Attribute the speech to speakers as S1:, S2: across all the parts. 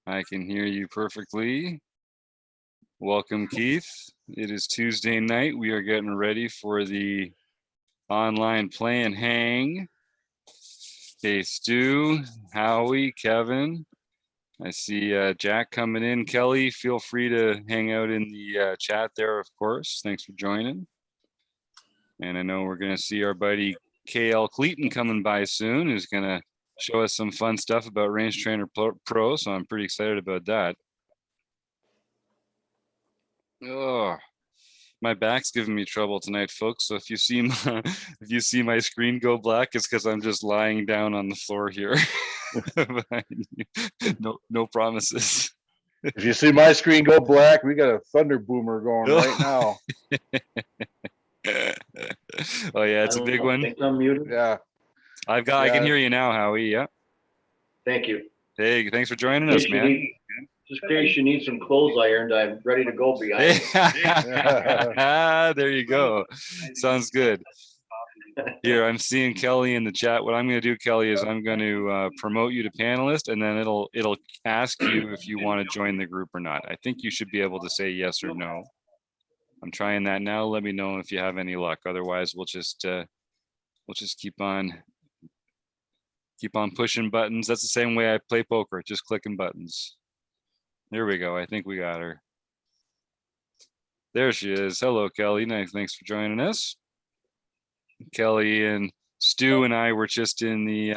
S1: I can hear you perfectly. Welcome, Keith. It is Tuesday night. We are getting ready for the online play and hang. Hey, Stu, Howie, Kevin. I see Jack coming in. Kelly, feel free to hang out in the chat there, of course. Thanks for joining. And I know we're going to see our buddy KL Cleeton coming by soon, who's going to show us some fun stuff about Range Trainer Pro. So I'm pretty excited about that. Oh, my back's giving me trouble tonight, folks. So if you see my screen go black, it's because I'm just lying down on the floor here. No promises.
S2: If you see my screen go black, we got a thunder boomer going right now.
S1: Oh yeah, it's a big one.
S3: I'm muted.
S2: Yeah.
S1: I can hear you now, Howie. Yeah.
S3: Thank you.
S1: Hey, thanks for joining us, man.
S3: Just in case you need some clothes ironed, I'm ready to go behind you.
S1: There you go. Sounds good. Here, I'm seeing Kelly in the chat. What I'm going to do, Kelly, is I'm going to promote you to panelist, and then it'll ask you if you want to join the group or not. I think you should be able to say yes or no. I'm trying that now. Let me know if you have any luck. Otherwise, we'll just keep on pushing buttons. That's the same way I play poker, just clicking buttons. There we go. I think we got her. There she is. Hello, Kelly. Nice. Thanks for joining us. Kelly and Stu and I were just in the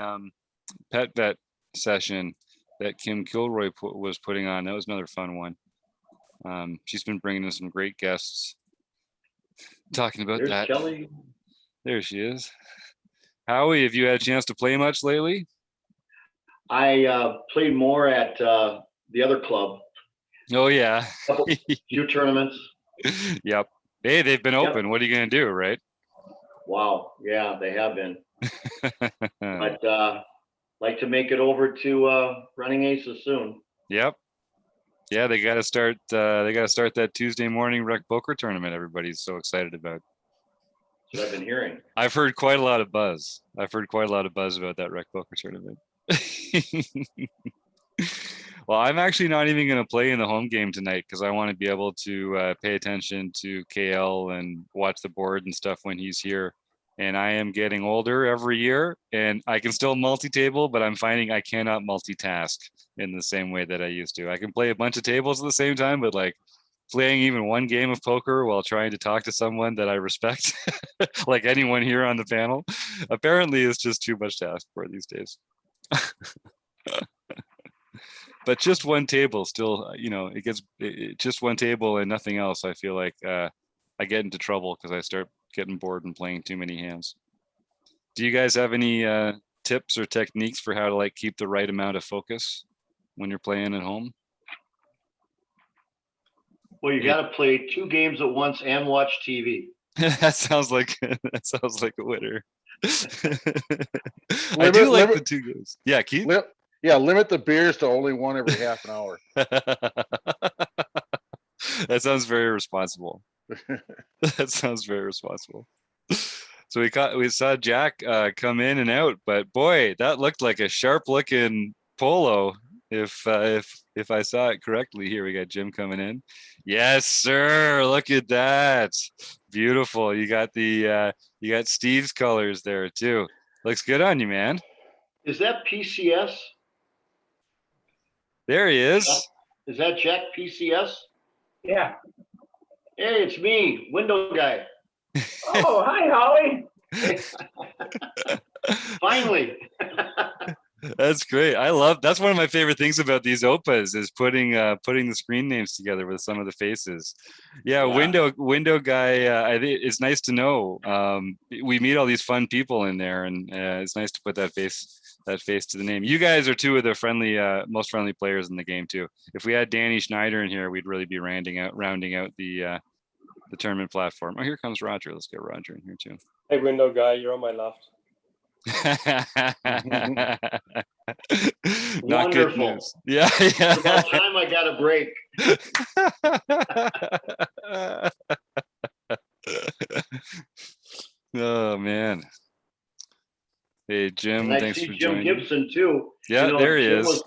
S1: pet vet session that Kim Kilroy was putting on. That was another fun one. She's been bringing in some great guests talking about
S3: There's
S1: that.
S3: Kelly.
S1: There she is. Howie, have you had a chance to play much lately?
S3: I played more at the other club.
S1: Oh yeah.
S3: Few tournaments.
S1: Yep. Hey, they've been open. Yep. What are you gonna do, right?
S3: Wow. Yeah, they have been. But like to make it over to Running Aces soon.
S1: Yep. Yeah, they got to start. They got to start that Tuesday morning rec poker tournament. Everybody's so excited about.
S3: That's what I've been hearing.
S1: I've heard quite a lot of buzz. About that rec poker tournament. Well, I'm actually not even going to play in the home game tonight because I want to be able to pay attention to KL and watch the board and stuff when he's here. And I am getting older every year, and I can still multi-table, but I'm finding I cannot multitask in the same way that I used to. I can play a bunch of tables at the same time, but like playing even one game of poker while trying to talk to someone that I respect, like anyone here on the panel, apparently is just too much to ask for these days. But just one table still, it gets just one table and nothing else. I feel like I get into trouble because I start getting bored and playing too many hands. Do you guys have any tips or techniques for how to like keep the right amount of focus when you're playing at home?
S3: Well, you got to play 2 games at once and watch TV.
S1: That sounds like a winner. I do like the 2 games. Yeah, Keith.
S2: Limit the beers to only one every half an hour.
S1: That sounds very responsible. That sounds very responsible. So we saw Jack come in and out, but boy, that looked like a sharp looking polo. If I saw it correctly, here we got Jim coming in. Yes, sir. Look at that. Beautiful. You got Steve's colors there too. Looks good on you, man.
S3: Is that PCS?
S1: There he is.
S3: Is that Jack PCS?
S4: Yeah.
S3: Hey, it's me, window guy.
S4: Oh, hi, Howie.
S3: Finally.
S1: That's great. That's one of my favorite things about these OPaHs is putting the screen names together with some of the faces. Yeah. Window guy. I think it's nice to know. We meet all these fun people in there, and it's nice to put that face to the name. You guys are 2 of the most friendly players in the game too. If we had Danny Schneider in here, we'd really be rounding out the tournament platform. Oh, here comes Roger. Let's get Roger in here too.
S5: Hey, window guy, you're on my left.
S1: Not good news. Yeah.
S3: It's about time I got a break.
S1: Oh man. Hey Jim,
S3: and
S1: thanks
S3: I see
S1: for
S3: Jim
S1: joining.
S3: Gibson too.
S1: Yeah, there he is.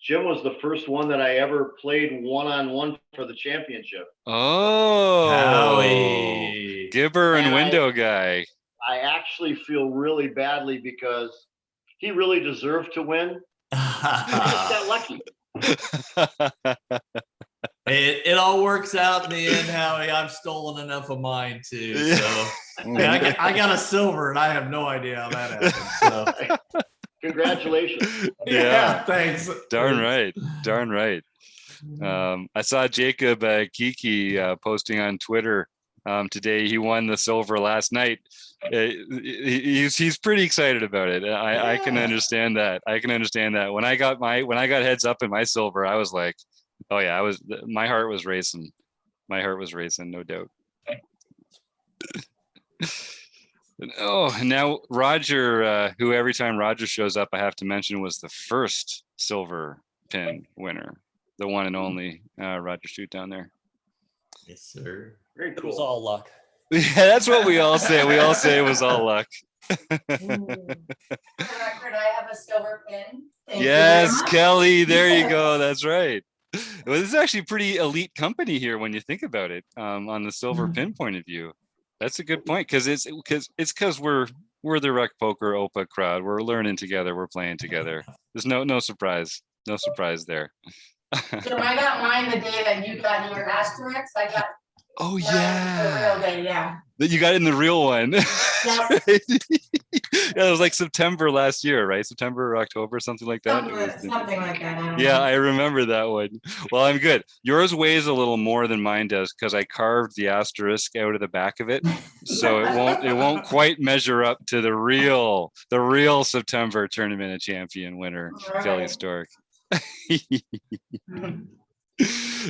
S3: Jim was the first one that I ever played one-on-one for the championship.
S1: Oh,
S6: Howie.
S1: Gibber and
S3: And
S1: window guy.
S3: I actually feel really badly because he really deserved to win. He just got lucky.
S6: It all works out in the end, Howie. I've stolen enough of mine too. So I got a silver and I have no idea how that happened. So
S3: Congratulations.
S1: Yeah.
S6: Thanks.
S1: Darn right. Darn right. I saw Jacob Kiki posting on Twitter today. He won the silver last night. He's pretty excited about it. I can understand that. I can understand that. When I got heads up in my silver, I was like, oh yeah, my heart was racing. My heart was racing, no doubt. Oh, and now Roger, who every time Roger shows up, I have to mention was the first silver pin winner, the one and only Roger Shoot down there.
S6: Yes, sir.
S3: Very
S5: It was
S3: cool.
S5: all luck.
S1: Yeah, that's what we all say. We all say it was all luck.
S7: For the record, I have a silver pin. Thank you
S1: Yes,
S7: very much.
S1: Kelly, there you go. That's right. Well, this is actually pretty elite company here when you think about it, on the silver pin point of view. That's a good point, because it's we're the Rec Poker OPaH crowd. We're learning together. We're playing together. There's no surprise there.
S7: So I got mine the day that you got your asterisks. I got
S1: Oh
S7: mine
S1: yeah,
S7: the real day, yeah.
S1: that you got in the real one.
S7: Yep.
S1: Yeah, it was like September last year, right? September or October, something like that.
S7: Something like that. I don't
S1: Yeah,
S7: know.
S1: I remember that one. Well, I'm good. Yours weighs a little more than mine does because I carved the asterisk out of the back of it, so it won't quite measure up to the real September Tournament of Champion winner, Kelly
S7: Right.
S1: Stork.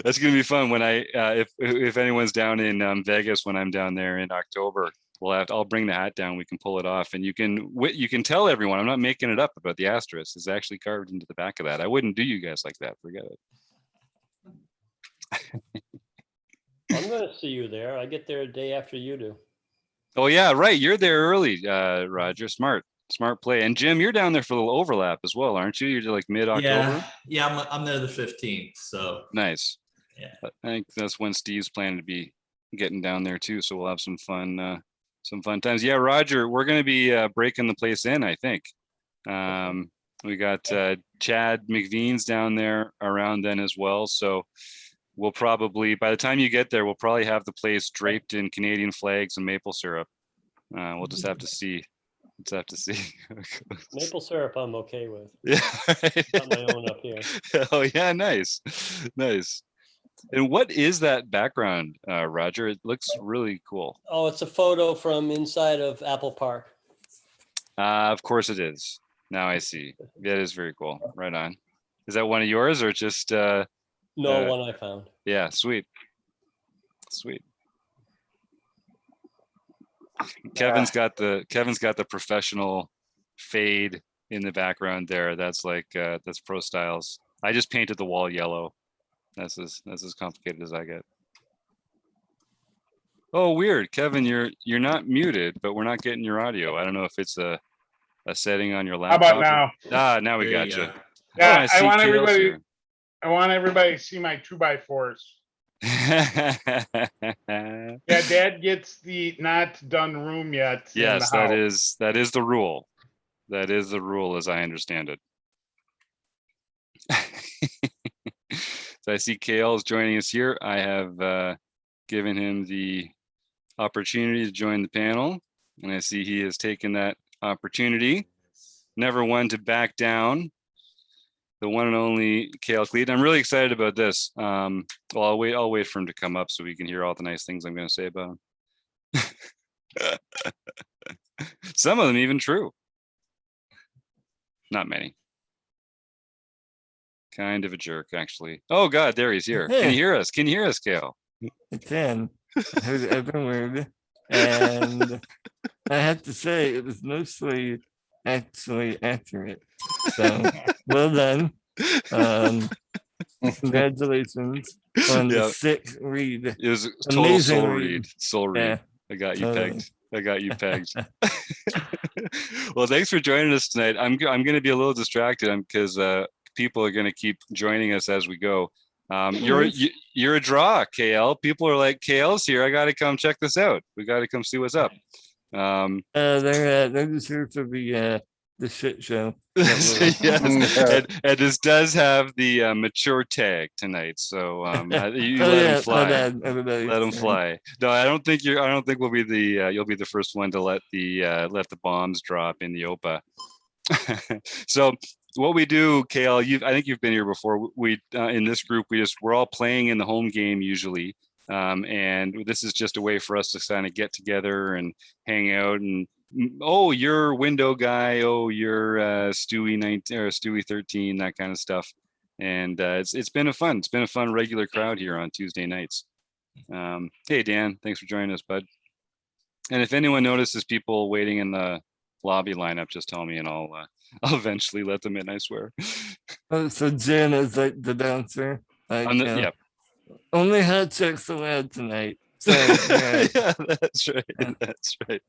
S1: That's gonna be fun when if anyone's down in Vegas when I'm down there in October. I'll bring the hat down. We can pull it off, and you can tell everyone I'm not making it up about the asterisk. It's actually carved into the back of that. I wouldn't do you guys like that. Forget it.
S5: I'm going to see you there. I get there a day after you do.
S1: Oh yeah, right. You're there early, Roger. Smart play. And Jim, you're down there for a little overlap as well, aren't you? You're like mid-October.
S6: Yeah, I'm there the 15th. So
S1: Nice.
S6: Yeah.
S1: I think that's when Steve's planning to be getting down there too. So we'll have some fun times. Yeah, Roger, we're going to be breaking the place in, I think. We got Chad McVeans down there around then as well. So we'll probably, by the time you get there, we'll probably have the place draped in Canadian flags and maple syrup. We'll just have to see. Let's have to see.
S5: Maple syrup, I'm okay with.
S1: Yeah.
S5: Got my own up here.
S1: Oh yeah, nice. And what is that background, Roger? It looks really cool.
S5: Oh, it's a photo from inside of Apple Park.
S1: Of course it is. Now I see. Yeah, it is very cool. Right on. Is that one of yours or just?
S5: No, one I found.
S1: Yeah, sweet. Kevin's got the professional fade in the background there. That's like that's pro styles. I just painted the wall yellow. That's as complicated as I get. Oh, weird, Kevin, you're not muted, but we're not getting your audio. I don't know if it's a setting on your
S8: How
S1: laptop.
S8: about now?
S1: Now we
S6: There
S1: got
S6: you
S1: you.
S6: go.
S8: Yeah,
S1: see
S8: I want
S1: Kale's
S8: everybody.
S1: here.
S8: I want everybody to see my 2x4s. Yeah, Dad gets the not done room yet. in
S1: Yes,
S8: the
S1: that
S8: house.
S1: is the rule. That is the rule as I understand it. So I see Kale is joining us here. I have given him the opportunity to join the panel, and I see he has taken that opportunity. Never one to back down. The one and only Kale Cleeton. I'm really excited about this. Well, I'll wait for him to come up so we can hear all the nice things I'm going to say about him. Some of them even true. Not many. Kind of a jerk, actually. Oh God, there he's here. Can you hear us? Can you hear us, Kale?
S9: I can. I heard every word. And I have to say, it was mostly actually accurate. So well done. Congratulations on the
S1: Yeah.
S9: sick read.
S1: It was a total
S9: Amazing
S1: soul
S9: read.
S1: read. Soul read.
S9: Yeah,
S1: I got you
S9: totally.
S1: pegged. I got you pegged. Well, thanks for joining us tonight. I'm going to be a little distracted because people are going to keep joining us as we go.
S9: Nice.
S1: You're a draw, KL. People are like, KL's here. I got to come check this out. We got to come see what's up.
S9: They're just here for the shit show. that
S1: Yes, and this does have the mature tag tonight, so you let him fly. Let him fly. No, I don't think we'll be the. You'll be the first one to let the bombs drop in the OPaH. So what we do, KL, I think you've been here before. We in this group, we're all playing in the home game usually, and this is just a way for us to kind of get together and hang out. And oh, you're window guy. Oh, you're Stewie 19 or Stewie 13, that kind of stuff. And it's been a fun regular crowd here on Tuesday nights. Hey Dan, thanks for joining us, bud. And if anyone notices people waiting in the lobby lineup, just tell me and I'll eventually let them in, I swear.
S9: Oh, so Jen is like the bouncer.
S1: Yeah.
S9: Only hot chicks allowed tonight. So, yeah.
S1: Yeah, that's right. That's right.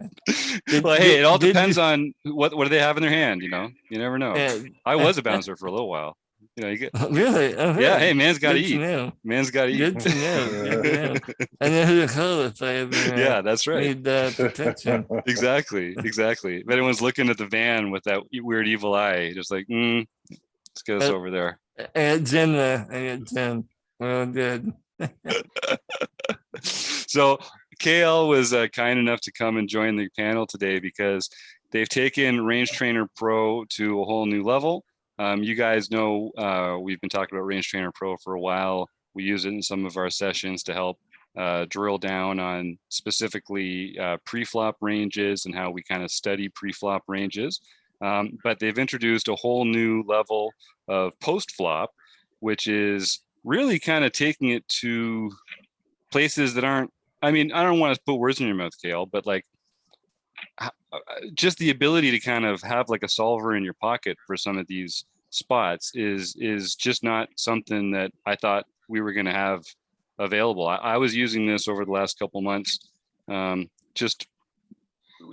S1: Well, hey, it all depends on what do they have in their hand, you know? You never know.
S9: Yeah.
S1: I was a bouncer for a little while. You know, you get
S9: Really? Oh,
S1: yeah, hey, man's gotta
S9: Good to
S1: eat.
S9: know.
S1: Man's gotta eat.
S9: Good to know. Good to know. I know who to call if I ever
S1: Yeah, that's right.
S9: need protection.
S1: Exactly. If anyone's looking at the van with that weird evil eye, just like, let's get us over there.
S9: I got Jen there. I got Jen. We're all good.
S1: So KL was kind enough to come and join the panel today because they've taken Range Trainer Pro to a whole new level. You guys know we've been talking about Range Trainer Pro for a while. We use it in some of our sessions to help drill down on specifically pre-flop ranges and how we kind of study pre-flop ranges. But they've introduced a whole new level of post-flop, which is really kind of taking it to places that aren't, I mean, I don't want to put words in your mouth, Kale, but like just the ability to kind of have like a solver in your pocket for some of these spots is just not something that I thought we were going to have available. I was using this over the last couple months, just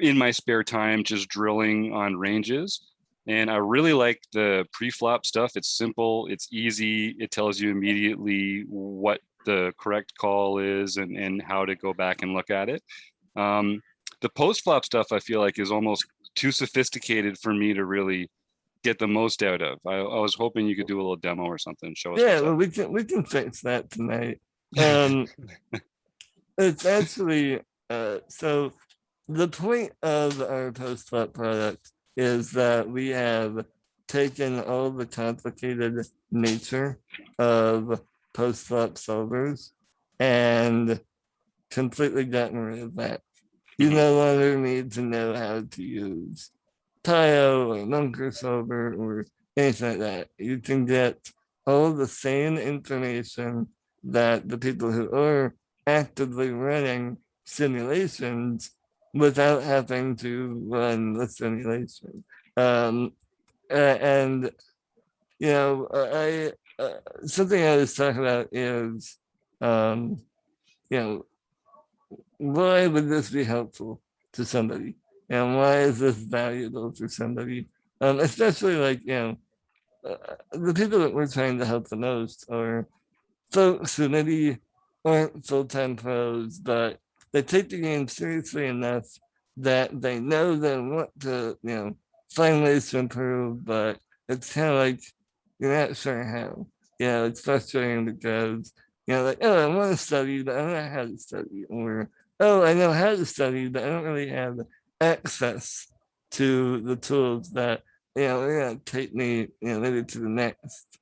S1: in my spare time, just drilling on ranges. And I really like the pre-flop stuff. It's simple, it's easy. It tells you immediately what the correct call is and how to go back and look at it. The post-flop stuff I feel like is almost too sophisticated for me to really get the most out of. I was hoping you could do a little demo or something, show us.
S9: Yeah, well, we can fix that tonight. It's actually so the point of our post-flop product is that we have taken all the complicated nature of post-flop solvers and completely gotten rid of that. You no longer need to know how to use Tile or Bunker solver or anything like that. You can get all the same information that the people who are actively running simulations without having to run the simulation. And you know, something I was talking about is, you know, why would this be helpful to somebody? And why is this valuable for somebody? Especially like, you know, the people that we're trying to help the most are folks who maybe aren't full-time pros, but they take the game seriously enough that they know they want to, you know, find ways to improve, but it's kind of like you're not sure how. You know, it's frustrating because, you know, like, oh, I want to study, but I don't know how to study. Or, oh, I know how to study, but I don't really have access to the tools that, you know, are going to take me, you know, maybe to the next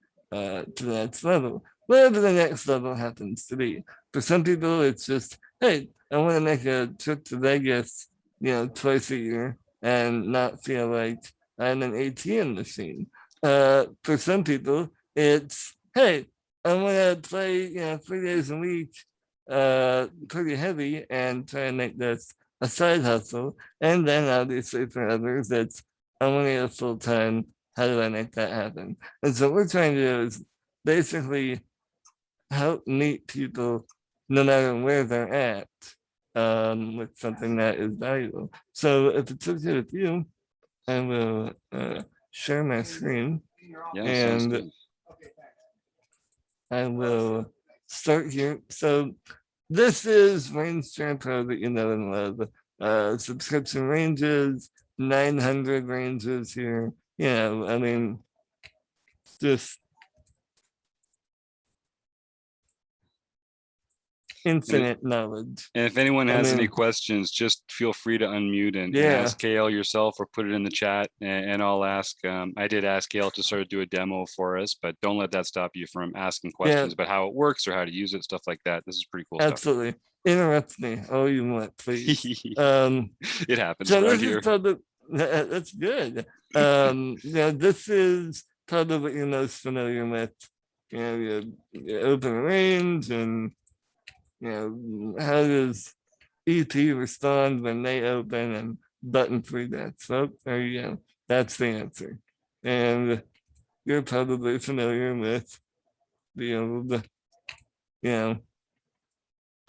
S9: level. Whatever the next level happens to be. For some people, it's just, hey, I want to make a trip to Vegas, you know, twice a year and not feel like I'm an ATM machine. For some people, it's, hey, I want to play, you know, 3 days a week, pretty heavy and try and make this a side hustle. And then obviously for others, it's, I want to get a full time. How do I make that happen? And so what we're trying to do is basically help meet people no matter where they're at with something that is valuable. So if it's okay with you, I will share my screen.
S1: Yeah,
S9: and I will start here. So this is Range Trainer Pro that you know and love. Subscription ranges, 900 ranges here. You know, I mean, just infinite knowledge.
S1: And if anyone
S9: I
S1: has any
S9: mean-
S1: questions, just feel free to unmute and
S9: Yeah.
S1: ask Gail yourself or put it in the chat and I'll ask. I did ask Gail to sort of do a demo for us, but don't let that stop you from asking questions about how it works or how to use it, stuff like that. This is pretty cool
S9: Absolutely. Interrupt me all you want, please.
S1: stuff. It happens
S9: So
S1: around
S9: this
S1: here.
S9: is probably that's good. Yeah, this is probably what you're most familiar with. You know, your open range and you know how does EP respond when they open and button free that. So there you go. That's the answer. And you're probably familiar with the old, you know,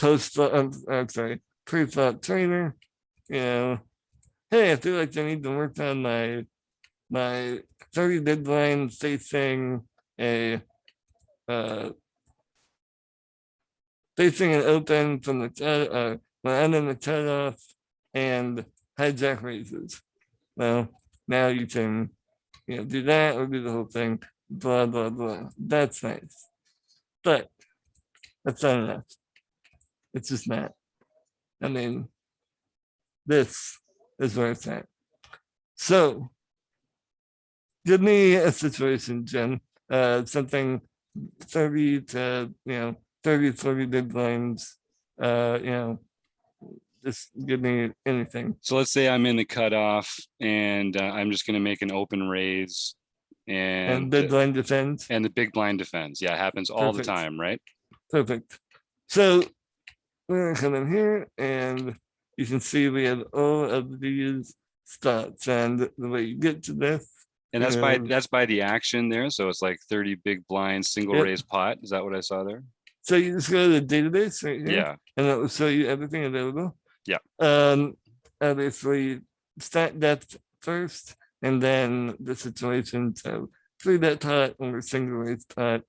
S9: I'm sorry, pre-thought trainer. You know, hey, I feel like I need to work on my 30 bid line facing a facing an open from the when I'm in the cutoff and hijack raises. Well, now you can do that or do the whole thing, blah blah blah. That's nice. But that's not enough. It's just not. I mean, this is where it's at. So give me a situation, Jen. Something 30 to 30, 40 big blinds. Just give me anything.
S1: So let's say I'm in the cutoff and I'm just going to make an open raise
S9: And big blind defense.
S1: and the big blind defends. Yeah, it happens all the
S9: Perfect.
S1: time, right?
S9: Perfect. So we're gonna come in here and you can see we have all of these stats and the way you get to this.
S1: And that's by the action there. So it's like 30 big blinds, single
S9: Yep.
S1: raise pot. Is that what I saw there?
S9: So you just go to the database right here.
S1: Yeah.
S9: And that will show you everything available.
S1: Yeah.
S9: Obviously stat depth first and then the situation. So 3-bet pot or single raise pot.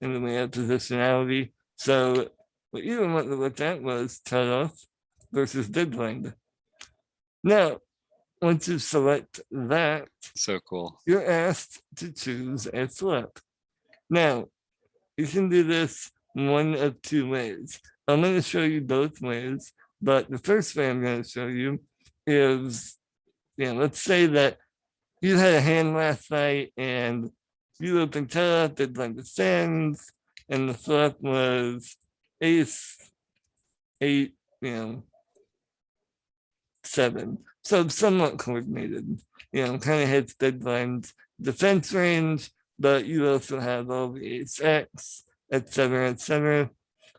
S9: And then we have positionality. So what you want to look at was cutoff versus deadline. Now, once you select that,
S1: So cool.
S9: you're asked to choose a flip. Now, you can do this one of two ways. I'm going to show you both ways, but the first way I'm going to show you is, let's say that you had a hand last night and you opened cutoff, deadline descends, and the flip was ace, 8, 7. So somewhat coordinated, kind of hits deadlines, defense range, but you also have all the ace X, etc., etc.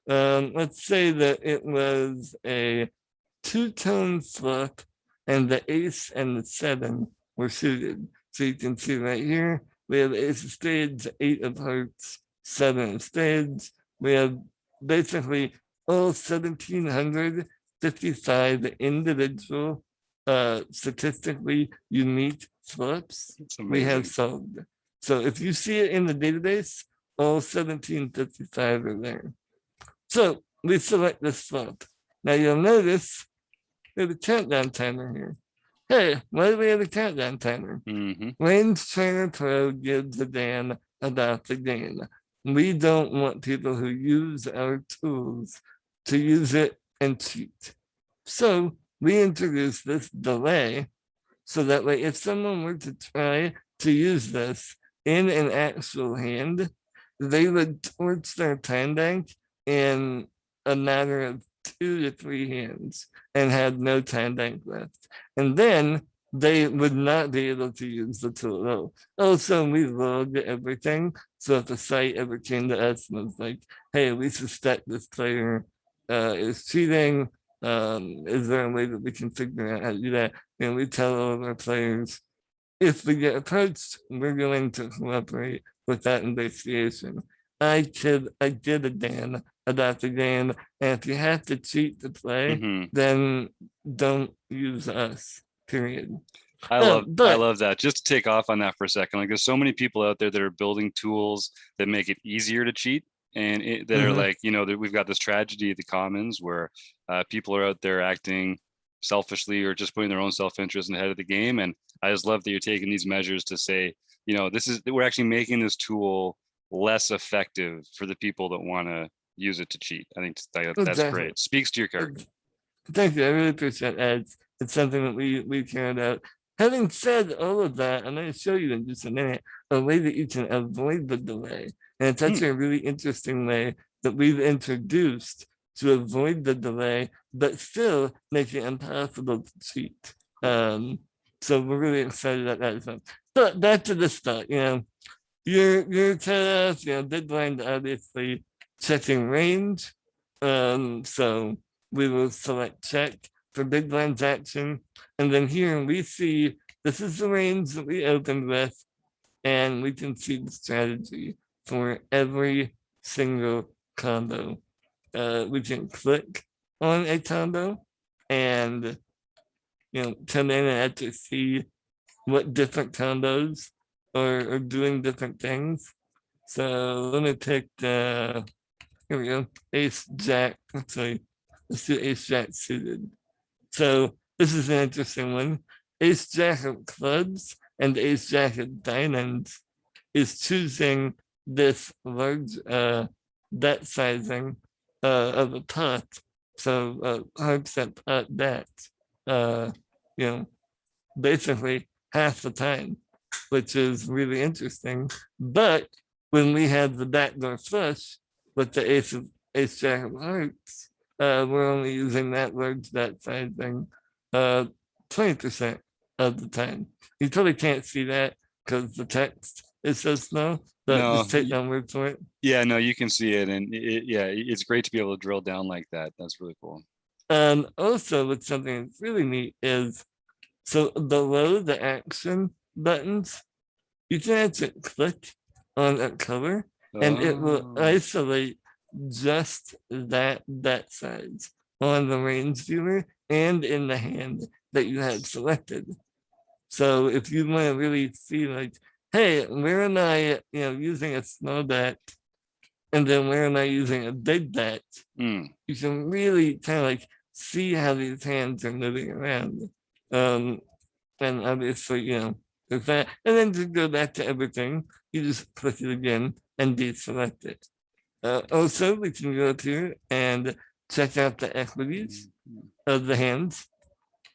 S9: Let's say that it was a 2-tone flip and the ace and the 7 were suited. So you can see right here, we have ace of spades, 8 of hearts, 7 of spades. We have basically all 1,755 individual statistically unique flips we have solved. So if you see it in the database, all 1,755 are there. So we select this flip. Now you'll notice we have a countdown timer here. Hey, why do we have a countdown timer? Range Trainer Pro gives a damn about the game. We don't want people who use our tools to use it and cheat. So we introduce this delay so that way if someone were to try to use this in an actual hand, they would torch their time bank in a matter of 2 to 3 hands and have no time bank left. And then they would not be able to use the tool at all. Also, we log everything. So if the site ever came to us and was like, hey, we suspect this player is cheating, is there a way that we can figure out how to do that? And we tell all of our players, if we get approached, we're going to cooperate with that investigation. I did a Dan about the game, and if you have to cheat to play, then don't use us. Period.
S1: I love that. Just to take off on that for a second, like there's so many people out there that are building tools that make it easier to cheat. and that are
S9: Mhm.
S1: like, that we've got this tragedy at the Commons where people are out there acting selfishly or just putting their own self-interest ahead of the game. And I just love that you're taking these measures to say, we're actually making this tool less effective for the people that want to use it to cheat. I think that's
S9: Exactly.
S1: great. Speaks to your character.
S9: Thank you. I really appreciate that. It's something that we care about. Having said all of that, I'm going to show you in just a minute a way that you can avoid the delay. And it's actually a really interesting way that we've introduced to avoid the delay, but still make it impossible to cheat. So we're really excited about that as well. But back to the start, your task, deadline obviously checking range. So we will select check for big blinds action. And then here we see this is the range that we opened with, and we can see the strategy for every single combo. We can click on a combo and come in and actually see what different combos are doing different things. So let me pick here we go, ace jack. Actually, let's do ace jack suited. So this is an interesting one. Ace jack of clubs and ace jack of diamonds is choosing this large bet sizing of a pot. So 100% pot bet. Basically half the time, which is really interesting. But when we have the backdoor flush with the ace jack of hearts, we're only using that large bet sizing 20% of the time. You totally can't see that because the text is so small, but
S1: No,
S9: just take my word for it.
S1: Yeah, no, you can see it, and it's great to be able to drill down like that. That's really cool.
S9: Also, what's something that's really neat is so below the action buttons, you can actually click on a color and it will
S1: Oh.
S9: isolate just that bet size on the range viewer and in the hand that you had selected. So if you want to really see like, hey, where am I, using a small bet, and then where am I using a big bet?
S1: Mm.
S9: You can really kind of like see how these hands are moving around. And obviously, there's that. And then to go back to everything, you just click it again and deselect it. Also, we can go up here and check out the equities of the hands.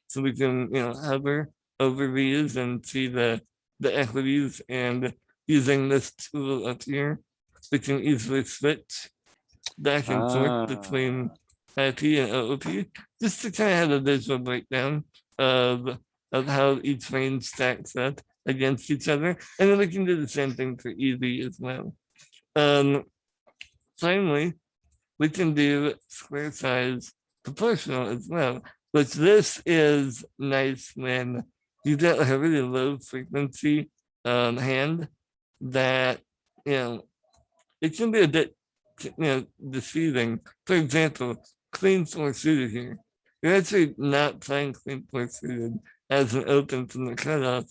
S9: So we can, hover over these and see the equities. And using this tool up here, we can easily switch back and forth between IP and OP, just to kind of have a visual breakdown of how each range stacks up against each other. And then we can do the same thing for EV as well. Finally, we can do square size proportional as well, which this is nice when you get like a really low frequency hand that, it can be a bit, deceiving. For example, clean four suited here. You're actually not playing clean four suited as an open from the cutoff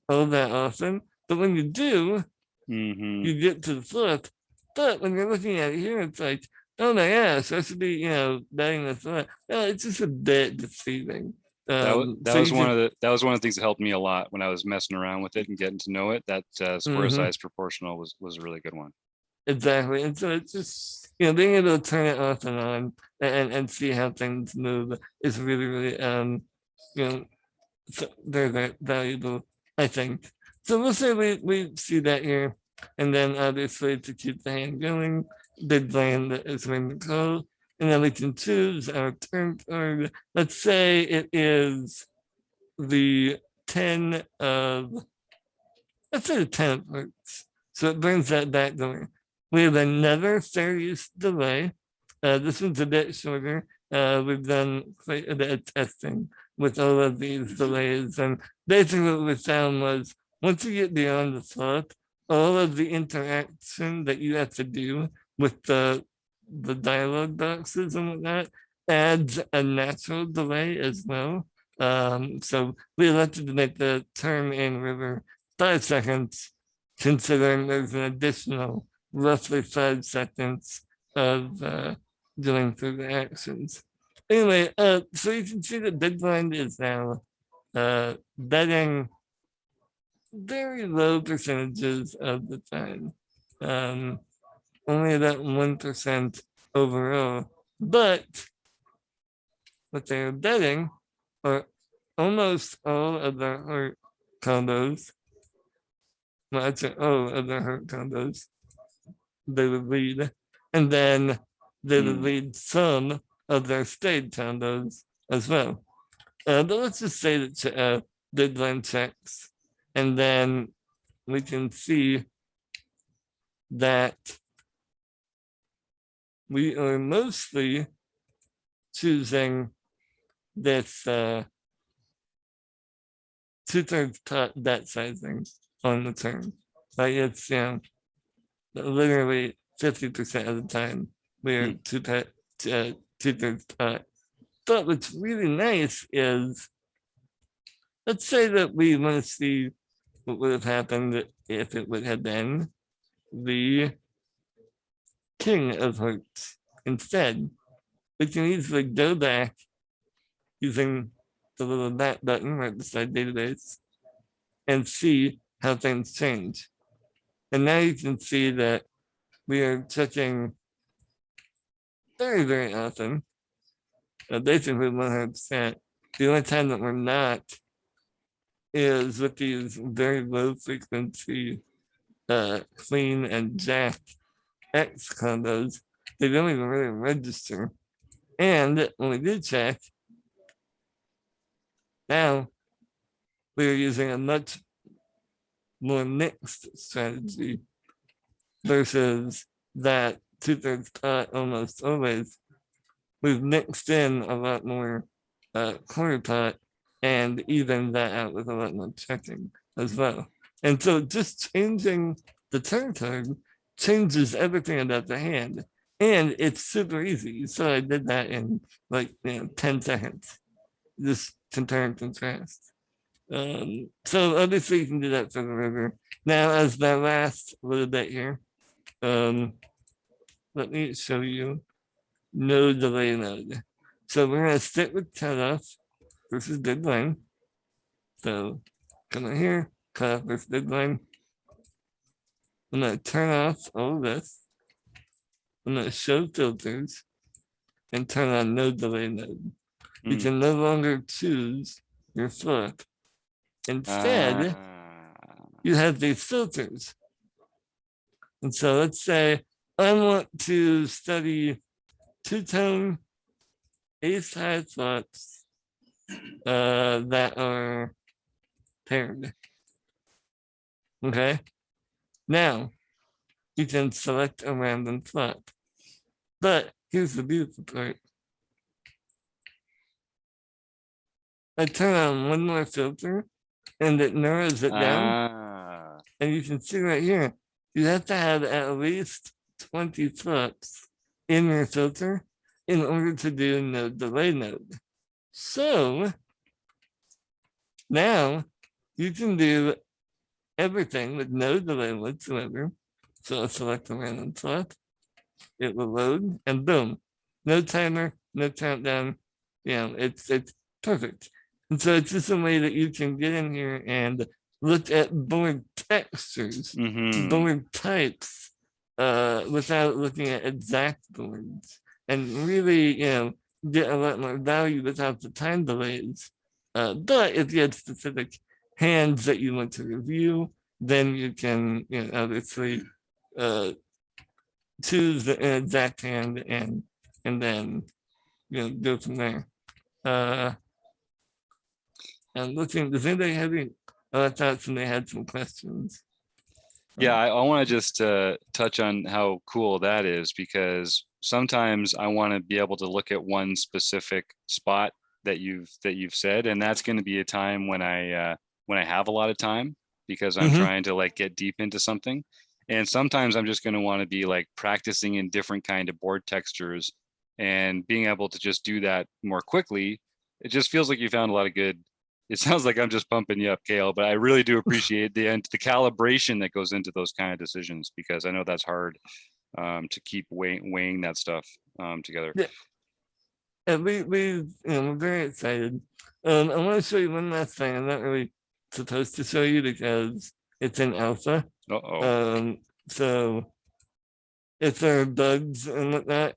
S9: all that often. But when you do, you get to the flip. But when you're looking at it here, it's like, oh my gosh, I should be, betting this flip. No, it's just a bit deceiving.
S1: That
S9: So
S1: was
S9: you
S1: one
S9: can-
S1: of the things that helped me a lot when I was messing around with it and getting to know it. That square size proportional was a really good one.
S9: Exactly. And so it's just, being able to turn it off and on and see how things move is really, really, very, very valuable, I think. So we'll say we see that here. And then obviously to keep the hand going, big blind is when to call. And then we can choose our turn card. Let's say it is the 10 of, let's say the 10 of hearts. So it brings that back going. We have another fair use delay. This one's a bit shorter. We've done quite a bit of testing with all of these delays. And basically what we found was once you get beyond the flop, all of the interaction that you have to do with the dialogue boxes and whatnot adds a natural delay as well. So we elected to make the turn in river 5 seconds, considering there's an additional roughly 5 seconds of doing through the actions. Anyway, so you can see the deadline is now betting very low percentages of the time. Only about 1% overall. But what they're betting are almost all of the heart combos. Well, I'd say all of the heart combos they would lead. And then they would lead some of their spade combos as well. But let's just say that deadline checks. And then we can see that we are mostly choosing this 2/3 bet sizing on the turn. Like it's literally 50% of the time we're 2/3 pot. But what's really nice is, let's say that we want to see what would have happened if it would have been the king of hearts instead. We can easily go back using the little back button right beside database and see how things change. And now you can see that we are checking very, very often, basically 100%. The only time that we're not is with these very low frequency queen and jack X combos. They don't even really register. And when we do check, now we're using a much more mixed strategy versus that 2/3 pot almost always. We've mixed in a lot more quarter pot and even that out with a lot more checking as well. And so just changing the turn card changes everything about the hand. And it's super easy. So I did that in like 10 seconds. Just compare and contrast. So obviously you can do that for the river. Now as the last little bit here, let me show you no delay node. So we're gonna stick with cutoff versus deadline. So come in here, cutoff versus deadline. I'm gonna turn off all of this. I'm gonna show filters and turn on no delay node. You can no longer choose your flip. Instead, you have these filters. And so let's say I want to study two-tone ace high flops that are paired. Okay. Now you can select a random flop. But here's the beautiful part. I turn on one more filter and it narrows it down. And you can see right here, you have to have at least 20 flops in your filter in order to do no delay node. So now you can do everything with no delay whatsoever. So I'll select a random flop. It will load and boom, no timer, no countdown. It's perfect. And so it's just a way that you can get in here and look at board textures, board types, without looking at exact boards, and really, get a lot more value without the time delays. But if you have specific hands that you want to review, then you can, obviously, choose the exact hand and then, go from there. I'm looking, does anybody have any thoughts? And they had some questions.
S1: Yeah, I want to just touch on how cool that is, because sometimes I want to be able to look at one specific spot that you've said, and that's going to be a time when I have a lot of time, because I'm trying to like get deep into something. And sometimes I'm just going to want to be like practicing in different kind of board textures, and being able to just do that more quickly. It just feels like you found a lot of good it sounds like I'm just pumping you up, Kale, but I really do appreciate the calibration that goes into those kind of decisions, because I know that's hard to keep weighing that stuff together.
S9: Yeah. And we're very excited. I want to show you one last thing. I'm not really supposed to show you because it's in alpha.
S1: Uh-oh.
S9: So if there are bugs and whatnot,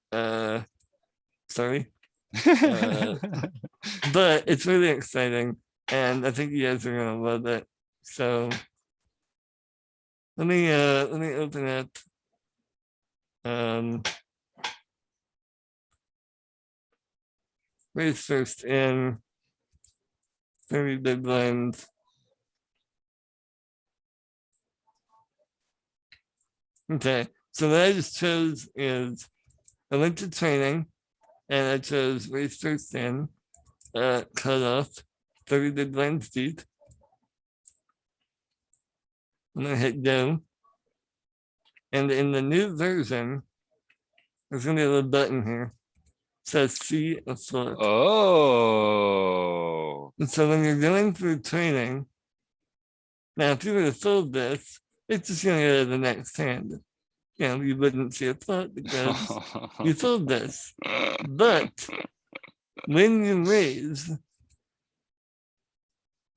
S9: sorry. But it's really exciting, and I think you guys are gonna love it. So let me open up raise first in 30 big blinds. Okay, so what I just chose is I went to training and I chose raise first in, cut off 30 big blinds deep. I'm gonna hit go. And in the new version, there's gonna be a little button here. It says see a flip.
S1: Oh.
S9: And so when you're going through training, now if you were to fold this, it's just gonna go to the next hand. You know, you wouldn't see a flip because you fold this. But when you raise,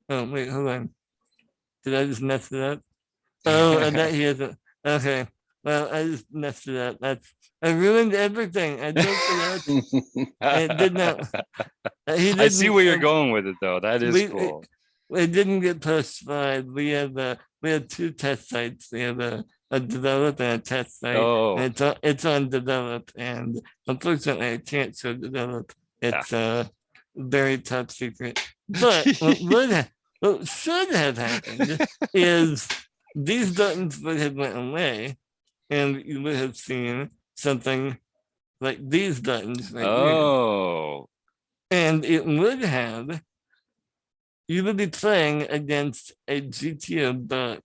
S9: oh wait, hold on. Did I just mess it up? Oh, I bet he hasn't. Okay. Well, I just messed it up. I ruined everything. I joked it out. It did not.
S1: I see where you're going with it, though. That is cool.
S9: It didn't get pushed by. We have two test sites. We have a develop and a test site.
S1: Oh.
S9: And it's on develop, and unfortunately, I can't show develop. It's very top secret. But what should have happened is these buttons would have went away, and you would have seen something like these buttons right here. And it would have, you would be playing against a GTO bot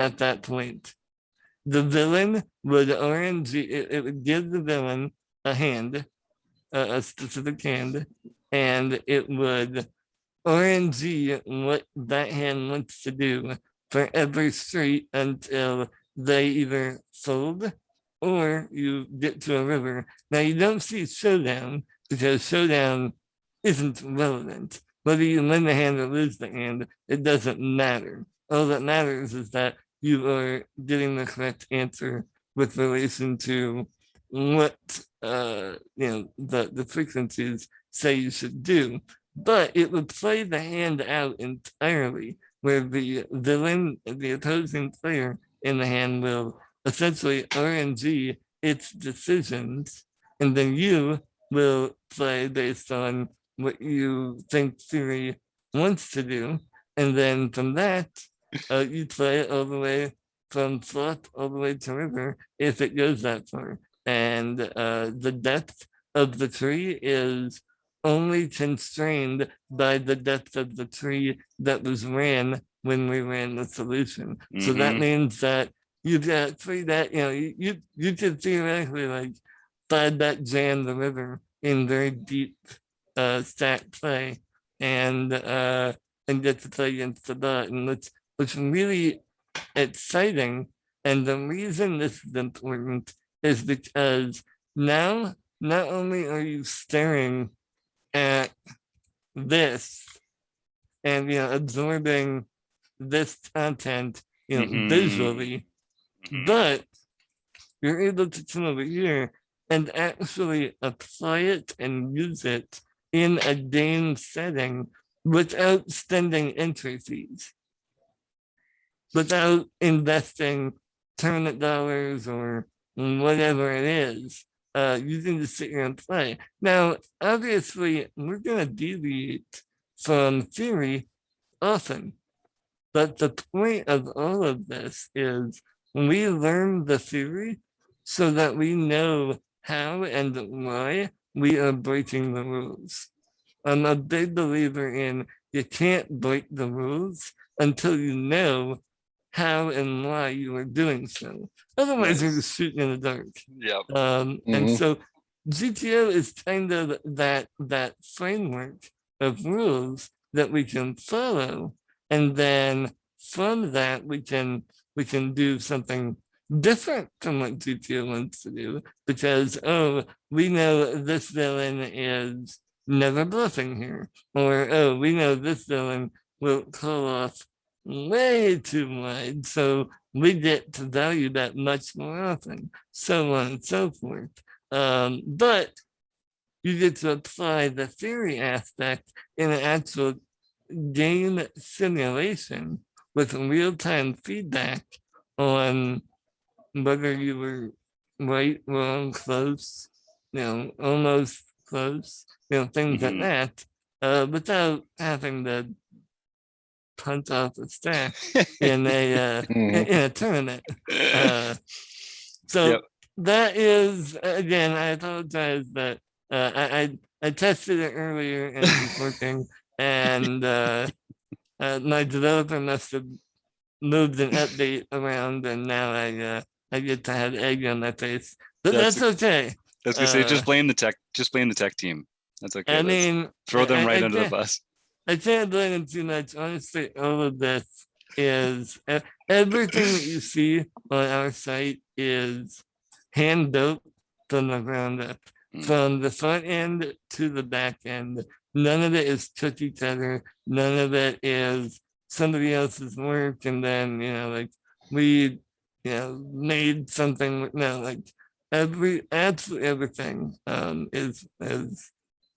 S9: at that point. The villain would RNG, it would give the villain a hand, a specific hand, and it would RNG what that hand wants to do for every street until they either fold or you get to a river. Now you don't see showdown because showdown isn't relevant. Whether you win the hand or lose the hand, it doesn't matter. All that matters is that you are getting the correct answer with relation to what the frequencies say you should do. But it would play the hand out entirely, where the villain, the opposing player in the hand will essentially RNG its decisions, and then you will play based on what you think theory wants to do. And then from that, you play all the way from flop all the way to river if it goes that far. And the depth of the tree is only constrained by the depth of the tree that was ran when we ran the solution. So that means that you've got three that, you could theoretically like 5-bet jam the river in very deep stack play and get to play against the bot. And what's really exciting, and the reason this is important is because now not only are you staring at this and absorbing this content visually, but you're able to come over here and actually apply it and use it in a game setting without spending entry fees, without investing tournament dollars or whatever it is. You can just sit here and play. Now, obviously, we're going to deviate from theory often, but the point of all of this is we learn the theory so that we know how and why we are breaking the rules. I'm a big believer in you can't break the rules until you know how and why you are doing so. Otherwise, you're just shooting in the dark.
S1: Yep.
S9: And so GTO is kind of that framework of rules that we can follow, and then from that we can do something different from what GTO wants to do, because we know this villain is never bluffing here, or we know this villain will call off way too wide, so we get to value that much more often, so on and so forth. But you get to apply the theory aspect in an actual game simulation with real-time feedback on whether you were right, wrong, close, almost close, things like
S1: Mhm.
S9: that, without having to punch off a stack in a in a tournament. So
S1: Yep.
S9: that is, again, I apologize that I tested it earlier and it was working, and my developer must have moved an update around, and now I get to have egg on my face, but that's okay.
S1: I was gonna say, just blame the tech team. That's okay.
S9: I mean,
S1: throw them right
S9: I
S1: under the
S9: can't-
S1: bus.
S9: I can't blame them too much. Honestly, all of this is everything that you see on our site is hand built from the ground up,
S1: Mm.
S9: from the front end to the back end. None of it is cookie cutter. None of it is somebody else's work, and then like we made something. No, like absolutely everything is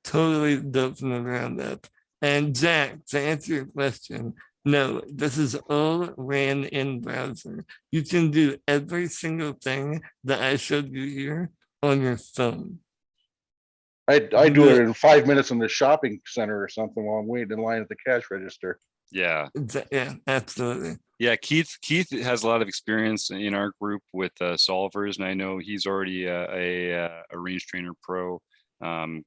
S9: totally built from the ground up. And Jack, to answer your question, no, this is all ran in browser. You can do every single thing that I showed you here on your phone.
S2: I do it in 5 minutes in the shopping center or something while I'm waiting in line at the cash register.
S1: Yeah.
S9: Yeah, absolutely.
S1: Yeah, Keith has a lot of experience in our group with solvers, and I know he's already a Range Trainer Pro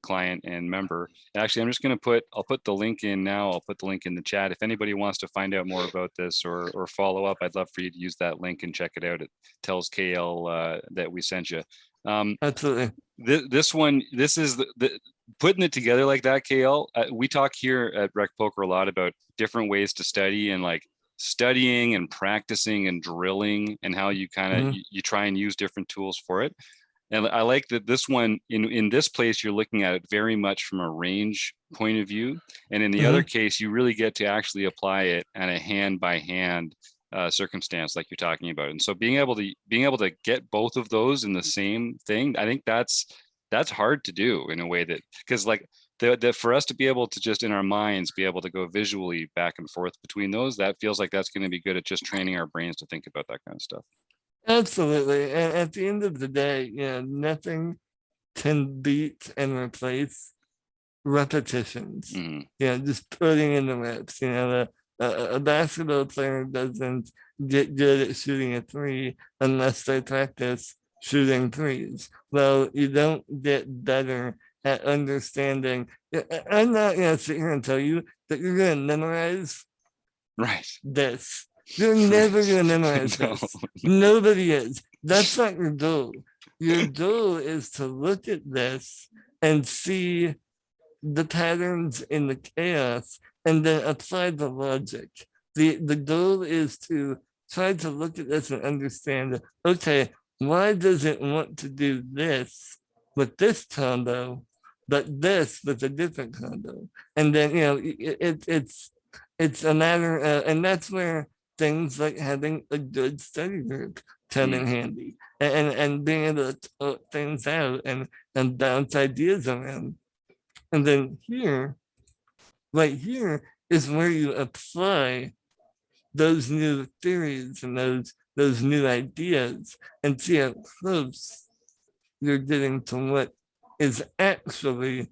S1: client and member. Actually, I'm just going to I'll put the link in now. I'll put the link in the chat. If anybody wants to find out more about this or follow up, I'd love for you to use that link and check it out. It tells KL that we sent you.
S9: Absolutely.
S1: This is the putting it together like that, KL. We talk here at Rec Poker a lot about different ways to study, and like studying and practicing and drilling, and how you kind of you try and use different tools for it. And I like that this one in this place, you're looking at it very much from a range point of view. And in the other case, you really get to actually apply it on a hand by hand circumstance like you're talking about. And so being able to get both of those in the same thing, I think that's hard to do in a way that, because like that for us to be able to just in our minds be able to go visually back and forth between those, that feels like that's going to be good at just training our brains to think about that kind of stuff.
S9: Absolutely. And at the end of the day, nothing can beat and replace repetitions. Just putting in the reps. A basketball player doesn't get good at shooting a three unless they practice shooting threes. Well, you don't get better at understanding. I'm not going to sit here and tell you that you're going to memorize this. You're never going to memorize this. Nobody is. That's not your goal. Your goal is to look at this and see the patterns in the chaos and then apply the logic. The goal is to try to look at this and understand, okay, why does it want to do this with this combo, but this with a different combo? And then, it's a matter of, and that's where things like having a good study group come in handy, and being able to talk things out and bounce ideas around. And then right here is where you apply those new theories and those new ideas and see how close you're getting to what is actually,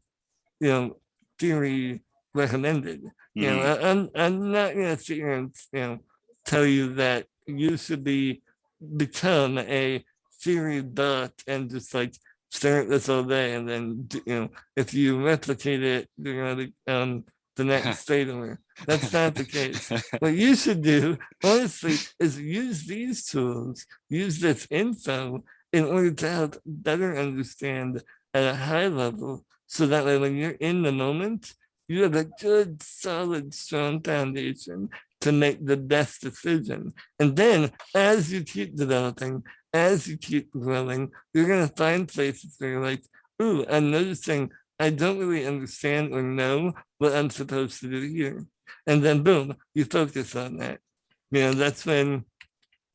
S9: theory recommended. I'm not gonna sit here and tell you that you should become a theory buff and just like stare at this all day, and then if you replicate it, you're gonna become the next Fedor. That's not the case. What you should do, honestly, is use these tools, use this info in order to help better understand at a high level, so that way when you're in the moment, you have a good, solid, strong foundation to make the best decision. And then as you keep developing, as you keep growing, you're going to find places where you're like, ooh, I'm noticing I don't really understand or know what I'm supposed to do here. And then boom, you focus on that. You know, that's when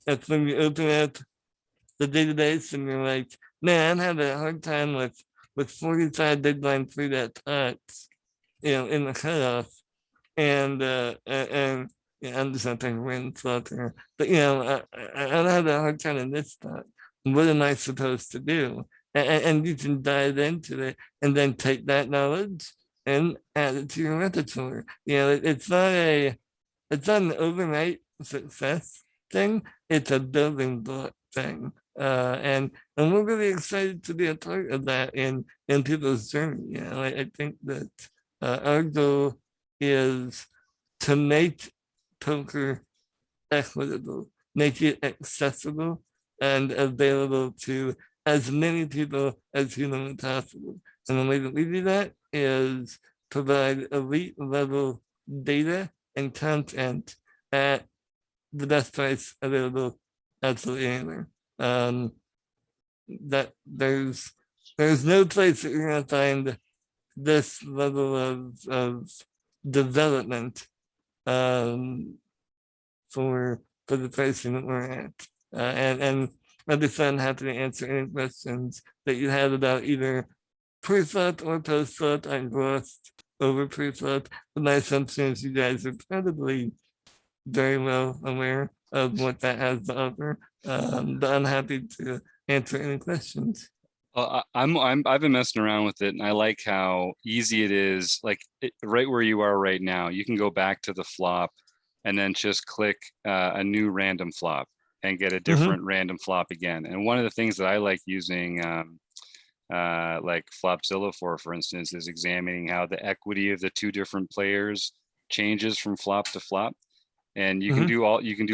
S9: you open up the database and you're like, man, I'm having a hard time with 45 deadline free that thoughts, you know, in the cutoff. And yeah, I'm just not taking random thought here. But you know, I'm having a hard time in this thought. What am I supposed to do? And you can dive into it and then take that knowledge and add it to your repertoire. You know, it's not an overnight success thing. It's a building block thing. And we're really excited to be a part of that in people's journey. You know, I think that our goal is to make poker equitable, make it accessible and available to as many people as humanly possible. And the way that we do that is provide elite level data and content at the best price available absolutely anywhere. That there's no place that you're gonna find this level of development for the pricing that we're at. And I'd be fun happy to answer any questions that you have about either pre-flop or post-flop. I'm glossed over pre-flop, but my assumption is you guys are probably very well aware of what that has to offer. But I'm happy to answer any questions.
S1: I've been messing around with it, and I like how easy it is. Like right where you are right now, you can go back to the flop, and then just click a new random flop and get a different random flop again. And one of the things that I like using, like Flopzilla for instance, is examining how the equity of the two different players changes from flop to flop, and you can do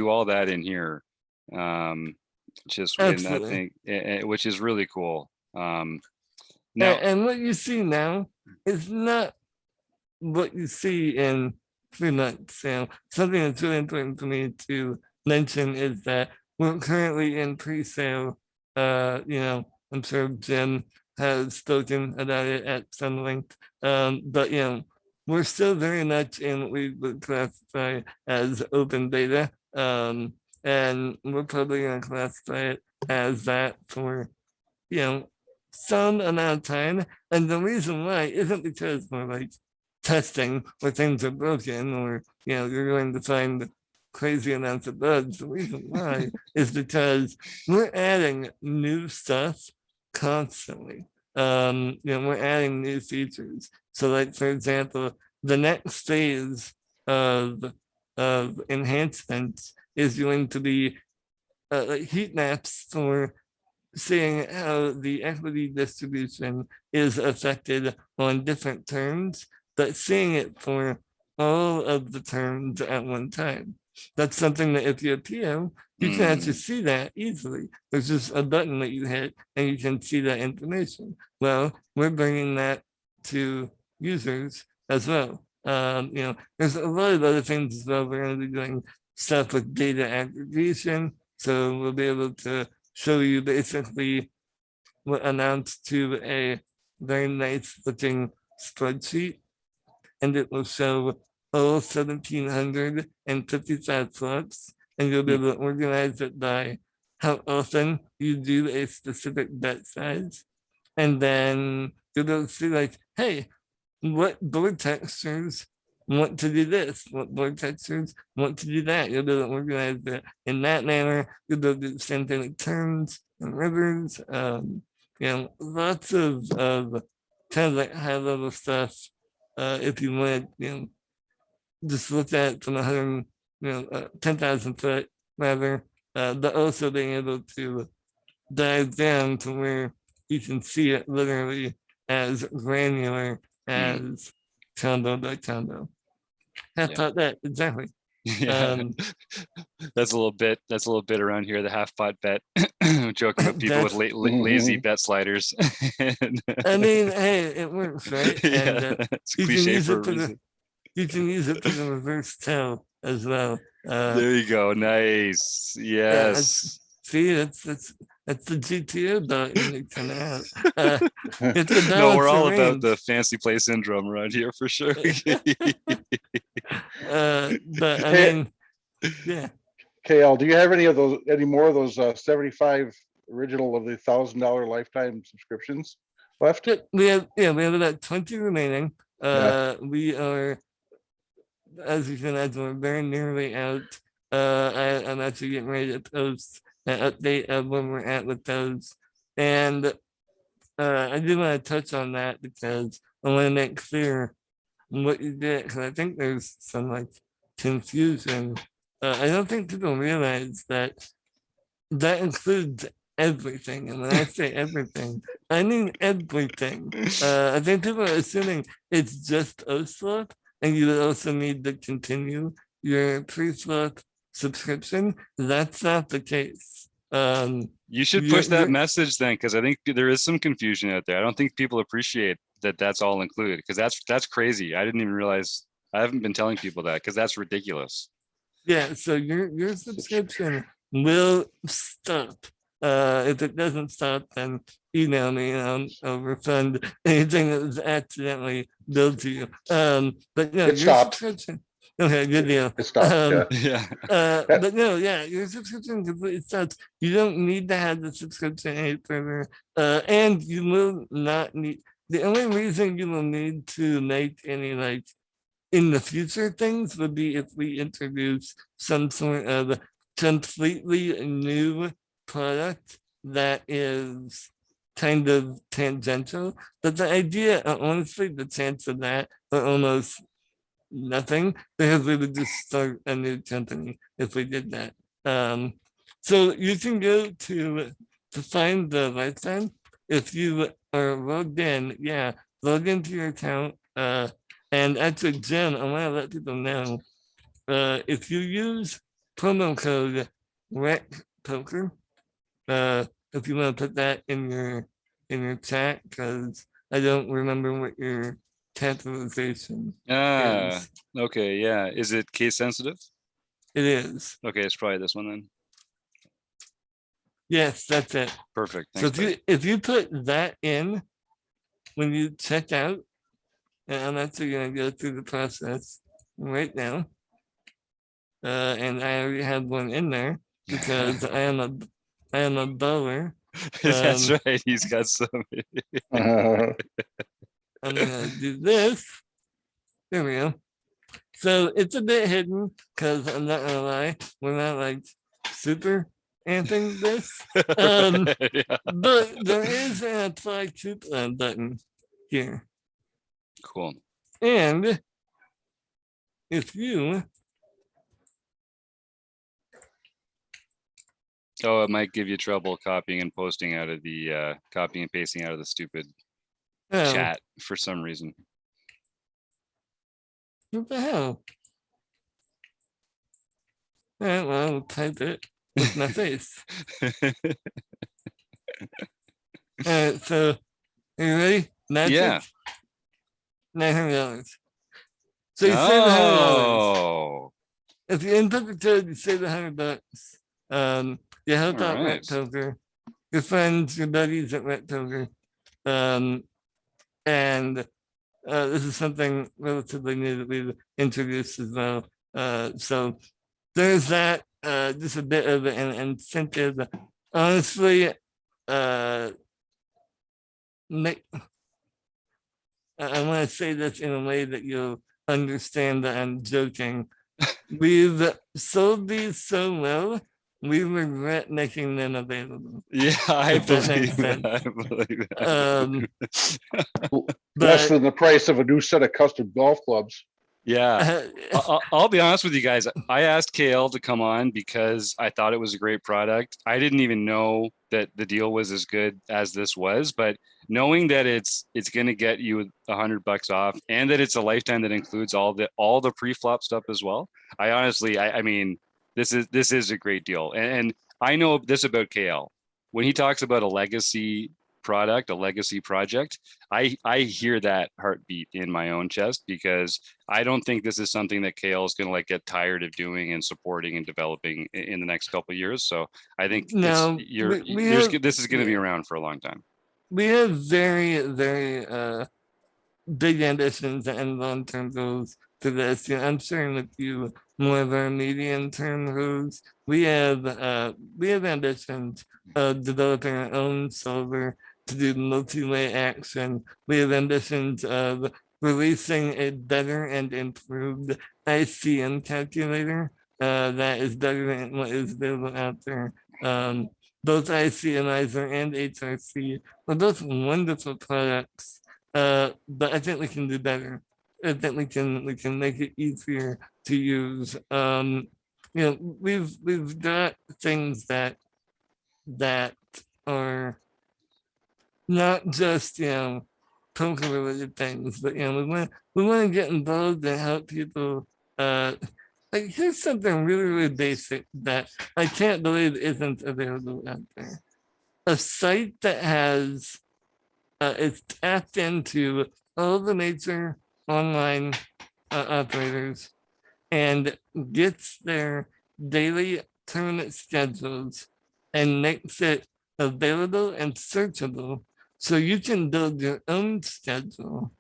S1: all that in here. Just in, I think, which is really cool. Now,
S9: and what you see now is not what you see in 3 months. You know, something that's really important for me to mention is that we're currently in pre-sale. You know, I'm sure Jim has spoken about it at some length. But you know, we're still very much in what we would classify as open beta. And we're probably going to classify it as that for, you know, some amount of time. And the reason why isn't because we're like testing where things are broken or, you know, you're going to find crazy amounts of bugs. The reason why is because we're adding new stuff constantly. You know, we're adding new features. So like, for example, the next phase of enhancements is going to be heat maps for seeing how the equity distribution is affected on different terms, but seeing it for all of the terms at one time. That's something that if you're a PM, you can actually see that easily. There's just a button that you hit and you can see that information. Well, we're bringing that to users as well. You know, there's a lot of other things as well. We're going to be doing stuff with data aggregation. So we'll be able to show you basically what amounts to a very nice looking spreadsheet. And it will show all 1,755 flops. And you'll be able to organize it by how often you do a specific bet size. And then you'll be able to see like, hey, what board textures want to do this, what board textures want to do that. You'll be able to organize it in that manner. You'll be able to do the same thing with turns and rivers. You know, lots of kind of like high level stuff. If you want, you know, just look at from 100, 10,000 foot rather, but also being able to dive down to where you can see it literally as granular as combo by combo. Half pot bet, exactly.
S1: Yeah, that's a little bit around here, the half pot bet. Joking about people with lazy
S2: Mhm.
S1: bet sliders.
S9: I mean, hey, it works, right? And
S1: Yeah, it's a
S9: you can
S1: cliche
S9: use
S1: for a
S9: it for the
S1: reason.
S9: you can use it for the reverse tail as well.
S1: There you go. Nice.
S9: Yeah,
S1: Yes.
S9: see, that's the GTO dot you can have. It's a
S1: No,
S9: balance
S1: we're all
S9: of
S1: about the
S9: range.
S1: fancy play syndrome around here for sure.
S9: But I
S2: Hey,
S9: mean, yeah.
S2: KL, do you have any more of those 75 original of the $1,000 lifetime subscriptions left?
S9: We have about 20 remaining. We are, as you can imagine, we're very nearly out. I'm actually getting ready to post an update of where we're at with those. And I do want to touch on that because I want to make clear what you get, because I think there's some like confusion. I don't think people realize that that includes everything. And when I say everything, I mean everything. I think people are assuming it's just OSLOP, and you would also need to continue your pre-flop subscription. That's not the case.
S1: You should push that message then, because I think there is some confusion out there. I don't think people appreciate that that's all included, because that's crazy. I didn't even realize. I haven't been telling people that because that's ridiculous.
S9: Yeah, so your subscription will stop. If it doesn't stop, then email me and I'll refund anything that was accidentally billed to you. But no,
S2: It
S9: your
S2: stopped.
S9: subscription. Okay, good deal.
S2: It stopped.
S1: Yeah.
S9: But no, yeah, your subscription completely stops. You don't need to have the subscription any further, and you will not need. The only reason you will need to make any like in the future things would be if we introduce some sort of completely new product that is kind of tangential. But the idea, honestly, the chance of that are almost nothing, because we would just start a new company if we did that. So you can go to find the lifetime. If you are logged in, yeah, log into your account. And actually, Jen, I want to let people know, if you use promo code RECPoker, if you want to put that in your chat, because I don't remember what your capitalization is.
S1: Okay, yeah. Is it case sensitive?
S9: It is.
S1: Okay, it's probably this one then.
S9: Yes, that's it.
S1: Perfect.
S9: So
S1: Thanks,
S9: if you put that in when you check out, and I'm actually gonna go through the process right now. And I already have one in there because I am a baller.
S1: That's right. He's got some.
S9: I'm gonna do this. There we go. So it's a bit hidden because I'm not gonna lie, we're not like super anything this.
S1: Yeah.
S9: But there is an apply coupon button here.
S1: Cool.
S9: And if you
S1: Oh, it might give you trouble copying and pasting out of the stupid chat for some reason.
S9: What the hell? All right, well, I'll type it with my face. All right, so are you ready? Magic?
S1: Yeah.
S9: $900. So you save $100.
S1: Oh,
S9: If you input the code, you save $100. You help out
S1: Alright.
S9: Ret Poker, your friends, your buddies at Ret Poker. And this is something relatively new that we've introduced as well. So there's that, just a bit of an incentive. Honestly, I want to say this in a way that you'll understand that I'm joking. We've sold these so well, we regret making them available.
S1: yeah, I
S9: If that makes
S1: believe that.
S9: sense.
S1: I believe that.
S2: Less
S9: But
S2: than the price of a new set of custom golf clubs.
S1: Yeah. I'll be honest with you guys. I asked KL to come on because I thought it was a great product. I didn't even know that the deal was as good as this was, but knowing that it's going to get you $100 off and that it's a lifetime that includes all the pre-flop stuff as well. I honestly, I mean, this is a great deal. And I know this about KL. when he talks about a legacy product, a legacy project, I hear that heartbeat in my own chest, because I don't think this is something that Kale is going to like get tired of doing and supporting and developing in the next couple of years. So I think
S9: No,
S1: this is going to be around for a long time.
S9: we have very, very big ambitions and long-term goals to this. You know, I'm sharing with you more of our medium-term goals. We have ambitions of developing our own solver to do multi-way action. We have ambitions of releasing a better and improved ICM calculator that is better than what is available out there. Both ICMizer and HRC are both wonderful products, but I think we can do better. I think we can make it easier to use. You know, we've got things that are not just, you know, poker related things, but, you know, we want to get involved and help people. Like, here's something really, really basic that I can't believe isn't available out there. A site that has it's tapped into all the major online operators and gets their daily tournament schedules and makes it available and searchable, so you can build your own schedule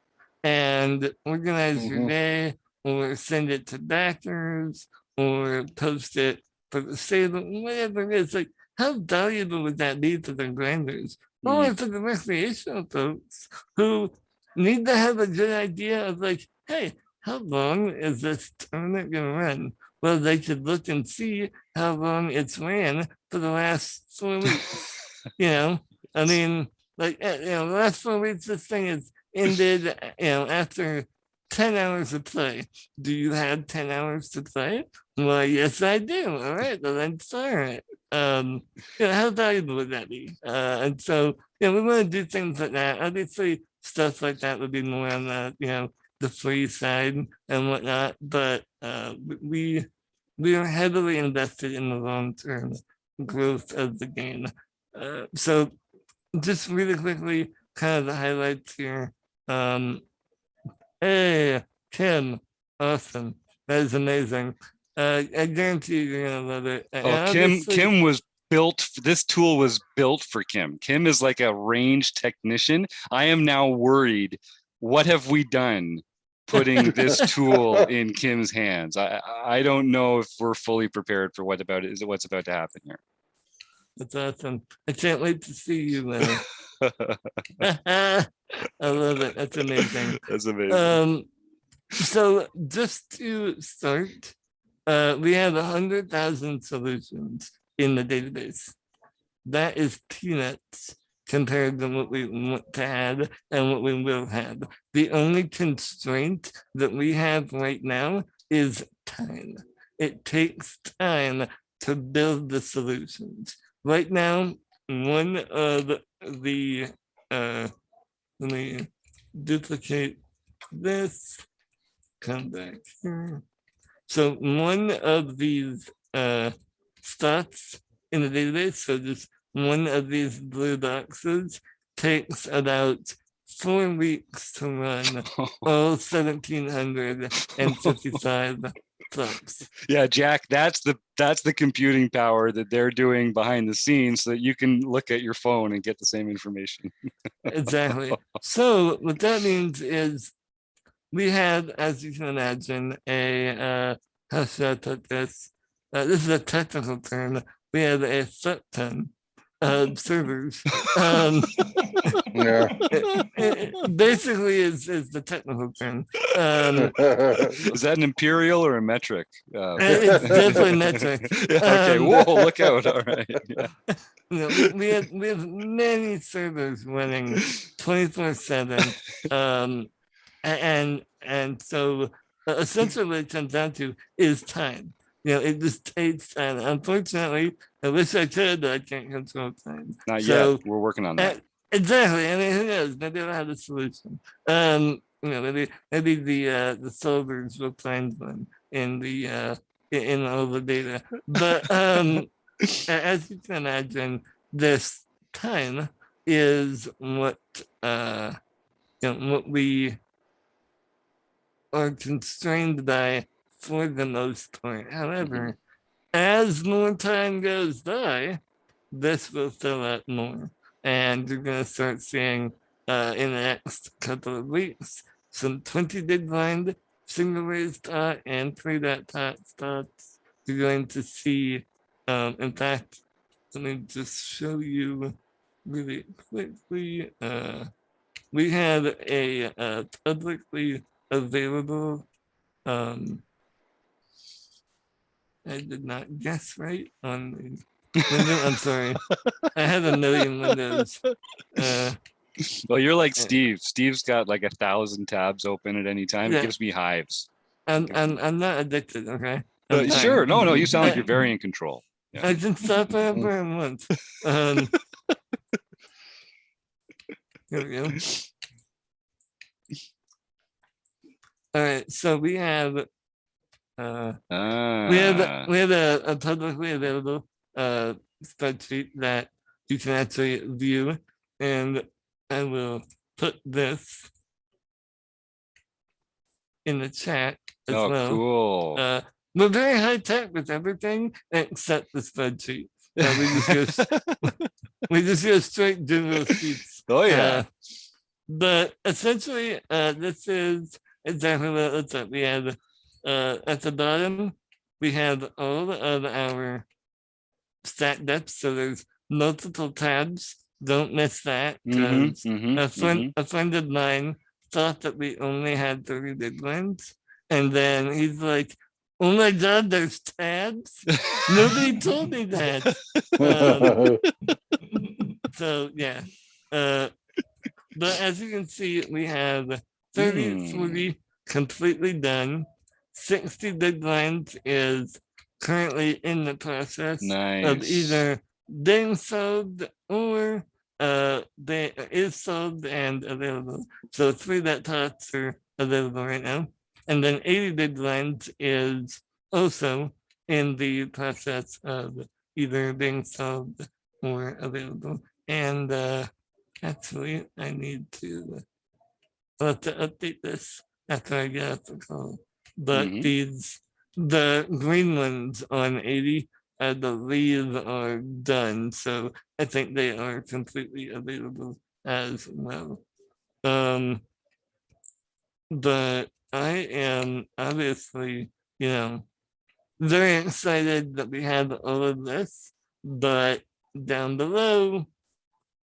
S9: and organize your day, or send it to backers, or post it for the sale, whatever it is. Like, how valuable would that be to the grinders, or for the recreational folks who need to have a good idea of, like, hey, how long is this tournament gonna run? Well, they could look and see how long it's ran for the last 4 weeks. You know, I mean, like, you know, the last 4 weeks, this thing is ended, you know, after 10 hours of play. Do you have 10 hours to play? Well, yes, I do. All right, well, then start. You know, how valuable would that be? And so, you know, we want to do things like that. Obviously, stuff like that would be more on the, you know, the free side and whatnot. But we are heavily invested in the long-term growth of the game. So just really quickly, kind of the highlights here. Hey, Kim, awesome. That is amazing. I guarantee you're gonna love it.
S1: Oh, Kim was built. This tool was built for Kim. Kim is like a range technician. I am now worried. What have we done putting this tool in Kim's hands? I don't know if we're fully prepared for what's about to happen here.
S9: That's awesome. I can't wait to see you. I love it. That's amazing.
S1: That's amazing.
S9: So just to start, we have 100,000 solutions in the database. That is peanuts compared to what we want to have and what we will have. The only constraint that we have right now is time. It takes time to build the solutions. Right now, one of the, let me duplicate this, come back here. So one of these spots in the database, so just one of these blue boxes, takes about 4 weeks to run all 1,755 clubs.
S1: Yeah, Jack, that's the computing power that they're doing behind the scenes, so that you can look at your phone and get the same information.
S9: Exactly. So what that means is we have, as you can imagine, a how should I put this? This is a technical term. We have a foot ton of servers.
S2: Yeah.
S9: Basically is the technical term.
S1: Is that an imperial or a metric?
S9: It's definitely metric.
S1: Okay, whoa, look out. All right. Yeah.
S9: You know, we have many servers running 24/7. And so essentially what it comes down to is time. You know, it just takes time. Unfortunately, I wish I could, but I can't control time.
S1: Not
S9: So,
S1: yet. We're working on that.
S9: Exactly. I mean, who knows? Maybe I'll have a solution. You know, maybe the solvers will find one in the in all the data. But as you can imagine, this time is what what we are constrained by for the most part. However, as more time goes by, this will fill out more. And you're going to start seeing in the next couple of weeks some 20 big blind single raised tot and 3-dot tots. You're going to see, in fact, let me just show you really quickly. We had a publicly available, I did not guess right on the window. I'm sorry. I had a million windows.
S1: Well, you're like Steve. Steve's got like 1,000 tabs open at any time. It
S9: Yeah.
S1: gives me hives.
S9: I'm not addicted, okay? I'm fine.
S1: Sure. No, you sound like you're very in control.
S9: I can stop whenever I want. Here we go. All right, so we have we have a publicly available spreadsheet that you can actually view, and I will put this in the chat as
S1: Oh,
S9: well.
S1: cool.
S9: We're very high tech with everything except the spreadsheet. We just go straight Google Sheets.
S1: Oh, yeah.
S9: But essentially, this is exactly what it looks like. We have at the bottom, we have all of our stack depths. So there's multiple tabs. Don't miss that. Because a friend of mine thought that we only had 30 big ones. And then he's like, oh my God, there's tabs. Nobody told me that. So yeah. But as you can see, we have 30, 40 completely done. 60 big lines is currently in the process of either being sold or they is sold and available. So 3-dot tots are available right now. And then 80 big lines is also in the process of either being sold or available. And actually, I need to, I'll have to update this after I get off the call. But the green ones on 80, I believe, are done. So I think they are completely available as well. But I am obviously, very excited that we have all of this, but down below,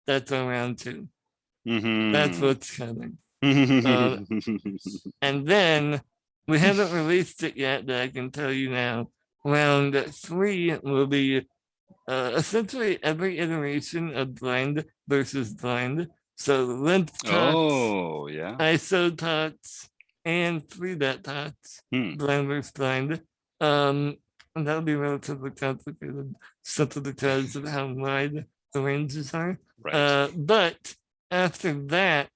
S9: that's our round 2. That's what's coming. And then we haven't released it yet, but I can tell you now, round 3 will be essentially every iteration of blind versus blind. So length tots, ISO tots, and 3-dot tots, blind versus blind. And that'll be relatively complicated simply because of how wide the ranges are. But after that,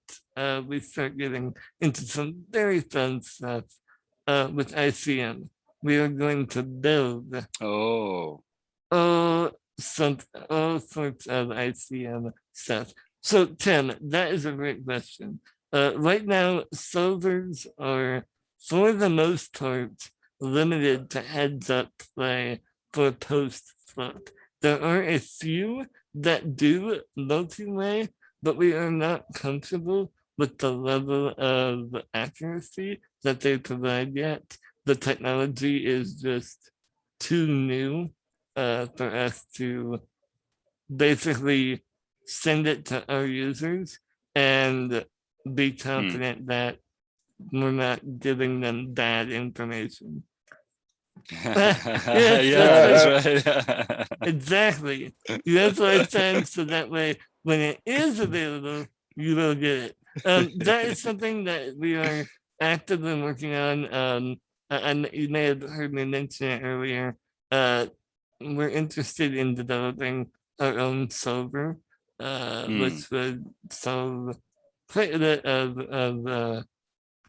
S9: we start getting into some very fun stuff with ICM. We are going to build all sorts of ICM stuff. So Tim, that is a great question. Right now, solvers are, for the most part, limited to heads up play for post flop. There are a few that do multi-way, but we are not comfortable with the level of accuracy that they provide yet. The technology is just too new for us to basically send it to our users and be confident that we're not giving them bad information.
S1: That's right.
S9: Exactly. That's why it's time so that way when it is available, you will get it. That is something that we are actively working on. And you may have heard me mention it earlier. We're interested in developing our own solver, which would solve quite a bit of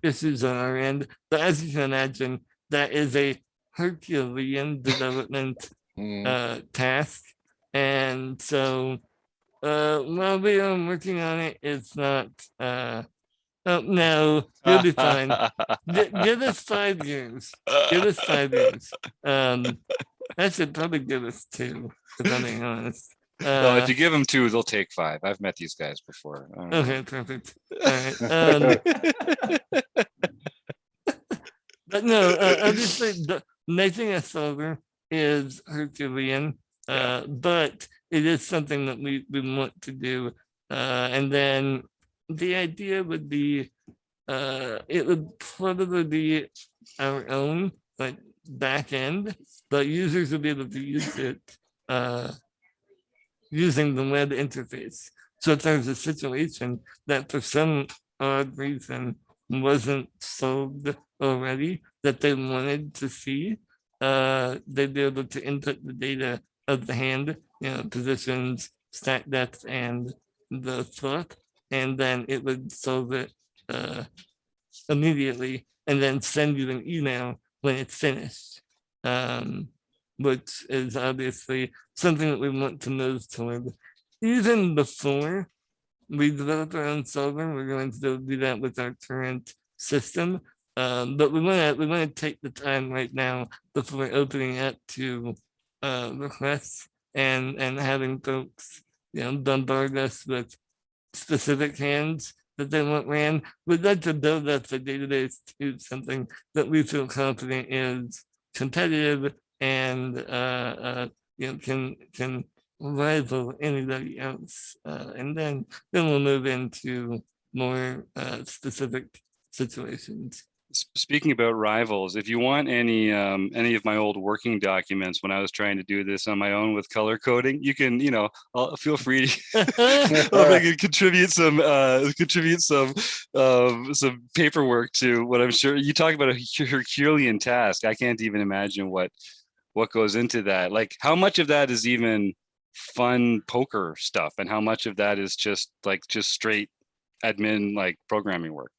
S9: issues on our end. But as you can imagine, that is a Herculean development task. And so while we are working on it, it's not. Oh no, you'll be fine. Give us 5 years. Give us 5 years. I should probably give us 2, if I'm being honest.
S1: Well, if you give them 2, they'll take 5. I've met these guys before. I don't know.
S9: Okay, perfect. All right. But no, obviously, making a solver is Herculean, but it is something that we want to do. And then the idea would be, it would probably be our own like back end, but users will be able to use it using the web interface. So if there's a situation that for some odd reason wasn't solved already that they wanted to see, they'd be able to input the data of the hand, positions, stack depth, and the slot, and then it would solve it immediately and then send you an email when it's finished, which is obviously something that we want to move toward. Even before we develop our own solver, we're going to do that with our current system. But we want to take the time right now before opening up to requests and having folks bombard us with specific hands that they want ran. We'd like to build up the database to something that we feel confident is competitive and can rival anybody else. And then we'll move into more specific situations.
S1: Speaking about rivals, if you want any of my old working documents when I was trying to do this on my own with color coding, you can, I'll feel free to I can contribute some paperwork to what I'm sure you talk about a Herculean task. I can't even imagine what goes into that. Like how much of that is even fun poker stuff and how much of that is just straight admin like programming work.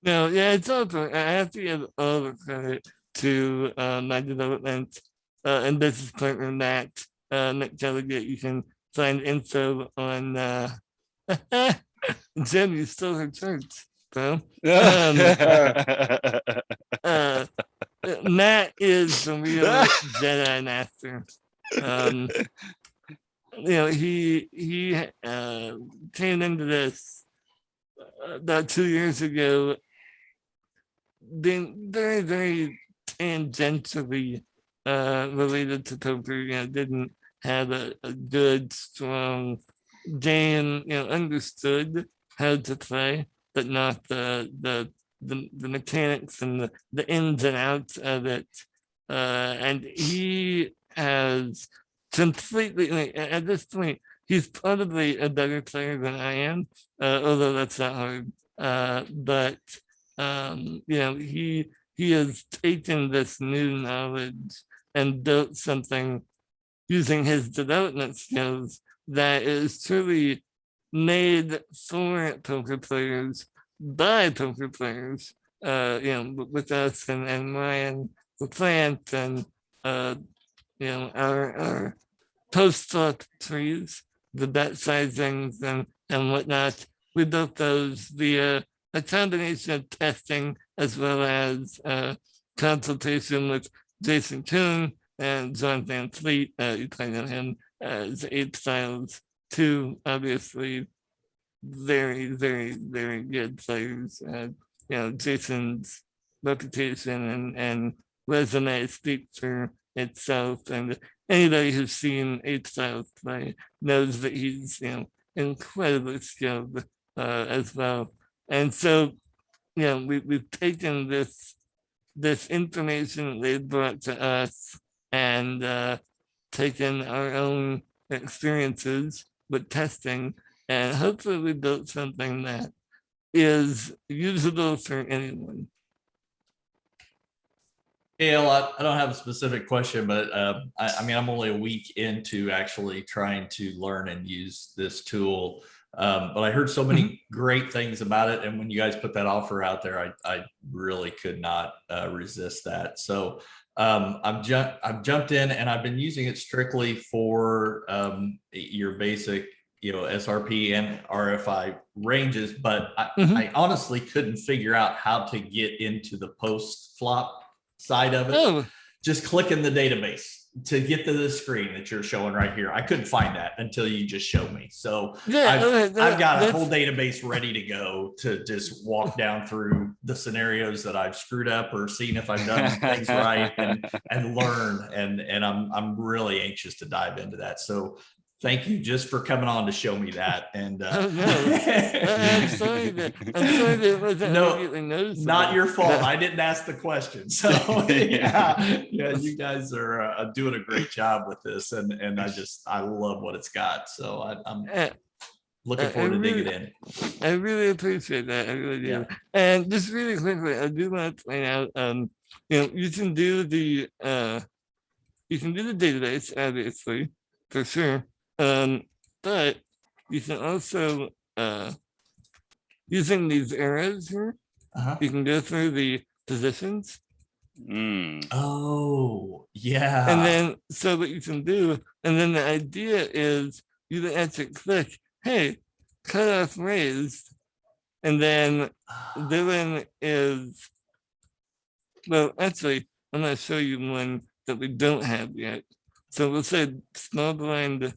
S9: No, yeah, it's all good. I have to give all the credit to my development and business partner Matt McDelegate. You can find info on Jim, you stole her church, bro. Matt is the real Jedi Master. He came into this about 2 years ago, being very, very tangentially related to poker. Didn't have a good, strong game. Understood how to play, but not the mechanics and the ins and outs of it. And he has completely, at this point, he's probably a better player than I am, although that's not hard. But he has taken this new knowledge and built something using his development skills that is truly made for poker players by poker players. With us and Ryan the plant and our post-flop trees, the bet sizings and whatnot. We built those via a combination of testing as well as consultation with Jason Kuhn and John Van Fleet. You probably know him as Ape Styles, two obviously very, very, very good players. Jason's reputation and resume speaks for itself, and anybody who's seen Ape Styles play knows that he's incredibly skilled as well. And so we've taken this information they brought to us and taken our own experiences with testing, and hopefully we built something that is usable for anyone.
S6: Gail, I don't have a specific question, but I'm only a week into actually trying to learn and use this tool. But I heard so many great things about it. And when you guys put that offer out there, I really could not resist that. So I've jumped in and I've been using it strictly for your basic, SRP and RFI ranges, but
S9: Mhm.
S6: I honestly couldn't figure out how to get into the post flop side of it.
S9: Oh,
S6: Just clicking the database to get to the screen that you're showing right here. I couldn't find that until you just showed me. So
S9: yeah.
S6: I've got a
S9: that's-
S6: whole database ready to go to just walk down through the scenarios that I've screwed up or seen if I've done things right and learn. And I'm really anxious to dive into that. So thank you just for coming on to show me that. And
S9: Oh, no. I'm sorry that it wasn't
S6: No,
S9: immediately noticeable.
S6: not your fault. I didn't ask the question. So yeah, you guys are doing a great job with this, and I love what it's got. So I'm looking forward to digging in.
S9: I really appreciate that. I really do.
S6: Yeah.
S9: And just really quickly, I do want to point out, you can do the database, obviously, for sure. But you can also using these arrows here,
S6: Uh-huh.
S9: you can go through the positions.
S6: Oh, yeah.
S9: And then so what you can do, and then the idea is you can actually click, hey, cut off raised, and then villain is, well, actually, I'm gonna show you one that we don't have yet. So we'll say small blind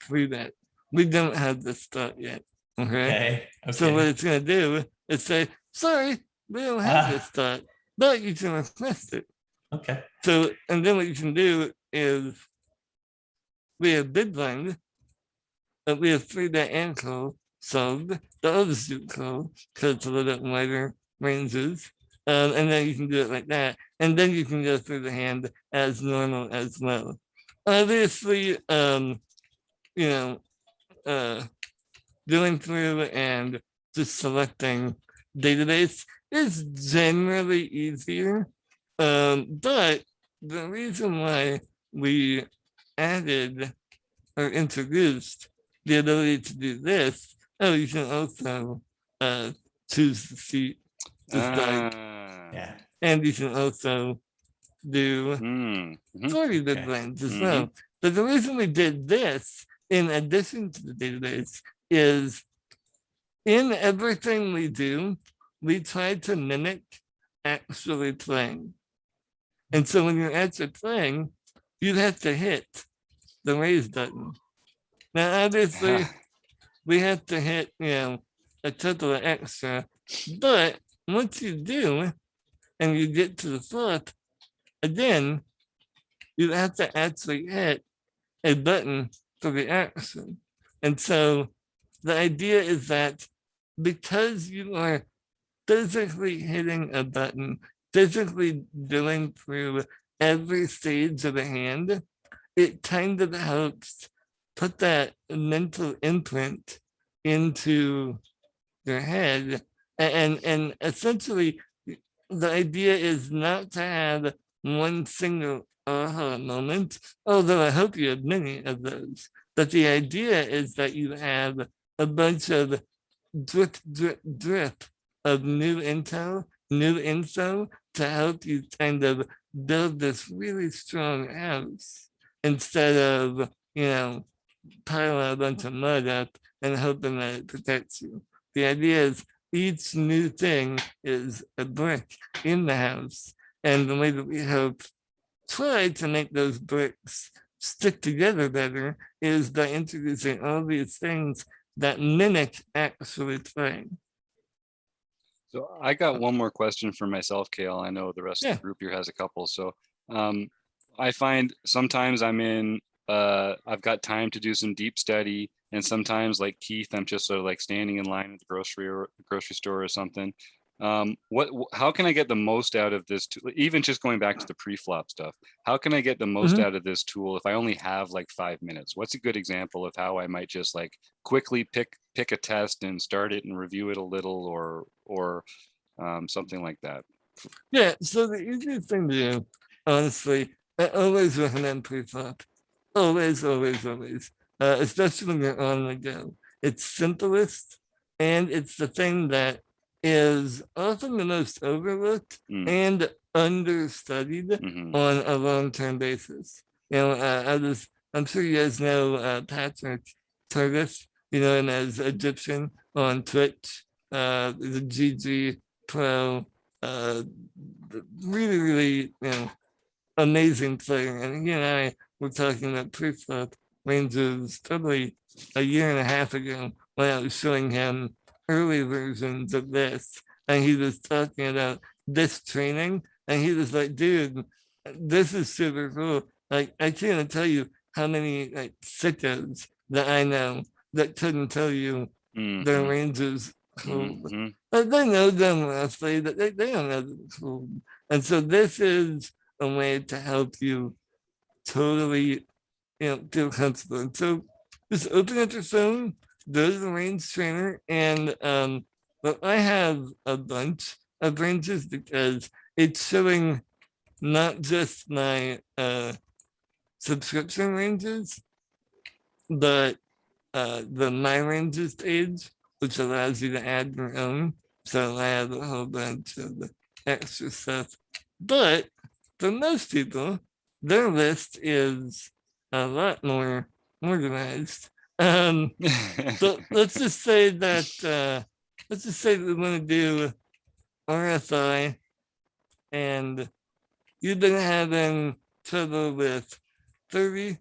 S9: 3-bet. We don't have this start yet. Okay. So what it's gonna do is say, sorry, we don't have this start, but you can request it.
S6: Okay.
S9: So, and then what you can do is we have big blind, but we have 3-bet and call solved. The other suit call because it's a little bit wider ranges. And then you can do it like that. And then you can go through the hand as normal as well. Obviously, going through and just selecting database is generally easier. But the reason why we added or introduced the ability to do this, you can also choose the seat to start.
S6: Yeah.
S9: And you can also do 40 big blinds as well. But the reason we did this, in addition to the database, is in everything we do, we try to mimic actually playing. And so when you're actually playing, you have to hit the raise button. Now, obviously, we have to hit, a couple of extra, but once you do, and you get to the flop, again, you have to actually hit a button for the action. And so the idea is that because you are physically hitting a button, physically going through every stage of the hand, it kind of helps put that mental imprint into your head. And essentially, the idea is not to have one single aha moment, although I hope you have many of those. But the idea is that you have a bunch of drip, drip, drip of new intel, new info to help you kind of build this really strong house instead of, pile a bunch of mud up and hoping that it protects you. The idea is each new thing is a brick in the house. And the way that we hope try to make those bricks stick together better is by introducing all these things that mimic actually playing.
S1: So I got one more question for myself, Kale. I know the rest of
S9: Yeah.
S1: the group here has a couple. So I find sometimes I've got time to do some deep study, and sometimes like Keith, I'm just sort of like standing in line at the grocery store or something. How can I get the most out of this tool? Even just going back to the pre-flop stuff, how can I get the most out of this tool if I only have like 5 minutes? What's a good example of how I might just like quickly pick a test and start it and review it a little, or something like that?
S9: Yeah, so the easiest thing to do, honestly, I always recommend pre-flop. Always, always, always. Especially when you're on the go. It's simplest, and it's the thing that is often the most overlooked and understudied on a long-term basis. I'm sure you guys know Patrick Turgis, and as Egyptian on Twitch, the GG Pro, really, really, amazing player. And he and I were talking about pre-flop ranges probably a year and a half ago when I was showing him early versions of this. And he was talking about this training. And he was like, dude, this is super cool. Like, I can't tell you how many like sickos that I know that couldn't tell you their ranges. But they know them roughly, but they don't know them cool. And so this is a way to help you totally, feel comfortable. And so just open up your phone, go to the range trainer, and but I have a bunch of ranges because it's showing not just my subscription ranges, but the my ranges page, which allows you to add your own. So I have a whole bunch of extra stuff. But for most people, their list is a lot more organized. So let's just say that we want to do RFI, and you've been having trouble with 30.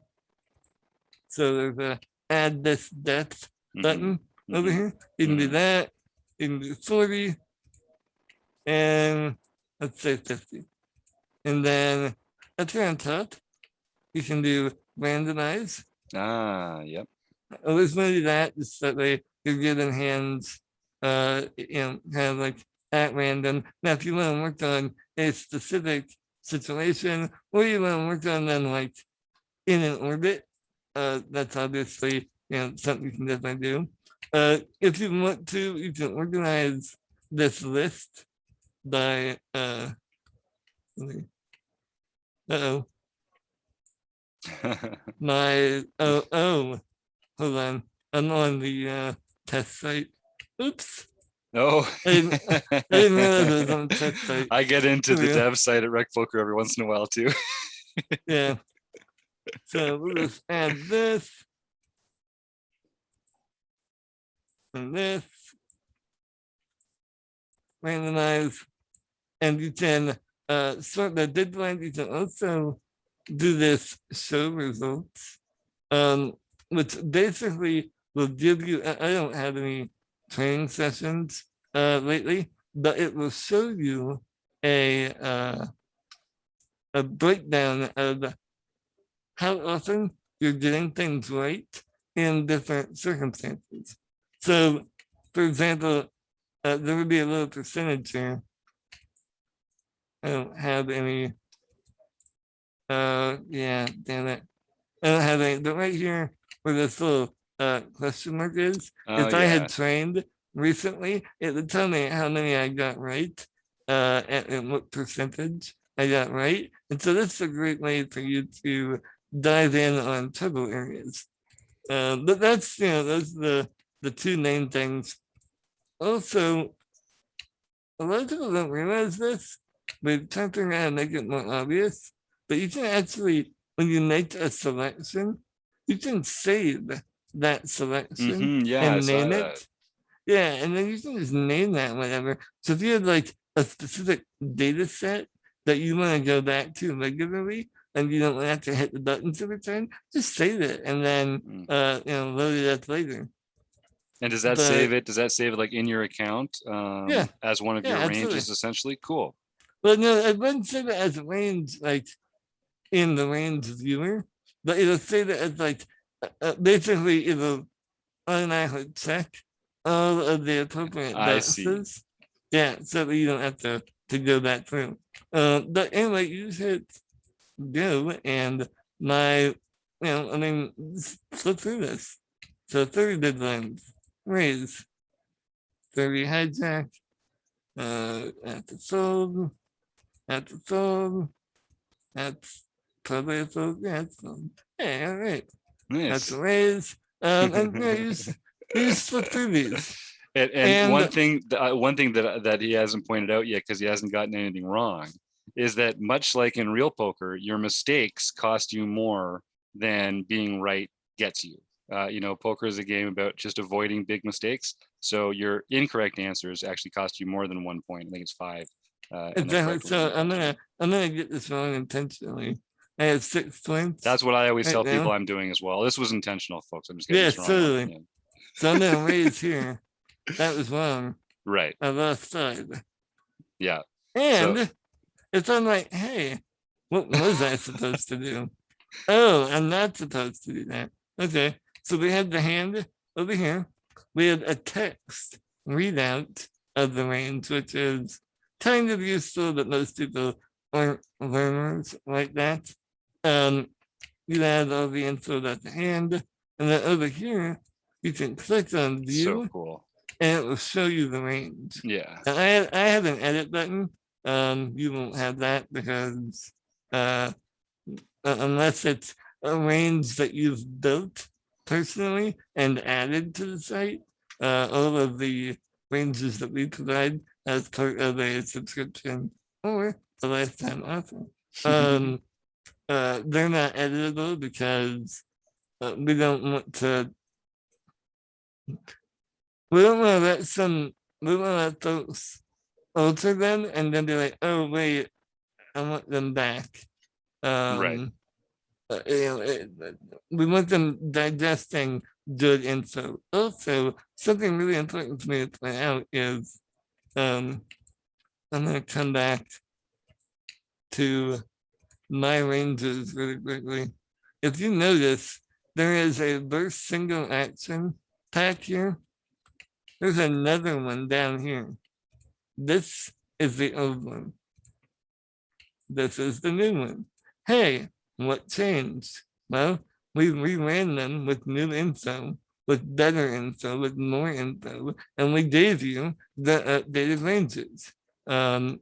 S9: So there's a add this depth button over here. You can do that. You can do 40, and let's say 50. And then up here on top, you can do randomize.
S1: Yep.
S9: I always want to do that just that way you're given hands, kind of like at random. Now, if you want to work on a specific situation, or you want to work on them like in an orbit, that's obviously something you can definitely do. If you want to, you can organize this list by hold on. I'm on the test site. Oops.
S1: No.
S9: I didn't realize it was on the test site.
S1: I get into the
S9: Yeah.
S1: dev site at Rec Poker every once in a while too.
S9: Yeah. So we'll just add this and this. Randomize. And you can sort the deadline. You can also do this show results, which basically will give you, I don't have any training sessions lately, but it will show you a breakdown of how often you're getting things right in different circumstances. So, for example, there would be a little percentage here. I don't have any. Yeah, damn it. I don't have any, but right here where this little question mark is, if I had trained recently, it would tell me how many I got right, and what percentage I got right. And so this is a great way for you to dive in on trouble areas. But that's, those are the two main things. Also, a lot of people don't realize this, but trying to figure out how to make it more obvious. But you can actually, when you make a selection, you can save that selection and name it. Yeah, and then you can just name that whatever. So if you have like a specific data set that you want to go back to regularly, and you don't have to hit the buttons every time, just save it and then load it up later.
S1: And does that save it? Does that save it like in your account?
S9: Yeah.
S1: As one of your
S9: Absolutely.
S1: ranges, essentially? Cool.
S9: Well, no, I wouldn't say that as a range, like in the range viewer, but it'll say that as like basically it'll automatically check all of the appropriate boxes. Yeah, so that you don't have to go back through. But anyway, you just hit go and flip through this. So 30 deadlines, raise, 30 hijack, after sold, that's probably a sold, yeah, it's sold. Hey, all right.
S1: Nice.
S9: That's a raise. And you just flip through these.
S1: And one thing that he hasn't pointed out yet, because he hasn't gotten anything wrong, is that much like in real poker, your mistakes cost you more than being right gets you. poker is a game about just avoiding big mistakes. So your incorrect answers actually cost you more than 1 point. I think it's 5. And the
S9: Exactly.
S1: correct
S9: So
S1: ones
S9: I'm
S1: actually-
S9: gonna get this wrong intentionally. I have 6 points.
S1: That's what I always
S9: right
S1: tell people
S9: now.
S1: I'm doing as well. This was intentional, folks. I'm just getting
S9: Yeah,
S1: this wrong.
S9: totally.
S1: Yeah.
S9: So I'm gonna raise here. That was wrong.
S1: Right.
S9: I lost side.
S1: Yeah.
S9: And it's I'm like, hey, what was I supposed to do? Oh, I'm not supposed to do that. Okay. So we had the hand over here. We had a text readout of the range, which is kind of useful, but most people aren't learners like that. You add all the info about the hand, and then over here, you can click on view,
S1: So cool.
S9: and it will show you the range.
S1: Yeah.
S9: And I have an edit button. You won't have that because unless it's a range that you've built personally and added to the site, all of the ranges that we provide as part of a subscription or a lifetime offer, they're not editable because we don't want to let folks alter them and then be like, oh wait, I want them back.
S1: Right.
S9: We want them digesting good info. Also, something really important for me to point out is I'm gonna come back to my ranges really quickly. If you notice, there is a burst single action pack here. There's another one down here. This is the old one. This is the new one. Hey, what changed? Well, we reran them with new info, with better info, with more info, and we gave you the updated ranges. And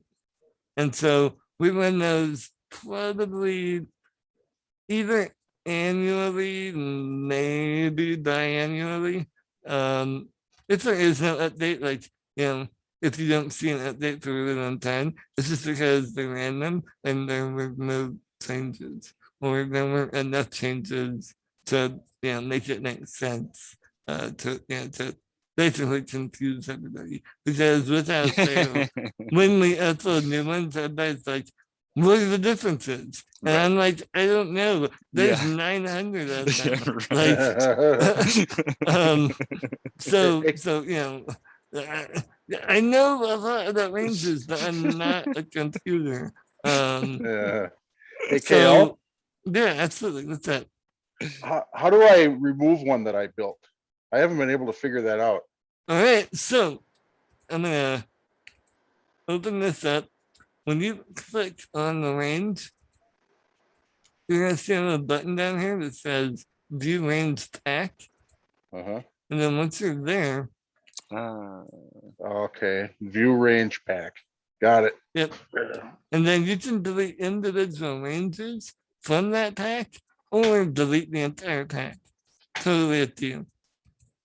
S9: so we run those probably either annually, maybe biannually. If there is no update, like, if you don't see an update for a really long time, it's just because they ran them and there were no changes, or there weren't enough changes to make it make sense, to basically confuse everybody. Because without fail, when we upload new ones, everybody's like, what are the differences? And
S1: Right.
S9: I'm like, I don't know. There's
S1: Yeah.
S9: 900 of them.
S1: Yeah,
S9: So I know a lot about ranges, but I'm not a computer.
S2: Yeah. Hey,
S9: So
S2: Kale,
S9: yeah, absolutely. What's that?
S2: how do I remove one that I built? I haven't been able to figure that out.
S9: All right, so I'm gonna open this up. When you click on the range, you're gonna see a little button down here that says View Range Pack,
S2: Uh-huh.
S9: and then once you're there,
S2: Okay. View range pack. Got it.
S9: yep, and then you can delete individual ranges from that pack, or delete the entire pack. Totally up to you.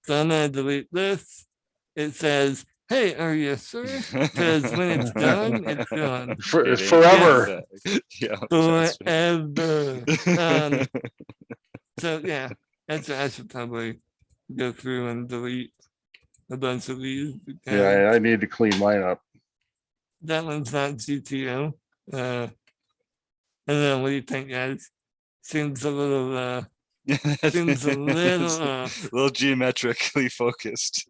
S9: So I'm gonna delete this. It says, hey, are you sure? Because when it's gone, it's gone.
S2: It's forever.
S1: Yeah. that's right.
S9: Forever. So yeah, I should probably go through and delete a bunch of these. because
S2: Yeah, I need to clean mine up.
S9: that one's not GTO. I don't know. What do you think, guys? Seems a little seems a little
S1: a little geometrically focused.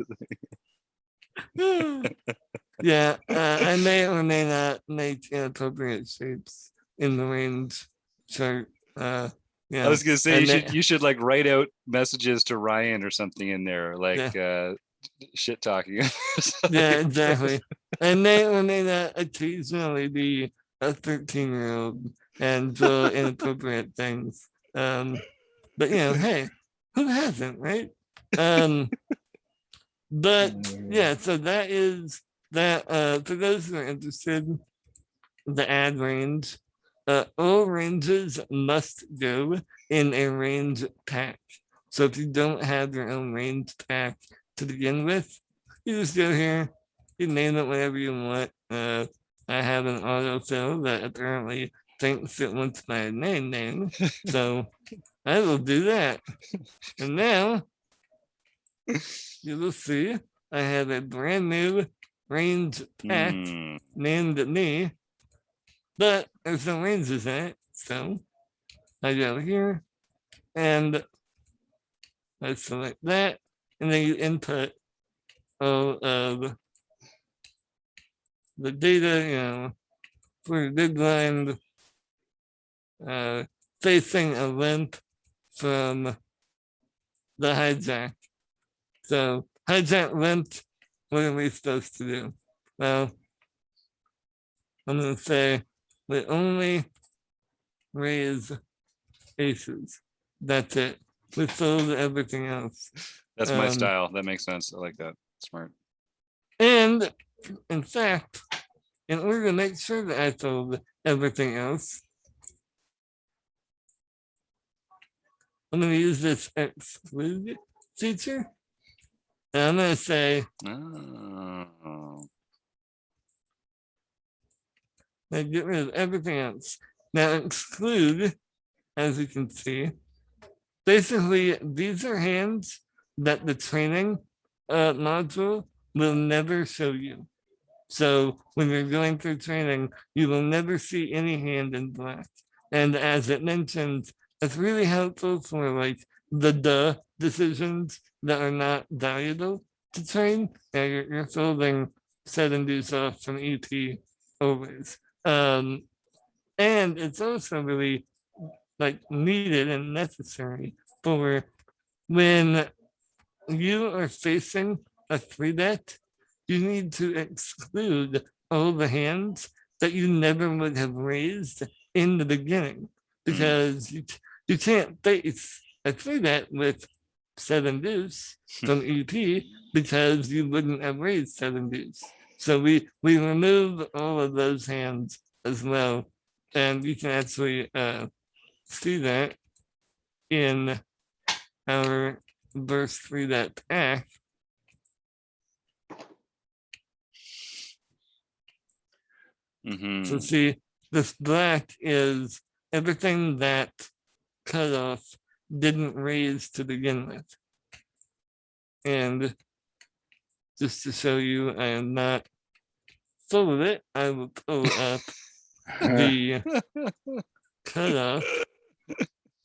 S9: yeah, I may or may not make inappropriate shapes in the range chart. Yeah,
S1: I was gonna say
S9: I
S1: you
S9: may-
S1: should like write out messages to Ryan or something in there, like shit talking. or something.
S9: Yeah, exactly. I may or may not occasionally be a 13-year-old and do inappropriate things. But hey, who hasn't, right? But yeah, so that is that. For those who are interested, the ad range, all ranges must go in a range pack. So if you don't have your own range pack to begin with, you just go here, you name it whatever you want. I have an autofill that apparently thinks it wants my name. So I will do that. And now you will see I have a brand new range pack
S1: Hmm.
S9: named me, but there's no ranges in it. So I go here and I select that, and then you input all of the data, for big blind, facing a limp from the hijack. So hijack limped, what are we supposed to do? Well, I'm gonna say we only raise aces. That's it. We sold everything else.
S1: That's my
S9: Um,
S1: style. That makes sense. I like that. Smart.
S9: And in fact, in order to make sure that I sold everything else, I'm going to use this exclude feature. And I'm going to say,
S1: Oh.
S9: I get rid of everything else. Now exclude, as you can see, basically these are hands that the training module will never show you. So when you're going through training, you will never see any hand in black. And as it mentions, it's really helpful for like the decisions that are not valuable to train. And you're folding set and deuce off from EP always. And it's also really like needed and necessary for when you are facing a 3-bet, you need to exclude all the hands that you never would have raised in the beginning, because you can't face a 3-bet with 7 deuce from EP because you wouldn't have raised 7 deuce. So we remove all of those hands as well, and you can actually see that in our verse 3-bet pack.
S1: Mhm.
S9: So see, this black is everything that cutoff didn't raise to begin with. And just to show you I am not full of it, I will pull up the cutoff.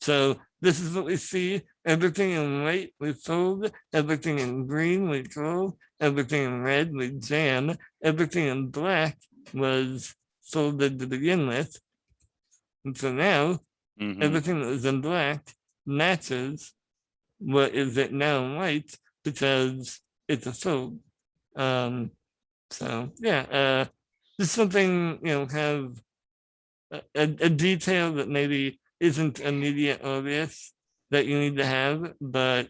S9: So this is what we see. Everything in white we fold, everything in green we call, everything in red we jam, everything in black was folded to begin with. And so now
S1: Mhm.
S9: everything that was in black matches what is it now in white because it's a fold. So yeah, just something, kind of a detail that maybe isn't immediate obvious that you need to have, but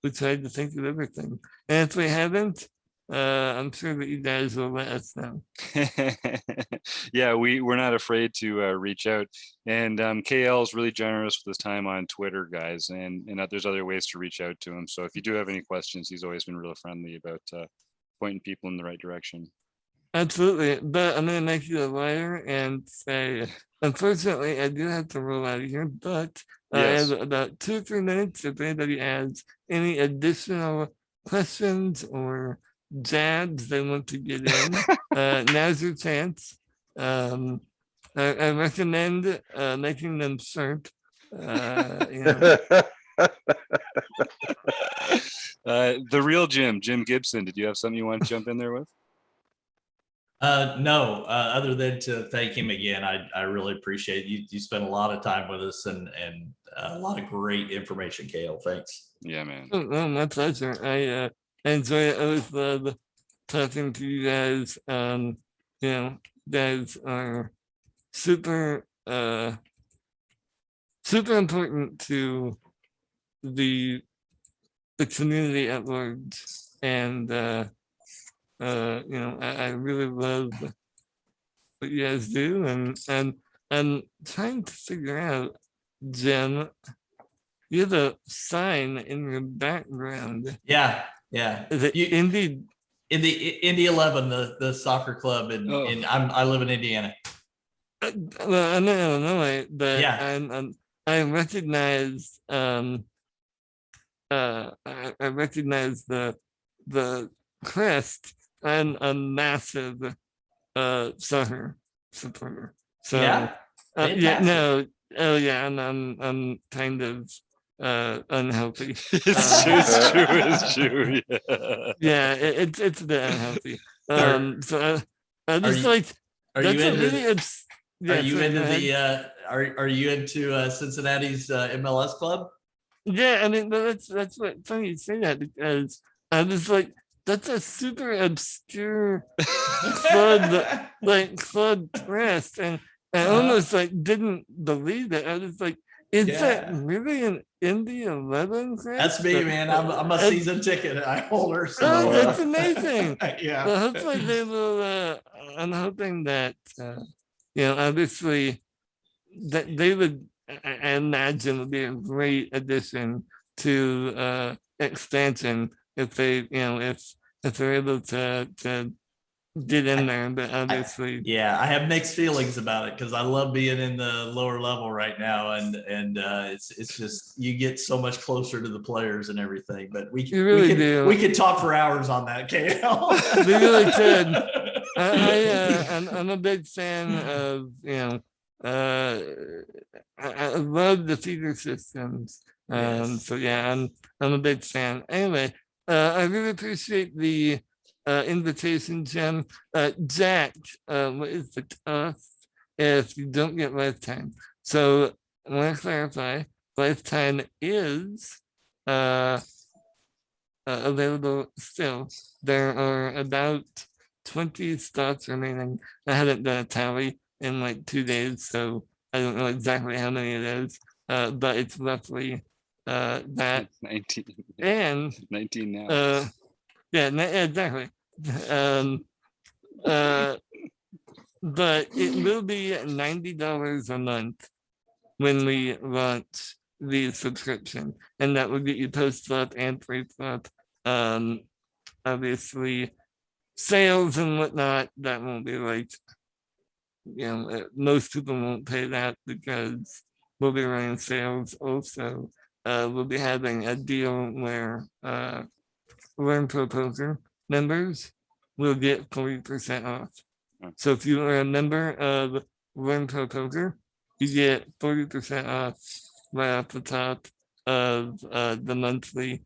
S9: we tried to think of everything. And if we haven't, I'm sure that you guys will let us know.
S1: Yeah, we're not afraid to reach out, and KL is really generous with his time on Twitter, guys, and there's other ways to reach out to him. So if you do have any questions, he's always been real friendly about pointing people in the right direction.
S9: Absolutely, but I'm gonna make you a liar and say, unfortunately, I do have to roll out of here, but I
S1: Yes.
S9: have about 2 or 3 minutes if anybody has any additional questions or jabs they want to get in. Now's your chance. I recommend making them sharp.
S1: The real Jim Gibson, did you have something you want to jump in there with?
S6: No, other than to thank him again. I really appreciate you spent a lot of time with us and a lot of great information, Kale. Thanks.
S1: Yeah, man.
S9: Oh, my pleasure. I enjoy it. I always love talking to you guys. Guys are super important to the community at large, and I really love what you guys do, and I'm trying to figure out, Jim, you have a sign in your background.
S6: Yeah.
S9: Is it Indy?
S6: In the Indy 11, the soccer club, and I live in Indiana.
S9: well, I'm in Illinois, but
S6: Yeah.
S9: I recognize I recognize the crest. I'm a massive soccer supporter. So
S6: Yeah.
S9: yeah,
S6: Fantastic.
S9: no, oh yeah, I'm kind of unhealthy.
S1: It's true. It's true. Yeah.
S9: Yeah, it's a bit unhealthy.
S6: Are,
S9: So I
S6: are
S9: just
S6: you
S9: like
S6: are
S9: that's
S6: you
S9: a
S6: into
S9: really
S6: are
S9: yeah.
S6: you
S9: Sorry, go
S6: into
S9: ahead.
S6: the are you into Cincinnati's MLS club?
S9: Yeah, I mean, but that's what funny you say that because I was like, that's a super obscure club, like club crest, and I almost like didn't believe it. I was like, is that
S6: Yeah.
S9: really an Indy 11 crest?
S6: That's me, man. I'm a
S9: And-
S6: season ticket holder.
S9: oh,
S6: So
S9: it's amazing.
S6: yeah.
S9: Well, hopefully they will. I'm hoping that obviously that they would, I imagine, would be a great addition to expansion if they, if they're able to get in there. But obviously,
S6: Yeah, I have mixed feelings about it because I love being in the lower level right now, and it's just you get so much closer to the players and everything. But
S9: you really do.
S6: we could talk for hours on that, KL.
S9: We really could. I'm a big fan of I love the feeder systems.
S6: Yes.
S9: So yeah, I'm a big fan. Anyway, I really appreciate the invitation, Jim. Jack, what is the cost if you don't get lifetime? So I want to clarify, lifetime is available still. There are about 20 spots remaining. I haven't done a tally in like 2 days, so I don't know exactly how many it is, but it's roughly that.
S1: 19,
S9: And
S1: 19 now.
S9: yeah, exactly. But it will be $90 a month when we launch the subscription, and that will get you post flop and pre flop. Obviously, sales and whatnot, that won't be like, most people won't pay that because we'll be running sales also. We'll be having a deal where Learn Pro Poker members will get 40% off. So if you are a member of Learn Pro Poker, you get 40% off right off the top of the monthly.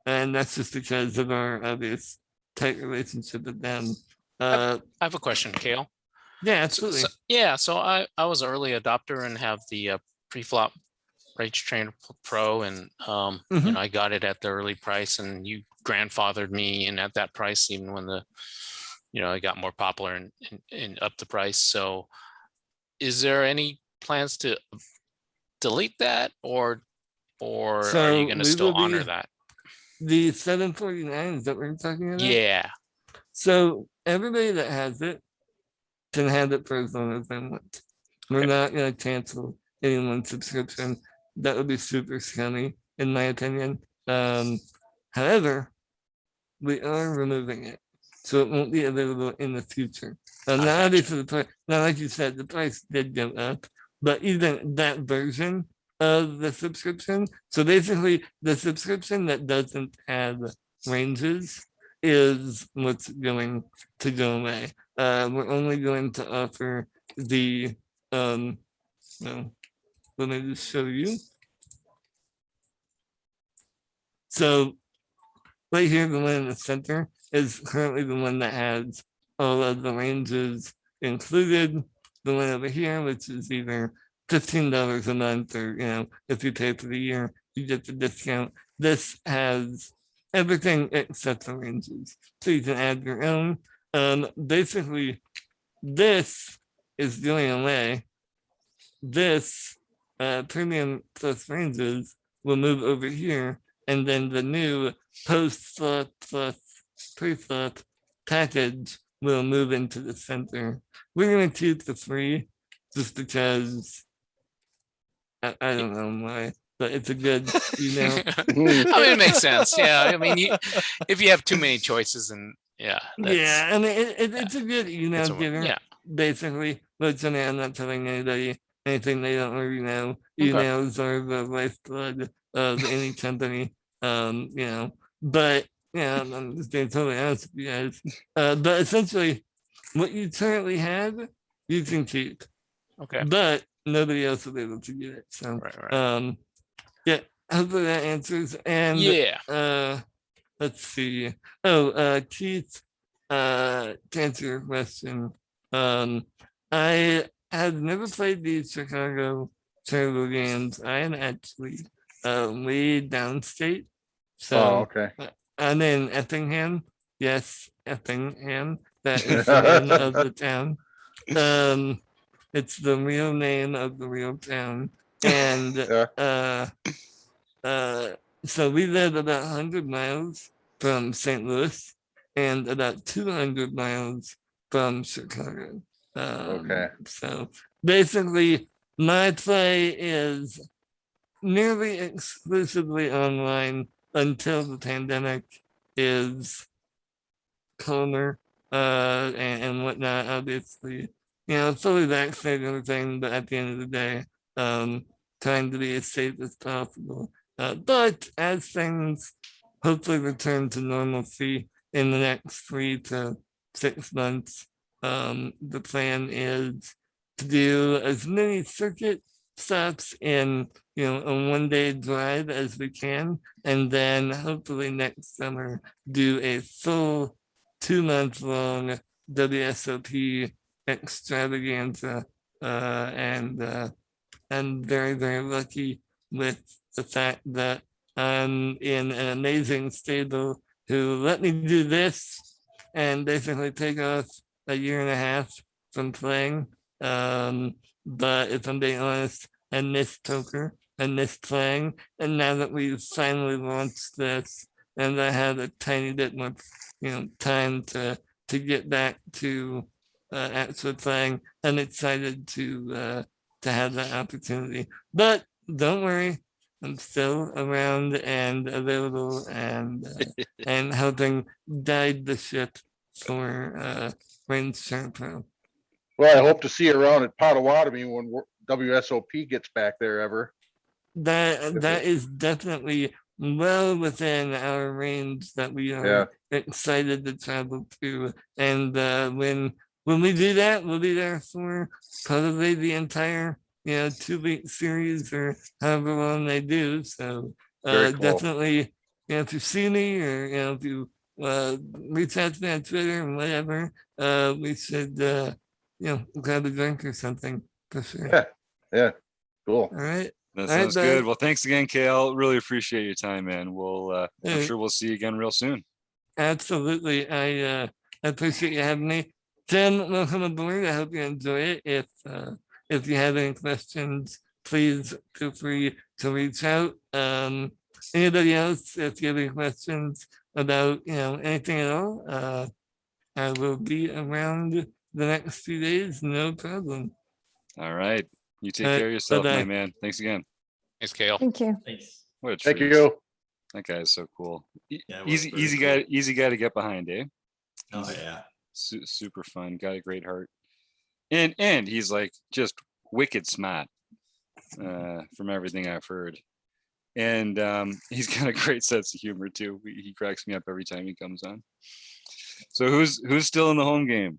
S9: And that's just because of our obvious tight relationship with them.
S10: I have a question, Kale.
S9: Yeah, absolutely.
S10: So I was an early adopter and have the pre-flop Rage Trainer Pro, and I got it at the early price, and you grandfathered me in at that price even when the it got more popular and up the price. So is there any plans to delete that, or are you going to still honor that?
S9: The 749, is that what you're talking about?
S10: Yeah.
S9: So everybody that has it can have it for as long as they want. We're not going to cancel anyone's subscription. That would be super scummy, in my opinion. However, we are removing it, so it won't be available in the future. Now, obviously, the price, now, like you said, the price did go up, but even that version of the subscription, so basically, the subscription that doesn't have ranges is what's going to go away. We're only going to offer the let me just show you. So right here, the one in the center is currently the one that has all of the ranges included. The one over here, which is either $15 a month, or if you pay for the year, you get the discount. This has everything except the ranges, so you can add your own. Basically, this is going away. This premium plus ranges will move over here, and then the new post flop plus pre-flop package will move into the center. We're gonna keep the free just because I don't know why, but it's a good
S10: I mean, it makes sense. Yeah, I mean, if you have too many choices, and
S9: I mean, it's a good email getter.
S10: Yeah.
S9: Basically, But I'm not telling anybody anything they don't already know.
S1: Okay.
S9: Emails are the lifeblood of any company. But I'm just being totally honest with you guys. But essentially, what you currently have, you can keep,
S10: Okay.
S9: but nobody else will be able to get it. So,
S10: Right.
S9: yeah, hopefully that answers. And
S10: Yeah.
S9: let's see. Keith, to answer your question, I had never played the Chicago charitable games. I am actually way downstate. So
S2: okay.
S9: I'm in Effingham. Yes, Effingham. That is the name of the town. It's the real name of the real town. And so we live about 100 miles from St. Louis and about 200 miles from Chicago.
S2: Okay.
S9: So basically, my play is nearly exclusively online until the pandemic is calmer and whatnot. Obviously, fully vaccinated and everything, but at the end of the day, trying to be as safe as possible. But as things hopefully return to normalcy in the next 3 to 6 months, the plan is to do as many circuit stops in a 1-day drive as we can, and then hopefully next summer do a full 2-month-long WSOP extravaganza. And I'm very, very lucky with the fact that I'm in an amazing stable who let me do this and basically take off a year and a half from playing. But if I'm being honest, I miss poker, I miss playing. And now that we've finally launched this and I have a tiny bit more time to get back to actually playing, I'm excited to have that opportunity. But don't worry, I'm still around and available and helping guide the ship for Range Chart Pro.
S2: Well, I hope to see you around at Potawatomi when WSOP gets back there ever.
S9: That is definitely well within our range that we are excited to travel to. And when we do that, we'll be there for probably the entire 2-week series or however long they do. So
S2: Very cool.
S9: definitely, if you see me or if you reach out to me on Twitter and whatever, we should grab a drink or something for sure.
S2: Yeah. Cool.
S9: All right.
S1: That
S9: All right,
S1: sounds good. Well, thanks again, Kale. Really appreciate your time, man. We'll I'm sure we'll see you again real soon.
S9: Absolutely. I appreciate you having me. Tim, welcome aboard. I hope you enjoy it. If you have any questions, please feel free to reach out. Anybody else, if you have any questions about anything at all, I will be around the next few days, no problem.
S1: All right. You take care of yourself, my man. Thanks again.
S10: Thanks, Kale.
S7: Thank you.
S6: Thanks.
S1: What a
S2: Thank
S1: treat.
S2: you.
S1: That guy is so cool.
S6: Yeah, it was
S1: Easy
S6: very
S1: guy, easy guy to get behind, eh?
S6: Oh yeah.
S1: Super fun. Got a great heart. And he's like just wicked smart from everything I've heard. And he's got a great sense of humor too. He cracks me up every time he comes on. So who's still in the home game?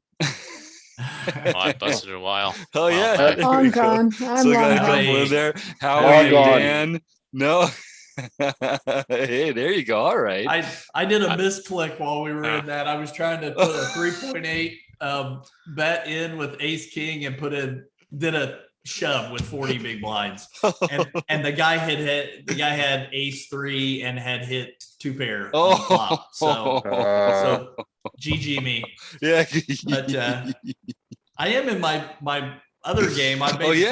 S10: Oh, I busted a while.
S1: Oh yeah.
S10: back.
S1: There
S7: I'm
S1: we go.
S7: gone. I'm
S1: Still
S7: long
S1: got a
S7: gone.
S1: couple in there. Howie
S2: Long
S1: and
S2: gone.
S1: Dan. No. Hey, there you go. All right.
S6: I did a misclick while we were in that. I was trying to put a 3.8 bet in with ace king and did a shove with 40 big blinds. And the guy had ace 3 and had hit 2 pair on the flop. So GG me.
S1: Yeah.
S6: But I am in my other game. I made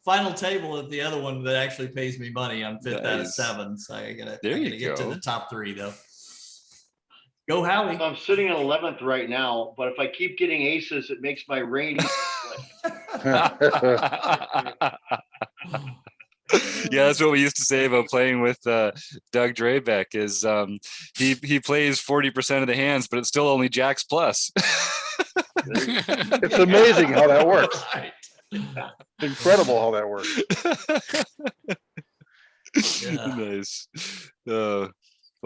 S6: final table at the other one that actually pays me money. I'm 5th out of 7. So I gotta get to the top 3 though. Go Howie.
S3: I'm sitting at 11th right now, but if I keep getting aces, it makes my range.
S1: Yeah, that's what we used to say about playing with Doug Drabeck is he plays 40% of the hands, but it's still only jacks plus.
S2: It's amazing how that works.
S6: Right.
S2: Incredible how that works.
S6: Yeah.
S1: Nice. Well,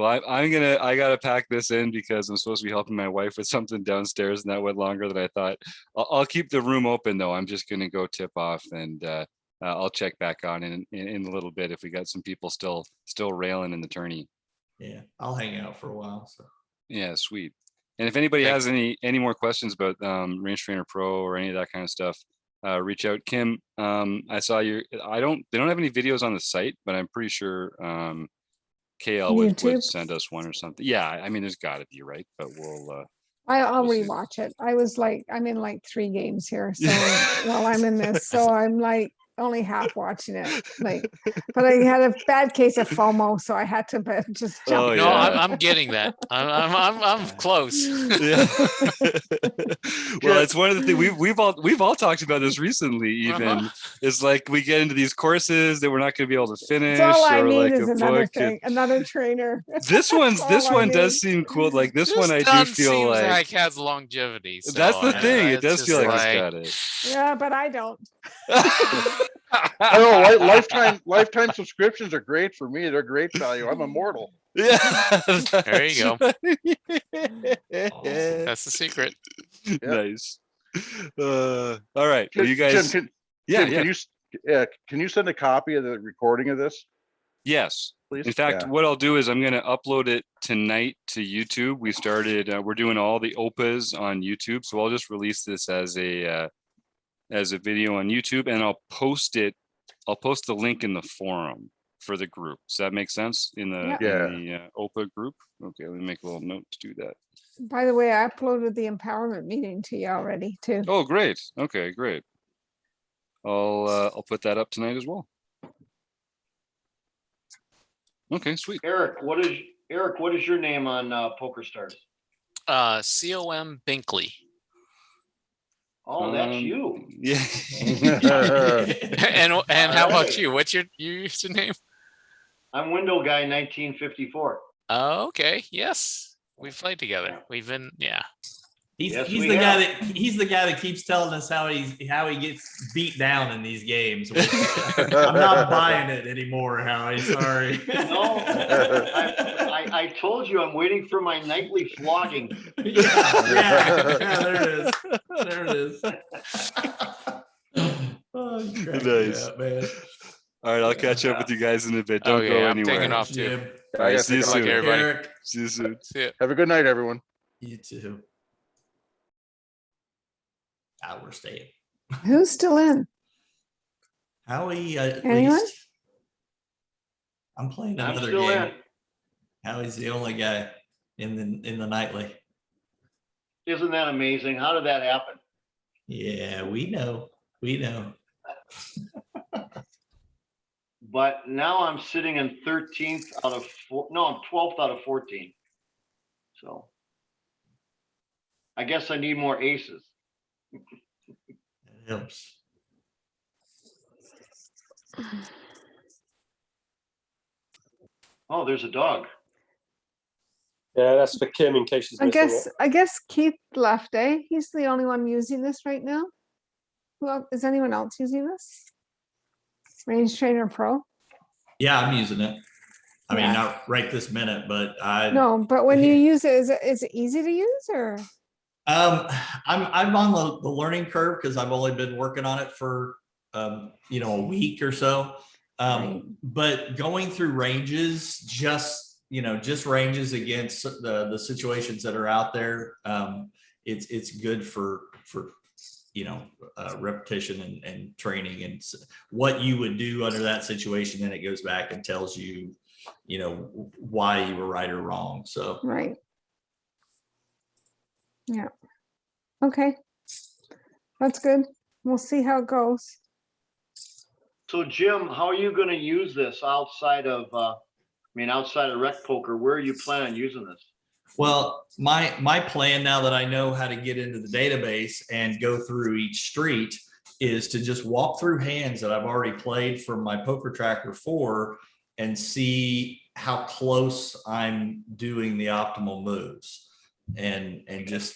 S1: I gotta pack this in because I'm supposed to be helping my wife with something downstairs, and that went longer than I thought. I'll keep the room open though. I'm just gonna go tip off, and I'll check back on in a little bit if we got some people still railing in the tourney.
S6: Yeah, I'll hang out for a while. So
S1: Yeah, sweet. And if anybody
S10: Thanks.
S1: has any more questions about Range Trainer Pro or any of that kind of stuff, reach out. Kim, I saw you. They don't have any videos on the site, but I'm pretty sure KL would
S11: YouTube?
S1: send us one or something. Yeah, I mean, there's got to be, right? But we'll.
S11: I'll
S1: We'll see.
S11: rewatch it. I'm in like 3 games here. So while I'm in this, so I'm like only half watching it. Like, but I had a bad case of FOMO, so I had to just jump.
S1: Oh,
S10: No,
S1: yeah.
S10: I'm getting that. I'm close.
S1: Yeah. Well, it's one of the things we've all talked about this recently. Even it's like we get into these courses that we're not going to be able to finish,
S11: That's all I
S1: or
S11: need
S1: like
S11: is
S1: a
S11: another
S1: book.
S11: thing, another trainer.
S1: This
S11: all I
S1: one
S11: need.
S1: does seem cool. Like this one, I do
S10: done
S1: feel
S10: seems
S1: like
S10: has longevity.
S1: that's the
S10: So,
S1: thing. It
S10: it's
S1: does feel
S10: just
S1: like it's got it.
S11: Yeah, but I don't.
S2: I know lifetime subscriptions are great for me. They're great value. I'm immortal.
S1: Yeah.
S10: There you go.
S1: go.
S10: That's the secret.
S1: Nice. All right. Well, you
S2: Jim,
S1: guys.
S2: Jim,
S1: Yeah.
S2: can you send a copy of the recording of this,
S1: Yes.
S2: please?
S1: In fact,
S2: Yeah.
S1: what I'll do is I'm going to upload it tonight to YouTube. We started, we're doing all the OPaHs on YouTube. So I'll just release this as a video on YouTube, and I'll post the link in the forum for the group. Does that make sense in the, OPaH group? Okay. Let me make a little note to do that.
S11: By the way, I uploaded the empowerment meeting to you already too.
S1: Oh, great. Okay, great. I'll put that up tonight as well. Okay, sweet.
S3: Eric, what is your name on PokerStars?
S10: COM Binkley.
S3: Oh, that's you.
S1: Yeah.
S10: And how about you? What's your username?
S3: I'm Window Guy 1954.
S10: Oh, okay. Yes. We've played together. We've been, yeah.
S6: He's
S3: Yes,
S6: the
S3: we
S6: guy
S3: have.
S6: he's the guy that keeps telling us how he gets beat down in these games. Which I'm not buying it anymore, Howie. Sorry.
S3: No, I told you I'm waiting for my nightly flogging.
S6: Yeah, there it is. Oh, you crack me
S1: Nice.
S6: up, man.
S1: All right, I'll catch up with you guys in a bit. Don't go
S10: I'm
S1: anywhere.
S10: taking off too.
S6: Jim.
S1: All right, see you
S3: Good luck,
S1: soon.
S10: everybody.
S6: Eric,
S1: See you soon.
S10: See ya.
S2: Have a good night, everyone.
S6: you too. We're staying.
S11: Who's still in?
S6: Howie, at
S11: Anyone?
S6: least. I'm playing
S3: I'm
S6: another
S3: still
S6: game.
S3: in.
S6: Howie's the only guy in the nightly.
S3: Isn't that amazing? How did that happen?
S6: Yeah, we know. We know.
S3: But now I'm sitting in 13th out of I'm 12th out of 14. So I guess I need more aces.
S6: It helps.
S3: Oh, there's a dog.
S5: Yeah, that's for Kim in case she's missing it.
S11: I guess Keith left, eh? He's the only one using this right now. Well, is anyone else using this? Range Trainer Pro?
S6: Yeah, I'm using it. I mean,
S11: Yeah.
S6: not right this minute, but I
S11: No, but when you use it, is it easy to use or?
S6: I'm on the learning curve because I've only been working on it for a week or so.
S11: Right.
S6: But going through ranges, just ranges against the situations that are out there, it's good for repetition and training and what you would do under that situation. Then it goes back and tells you, why you were right or wrong. So
S11: Right. Yeah. Okay. That's good. We'll see how it goes.
S3: So Jim, how are you going to use this outside of rec poker? Where are you planning on using this?
S6: well, my plan now that I know how to get into the database and go through each street is to just walk through hands that I've already played from my Poker Tracker 4 and see how close I'm doing the optimal moves and just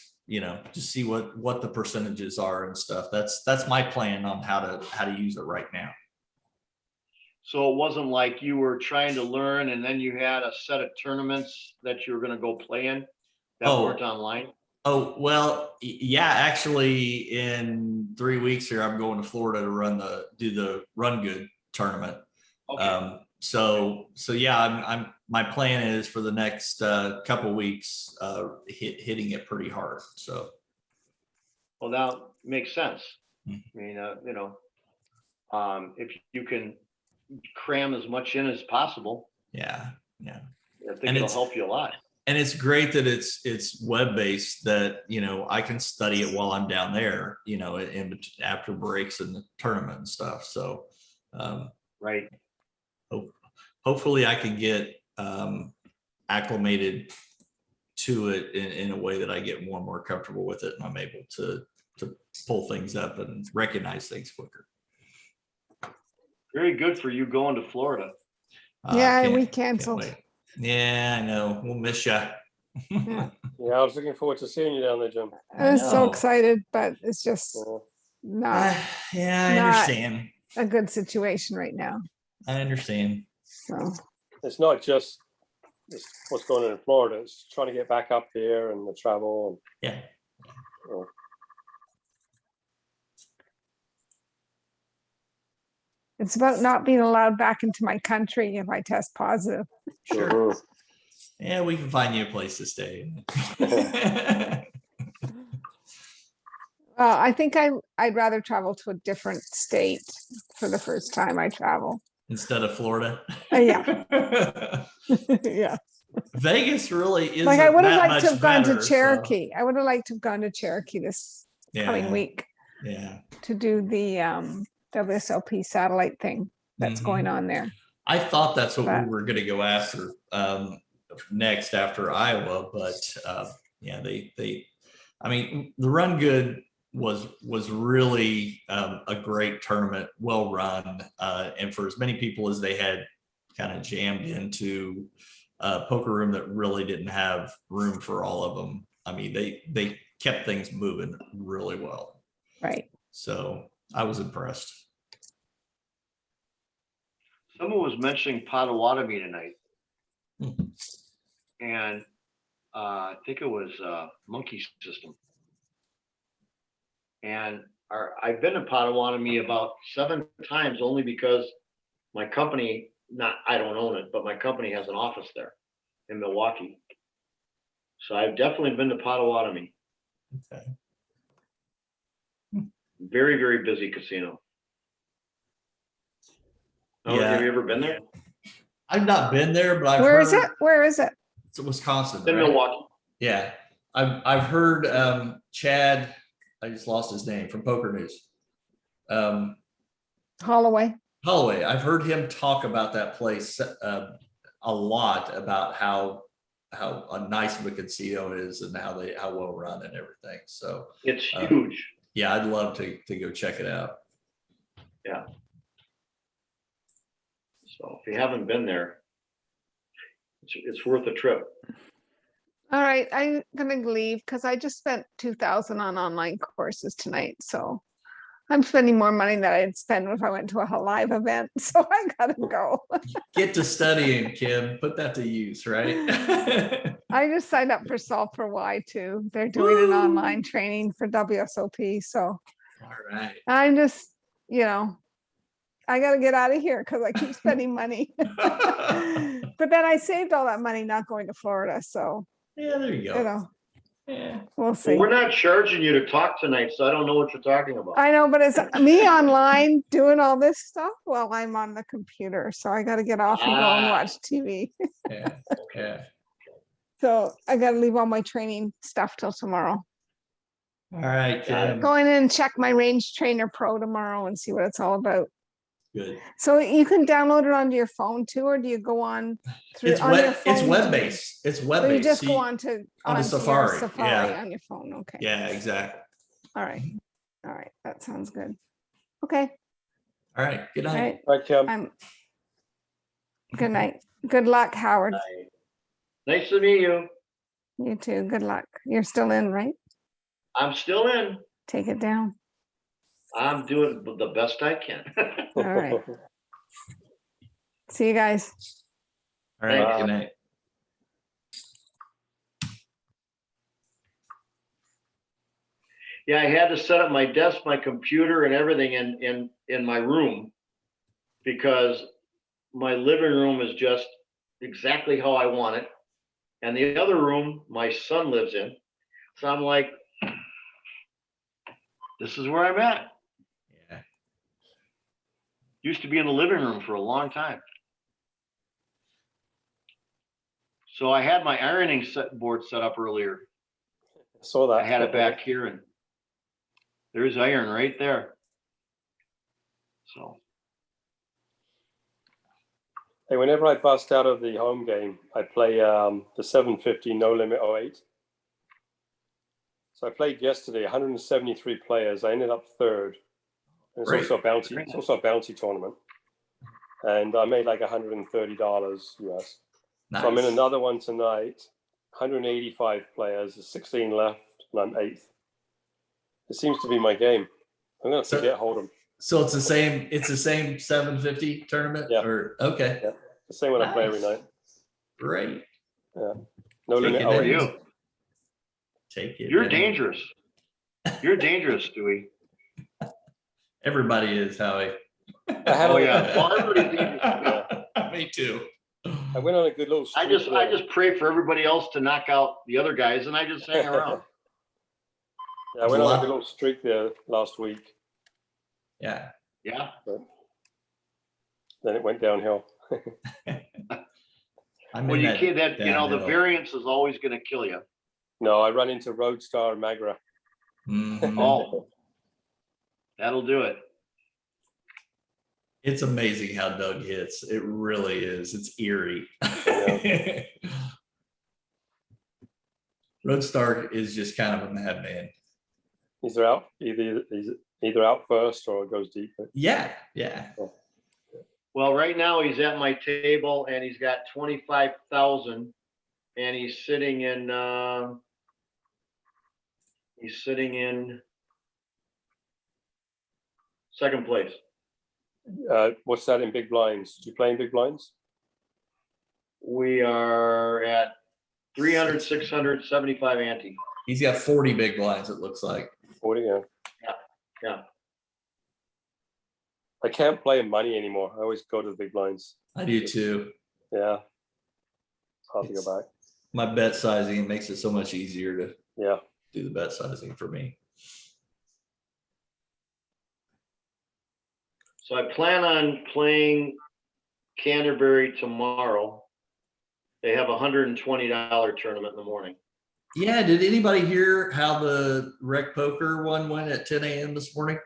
S6: just see what the percentages are and stuff. That's my plan on how to use it right now.
S3: So it wasn't like you were trying to learn and then you had a set of tournaments that you were gonna go play in that weren't online?
S6: Oh, well, yeah, actually in 3 weeks here, I'm going to Florida to do the Run Good tournament.
S3: Okay.
S6: So yeah, my plan is for the next couple weeks, hitting it pretty hard. So.
S3: Well, that makes sense.
S6: Hmm.
S3: I mean, if you can cram as much in as possible,
S6: Yeah.
S3: I think it'll help you a lot.
S6: And it's great that it's web-based, that, I can study it while I'm down there, after breaks in the tournament and stuff. So,
S3: right.
S6: Hopefully I can get acclimated to it in a way that I get more and more comfortable with it, and I'm able to pull things up and recognize things quicker.
S3: Very good for you going to Florida.
S11: Yeah, we canceled.
S6: Yeah, I know. We'll miss you.
S11: Yeah.
S5: Yeah, I was looking forward to seeing you down there, Jim.
S11: I was so excited, but it's just not.
S6: Yeah, I understand.
S11: A good situation right now.
S6: I understand.
S11: So
S5: it's not just what's going on in Florida. It's trying to get back up here and the travel.
S6: Yeah.
S11: it's about not being allowed back into my country if I test positive.
S6: Sure. Yeah, we can find you a place to stay.
S11: I think I'd rather travel to a different state for the first time I travel.
S6: Instead of Florida?
S11: Yeah. Yeah.
S6: Vegas really isn't
S11: like I would have
S6: that
S11: liked to have
S6: much
S11: gone
S6: better,
S11: to Cherokee. I would have liked to have gone to Cherokee this coming week.
S6: Yeah.
S11: To do the WSOP satellite thing that's going on there.
S6: I thought that's what we were going to go after next after Iowa, but yeah, I mean, the Run Good was really a great tournament, well run, and for as many people as they had kind of jammed into a poker room that really didn't have room for all of them. I mean, they kept things moving really well.
S11: Right.
S6: So I was impressed.
S3: Someone was mentioning Potawatomi tonight. And I think it was Monkey System. And I've been to Potawatomi about 7 times, only because my company, I don't own it, but my company has an office there in Milwaukee. So I've definitely been to Potawatomi.
S6: Okay.
S3: Very, very busy casino. Oh,
S6: Yeah.
S3: have you ever been there?
S6: I've not been there, but I've
S11: Where
S6: heard.
S11: is it? Where is it?
S6: It's in Wisconsin.
S3: In
S6: right?
S3: Milwaukee.
S6: Yeah. I've heard Chad, I just lost his name, from Poker News.
S11: Holloway.
S6: I've heard him talk about that place a lot, about how nice of a casino is and how well run and everything. So
S3: it's huge.
S6: Yeah, I'd love to go check it out.
S3: Yeah. So if you haven't been there, it's worth a trip.
S11: All right, I'm gonna leave because I just spent $2,000 on online courses tonight. So I'm spending more money than I'd spend if I went to a live event. So I gotta go.
S6: Get to studying, Kim. Put that to use, right?
S11: I just signed up for Solve for Why too. They're doing an online training for WSOP. So
S6: all right.
S11: I'm just, I got to get out of here because I keep spending money. But then I saved all that money not going to Florida. So
S6: yeah, there you go.
S11: Yeah, we'll see.
S3: Well, we're not charging you to talk tonight, so I don't know what you're talking about.
S11: I know, but it's me online doing all this stuff while I'm on the computer. So I got to get off and go and watch TV.
S6: Yeah.
S11: So I got to leave all my training stuff till tomorrow.
S6: All right, Kim.
S11: Going in and check my Range Trainer Pro tomorrow and see what it's all about.
S6: Good.
S11: So you can download it onto your phone too, or do you go on through
S6: It's web-based. It's web-based.
S11: So you just go onto
S6: Safari.
S11: Safari on your phone. Okay.
S6: Yeah, exactly.
S11: All right. That sounds good. Okay.
S6: All right. Good night.
S11: All right, Kim. Good night. Good luck, Howard.
S3: Nice to meet you.
S11: You too. Good luck. You're still in, right?
S3: I'm still in.
S11: Take it down.
S3: I'm doing the best I can.
S11: All right. See you guys.
S6: All right,
S3: Thanks.
S6: good night.
S3: Yeah, I had to set up my desk, my computer and everything in my room because my living room is just exactly how I want it. And the other room, my son lives in. So I'm like, this is where I'm at.
S6: Yeah.
S3: Used to be in the living room for a long time. So I had my ironing board set up earlier.
S5: Saw that.
S3: I had it back here and there's iron right there. So.
S5: Hey, whenever I bust out of the home game, I play the 750 No Limit 08. So I played yesterday, 173 players. I ended up third. And it's
S6: Great.
S5: also a bounty. It's also a bounty tournament, and I made like $130 US.
S6: Nice.
S5: So I'm in another one tonight. 185 players. There's 16 left, and I'm 8th. It seems to be my game. I'm gonna
S6: So-
S5: forget Hold'em.
S6: So it's the same. It's the same 750 tournament.
S5: Yeah.
S6: Or okay.
S5: Yeah. The same one I play every
S6: Nice.
S5: night.
S6: Great.
S5: Yeah. No
S6: Take
S5: Limit
S6: it
S3: How are
S5: 08.
S3: you?
S6: Take it.
S3: You're
S6: down.
S3: dangerous. You're dangerous, Stewie.
S6: Everybody is, Howie.
S5: I had
S3: Oh
S5: a-
S3: yeah. Well, everybody's dangerous.
S6: Me too.
S5: I went on a good little
S3: I
S5: streak.
S3: just pray for everybody else to knock out the other guys, and I just hang around.
S5: Yeah, I went on a good little streak there last week.
S6: Yeah.
S3: Yeah.
S5: But then it went downhill.
S6: I'm
S3: Well,
S6: in
S3: you can't. That you know, the
S6: downhill.
S3: variance is always going to kill you.
S5: No, I run into Roadstar and Magra.
S6: Mhm.
S3: Oh, that'll do it.
S6: It's amazing how Doug hits. It really is. It's eerie.
S5: Yeah.
S6: Roadstar is just kind of a madman.
S5: He's either out first or it goes deep.
S6: Yeah. Yeah.
S3: Well, right now he's at my table and he's got 25,000, and he's sitting in. He's sitting in second place.
S5: What's that in big blinds? Do you play in big blinds?
S3: We are at 300, 600, 75 ante.
S6: He's got 40 big blinds, it looks like.
S5: 40, yeah.
S3: Yeah.
S5: I can't play in money anymore. I always go to the big blinds.
S6: I do too.
S5: Yeah. It's hard to go back.
S6: My bet sizing makes it so much easier to
S5: Yeah.
S6: do the bet sizing for me.
S3: So I plan on playing Canterbury tomorrow. They have a $120 tournament in the morning.
S6: Yeah, did anybody hear how the rec poker one went at 10 a.m. this morning?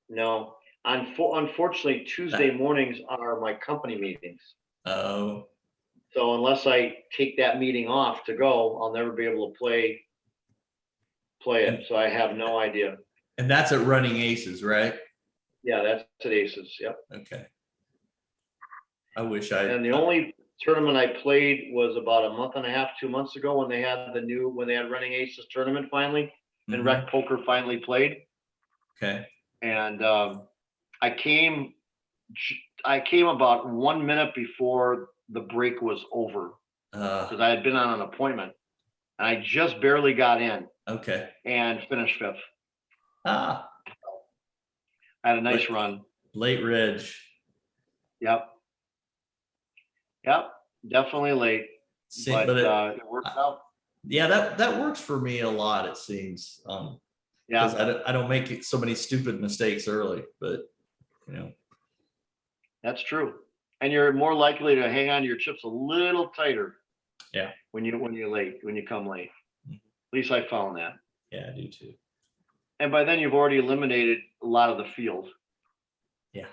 S3: No, unfortunately, Tuesday mornings are my company meetings.
S6: Oh,
S3: So unless I take that meeting off to go, I'll never be able to play it. So I have no idea.
S6: and that's at Running Aces, right?
S3: Yeah, that's at Aces. Yep.
S6: Okay. I wish I.
S3: And the only tournament I played was about a month and a half, 2 months ago when they had Running Aces tournament finally, and
S6: Mhm.
S3: Rec Poker finally played.
S6: Okay.
S3: And I came about 1 minute before the break was over because I had been on an appointment, and I just barely got in
S6: Okay.
S3: and finished fifth.
S6: Ah,
S3: I had a nice run.
S6: late reg.
S3: Yep, definitely late, but it worked out.
S6: Yeah, that works for me a lot. It seems.
S3: Yeah,
S6: Because I don't make so many stupid mistakes early, but you know.
S3: that's true. And you're more likely to hang on to your chips a little tighter.
S6: Yeah.
S3: When you come late. At least I found that.
S6: Yeah, I do too.
S3: And by then you've already eliminated a lot of the field.
S6: Yeah.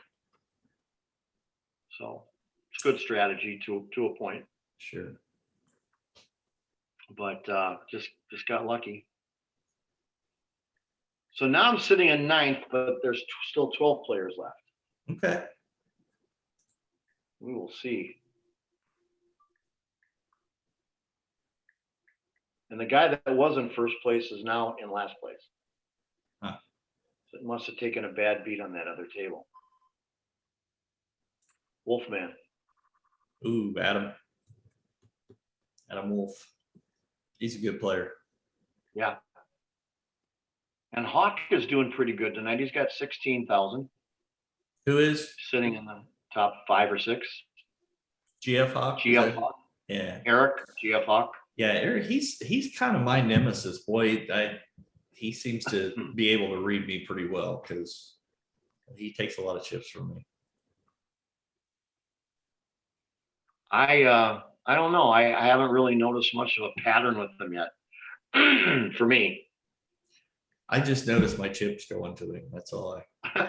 S3: So it's good strategy to a point,
S6: Sure.
S3: but just got lucky. So now I'm sitting in ninth, but there's still 12 players left.
S6: Okay.
S3: We will see. And the guy that was in first place is now in last place.
S6: Huh.
S3: So it must have taken a bad beat on that other table. Wolfman.
S6: Ooh, Adam Wolf. He's a good player.
S3: Yeah. And Hawk is doing pretty good tonight. He's got 16,000.
S6: Who is
S3: Sitting in the top 5 or 6.
S6: GF Hawk?
S3: GF Hawk.
S6: Yeah.
S3: Eric, GF Hawk.
S6: Yeah, Eric, he's kind of my nemesis. Boy, he seems to be able to read me pretty well because he takes a lot of chips from me.
S3: I don't know. I haven't really noticed much of a pattern with them yet. For me.
S6: I just noticed my chips going to him. That's all I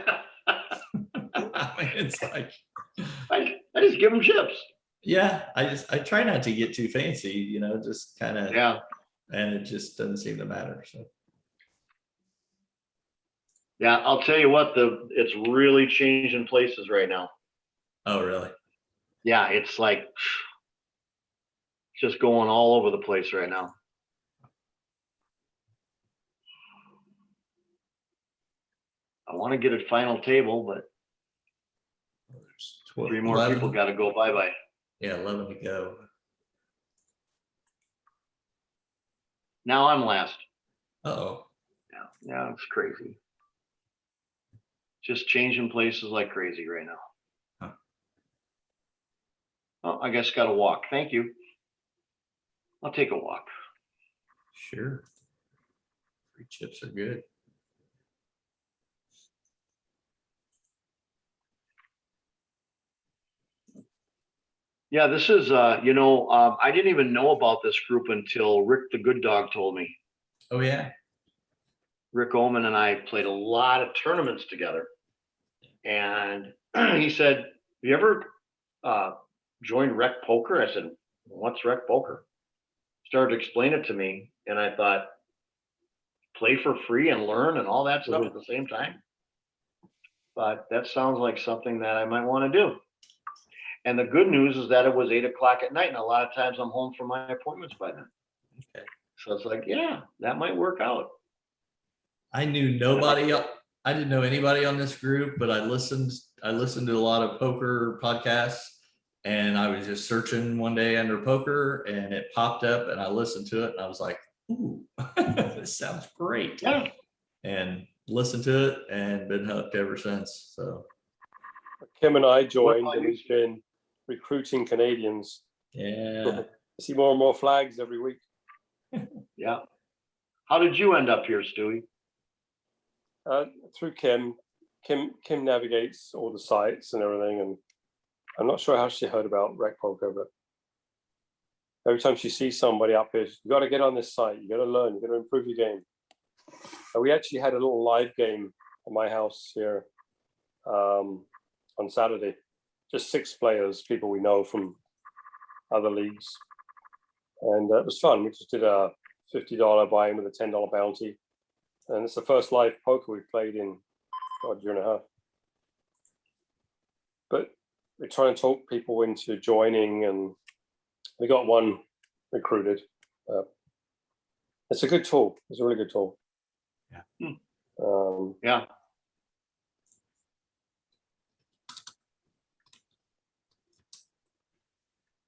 S6: mean, it's like
S3: I just give him chips.
S6: Yeah, I try not to get too fancy, you know, just kind of,
S3: Yeah.
S6: And it just doesn't seem to matter. So
S3: Yeah, I'll tell you what, it's really changing places right now.
S6: Oh, really?
S3: Yeah, it's like just going all over the place right now. I want to get a final table, but
S6: there's 12,
S3: 3 more
S6: 11.
S3: people got to go bye-bye.
S6: Yeah, 11 to go.
S3: Now I'm last.
S6: Uh-oh.
S3: Yeah, it's crazy. Just changing places like crazy right now.
S6: Huh.
S3: Oh, I guess got to walk. Thank you. I'll take a walk.
S6: Sure. Free chips are good.
S3: Yeah, this is, I didn't even know about this group until Rick the Good Dog told me.
S6: Oh, yeah.
S3: Rick Oman and I played a lot of tournaments together. And he said, have you ever joined Rec Poker? I said, what's Rec Poker? Started to explain it to me. And I thought, play for free and learn and all that stuff at the same time. But that sounds like something that I might want to do. And the good news is that it was 8 o'clock at night. And a lot of times I'm home from my appointments by then.
S6: Okay.
S3: So it's like, yeah, that might work out.
S6: I knew nobody. I didn't know anybody on this group, but I listened to a lot of poker podcasts, and I was just searching one day under poker, and it popped up, and I listened to it, and I was like, "Ooh, this sounds great!"
S3: Yeah.
S6: And listened to it, and been hooked ever since. So
S5: Kim and I joined, and we've been recruiting Canadians.
S6: Yeah.
S5: See more and more flags every week.
S3: Yeah. How did you end up here, Stewie?
S5: Through Kim. Kim navigates all the sites and everything, and I'm not sure how she heard about Rec Poker, but every time she sees somebody up here, you got to get on this site, you got to learn, you got to improve your game. And we actually had a little live game at my house here on Saturday. Just 6 players, people we know from other leagues, and it was fun. We just did a $50 buy-in with a $10 bounty. And it's the first live poker we've played in a year and a half. But we try and talk people into joining, and we got one recruited. It's a good tool. It's a really good tool.
S6: Yeah.
S3: Yeah.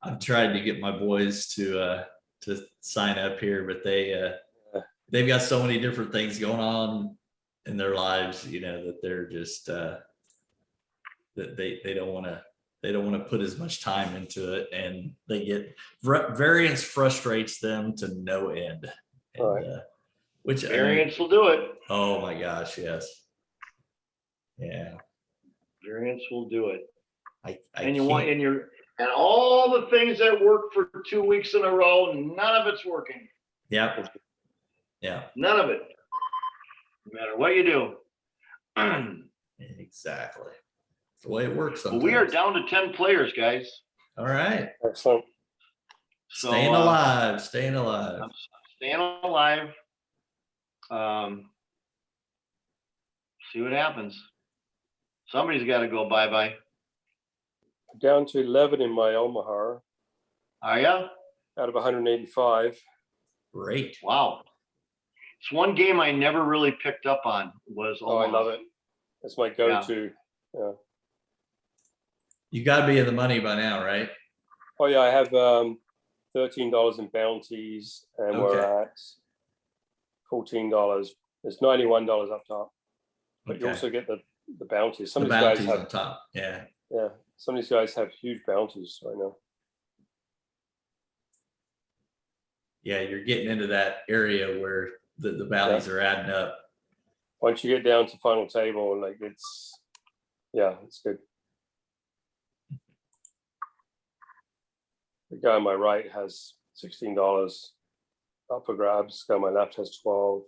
S6: I've tried to get my boys to sign up here, but they've got so many different things going on in their lives, you know, that they're just that they don't want to put as much time into it, and they get variance frustrates them to no end. And,
S5: right.
S6: Which
S3: Variance will do it.
S6: Oh my gosh, yes. Yeah.
S3: Variance will do it.
S6: I
S3: and all the things that work for 2 weeks in a row, none of it's working.
S6: Yeah. Yeah.
S3: None of it. No matter what you do.
S6: Exactly. It's the way it works sometimes.
S3: Well, we are down to 10 players, guys.
S6: All right.
S5: Excellent.
S3: So,
S6: Staying alive. Staying alive.
S3: I'm staying alive. See what happens. Somebody's got to go bye-bye.
S5: Down to 11 in my Omaha.
S3: Are ya?
S5: Out of 185.
S6: Great.
S3: Wow. It's one game I never really picked up on was
S5: Oh, I
S3: Omaha.
S5: love it. It's my go-to. Yeah.
S6: You got to be in the money by now, right?
S5: Oh yeah, I have $13 in bounties, and we're
S6: Okay.
S5: at $14. There's $91 up top, but you
S6: Okay.
S5: also get the bounties. Some
S6: The
S5: of these guys
S6: bounties
S5: have
S6: on top. Yeah.
S5: some of these guys have huge bounties right now.
S6: Yeah, you're getting into that area where the bounties are adding up.
S5: Once you get down to final table, like it's good. The guy on my right has $16 up for grabs. The guy on my left has 12.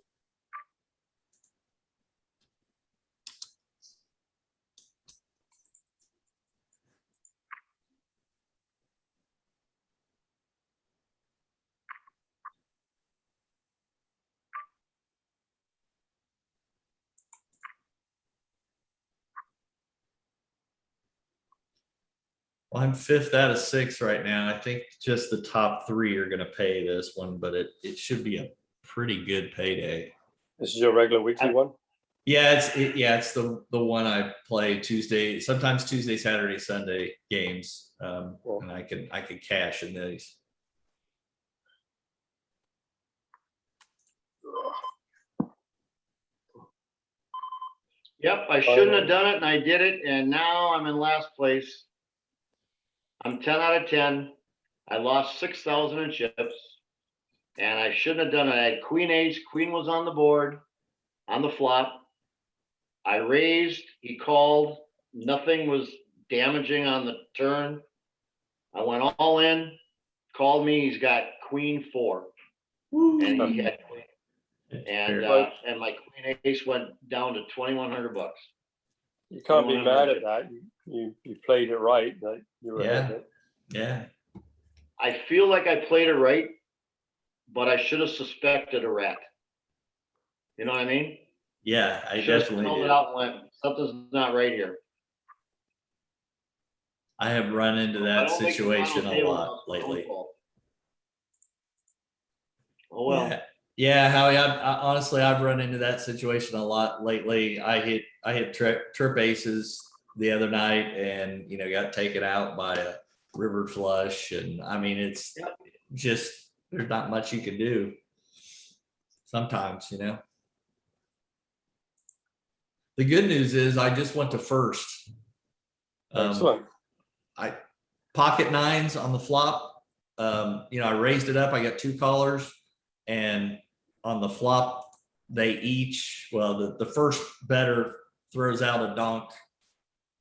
S6: Well, I'm 5th out of 6 right now. I think just the top 3 are going to pay this one, but it should be a pretty good payday.
S5: This is your regular weekly one?
S6: Yeah, it's the one I play Tuesday, sometimes Tuesday, Saturday, Sunday games, and I can cash in these.
S3: Yep, I shouldn't have done it and I did it, and now I'm in last place. I'm 10 out of 10. I lost 6,000 in chips, and I shouldn't have done it. I had queen ace, queen was on the board, on the flop. I raised, he called, nothing was damaging on the turn. I went all in, called me, he's got queen 4. And he had queen. And my queen ace went down to $2,100.
S5: You can't be mad at that. You played it right. Like you were ahead of it.
S6: Yeah.
S3: I feel like I played it right, but I should have suspected a rat. You know what I mean?
S6: Yeah, I
S3: Should've
S6: definitely
S3: smelled
S6: did.
S3: it out and went, something's not right here.
S6: I have run into
S3: I
S6: that
S3: don't make the
S6: situation
S3: final
S6: a
S3: table
S6: lot
S3: now, it's my own
S6: lately.
S3: fault. Oh well.
S6: Yeah, Howie. Honestly, I've run into that situation a lot lately. I hit trip aces the other night, and got taken out by a river flush, and I mean it's just there's not much you can do. Sometimes, The good news is I just went to first.
S5: Excellent.
S6: I pocket nines on the flop. I raised it up. I got 2 callers, and on the flop, they each, the first better throws out a donk,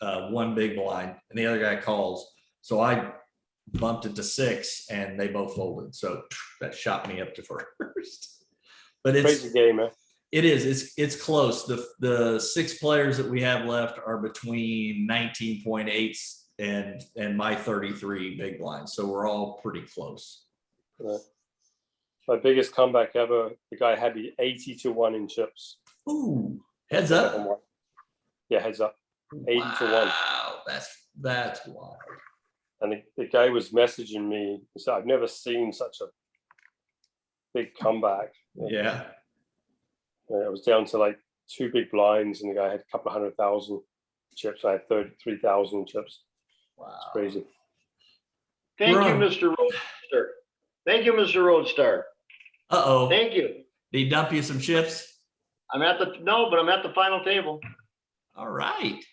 S6: 1 big blind, and the other guy calls. So I bumped it to 6, and they both folded. So that shot me up to first. But it's
S5: crazy game, man.
S6: It is. It's close. The 6 players that we have left are between 19.8s and my 33 big blinds. So we're all pretty close.
S5: Right. My biggest comeback ever, the guy had me 80-1 in chips.
S6: Ooh, heads up.
S5: Yeah, heads up. 80-1.
S6: Wow, that's wild.
S5: And the guy was messaging me. He said, I've never seen such a big comeback.
S6: Yeah.
S5: It was down to like 2 big blinds, and the guy had a couple of 100,000 chips. I had 33,000 chips.
S6: Wow.
S5: It's crazy.
S3: Thank you, Mr. Roadster. Thank you, Mr. Roadstar.
S6: Uh-oh.
S3: Thank you.
S6: Did he dump you some chips?
S3: I'm at the final table.
S6: All right.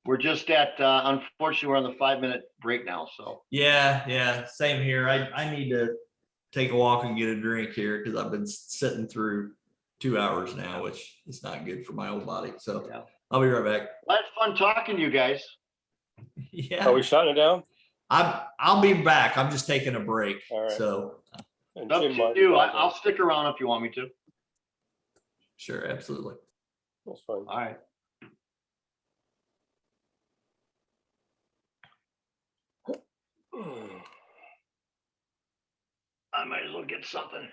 S3: We're just at, unfortunately, we're on the 5-minute break now, so.
S6: Yeah, same here. I need to take a walk and get a drink here because I've been sitting through 2 hours now, which is not good for my old body. So I'll be right back.
S3: Well, it's fun talking to you guys.
S6: Yeah.
S5: Are we shutting it down?
S6: I'll be back. I'm just taking a break.
S5: All right.
S6: So
S5: And
S3: Up
S5: Jim
S3: to
S5: might
S3: you.
S5: be back
S3: I'll stick around if you want me to.
S6: sure, absolutely.
S5: That's fine.
S3: All right. I might as well get something.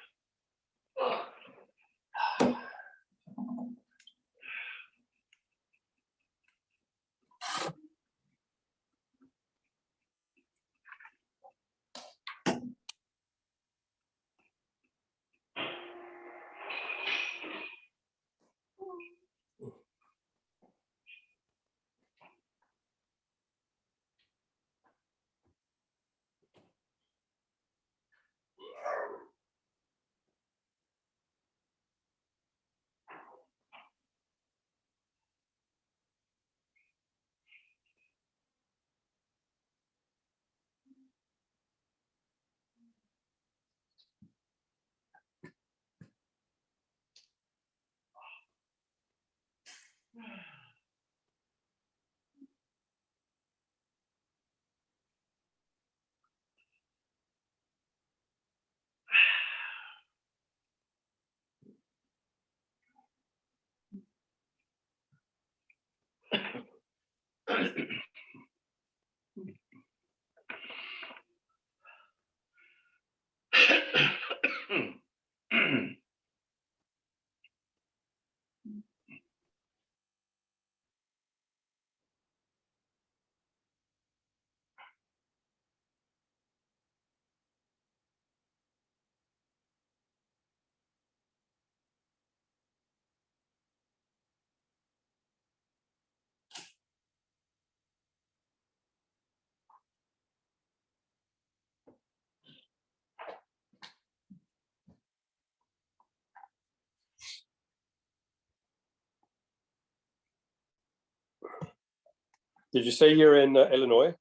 S5: Did you say you're in Illinois?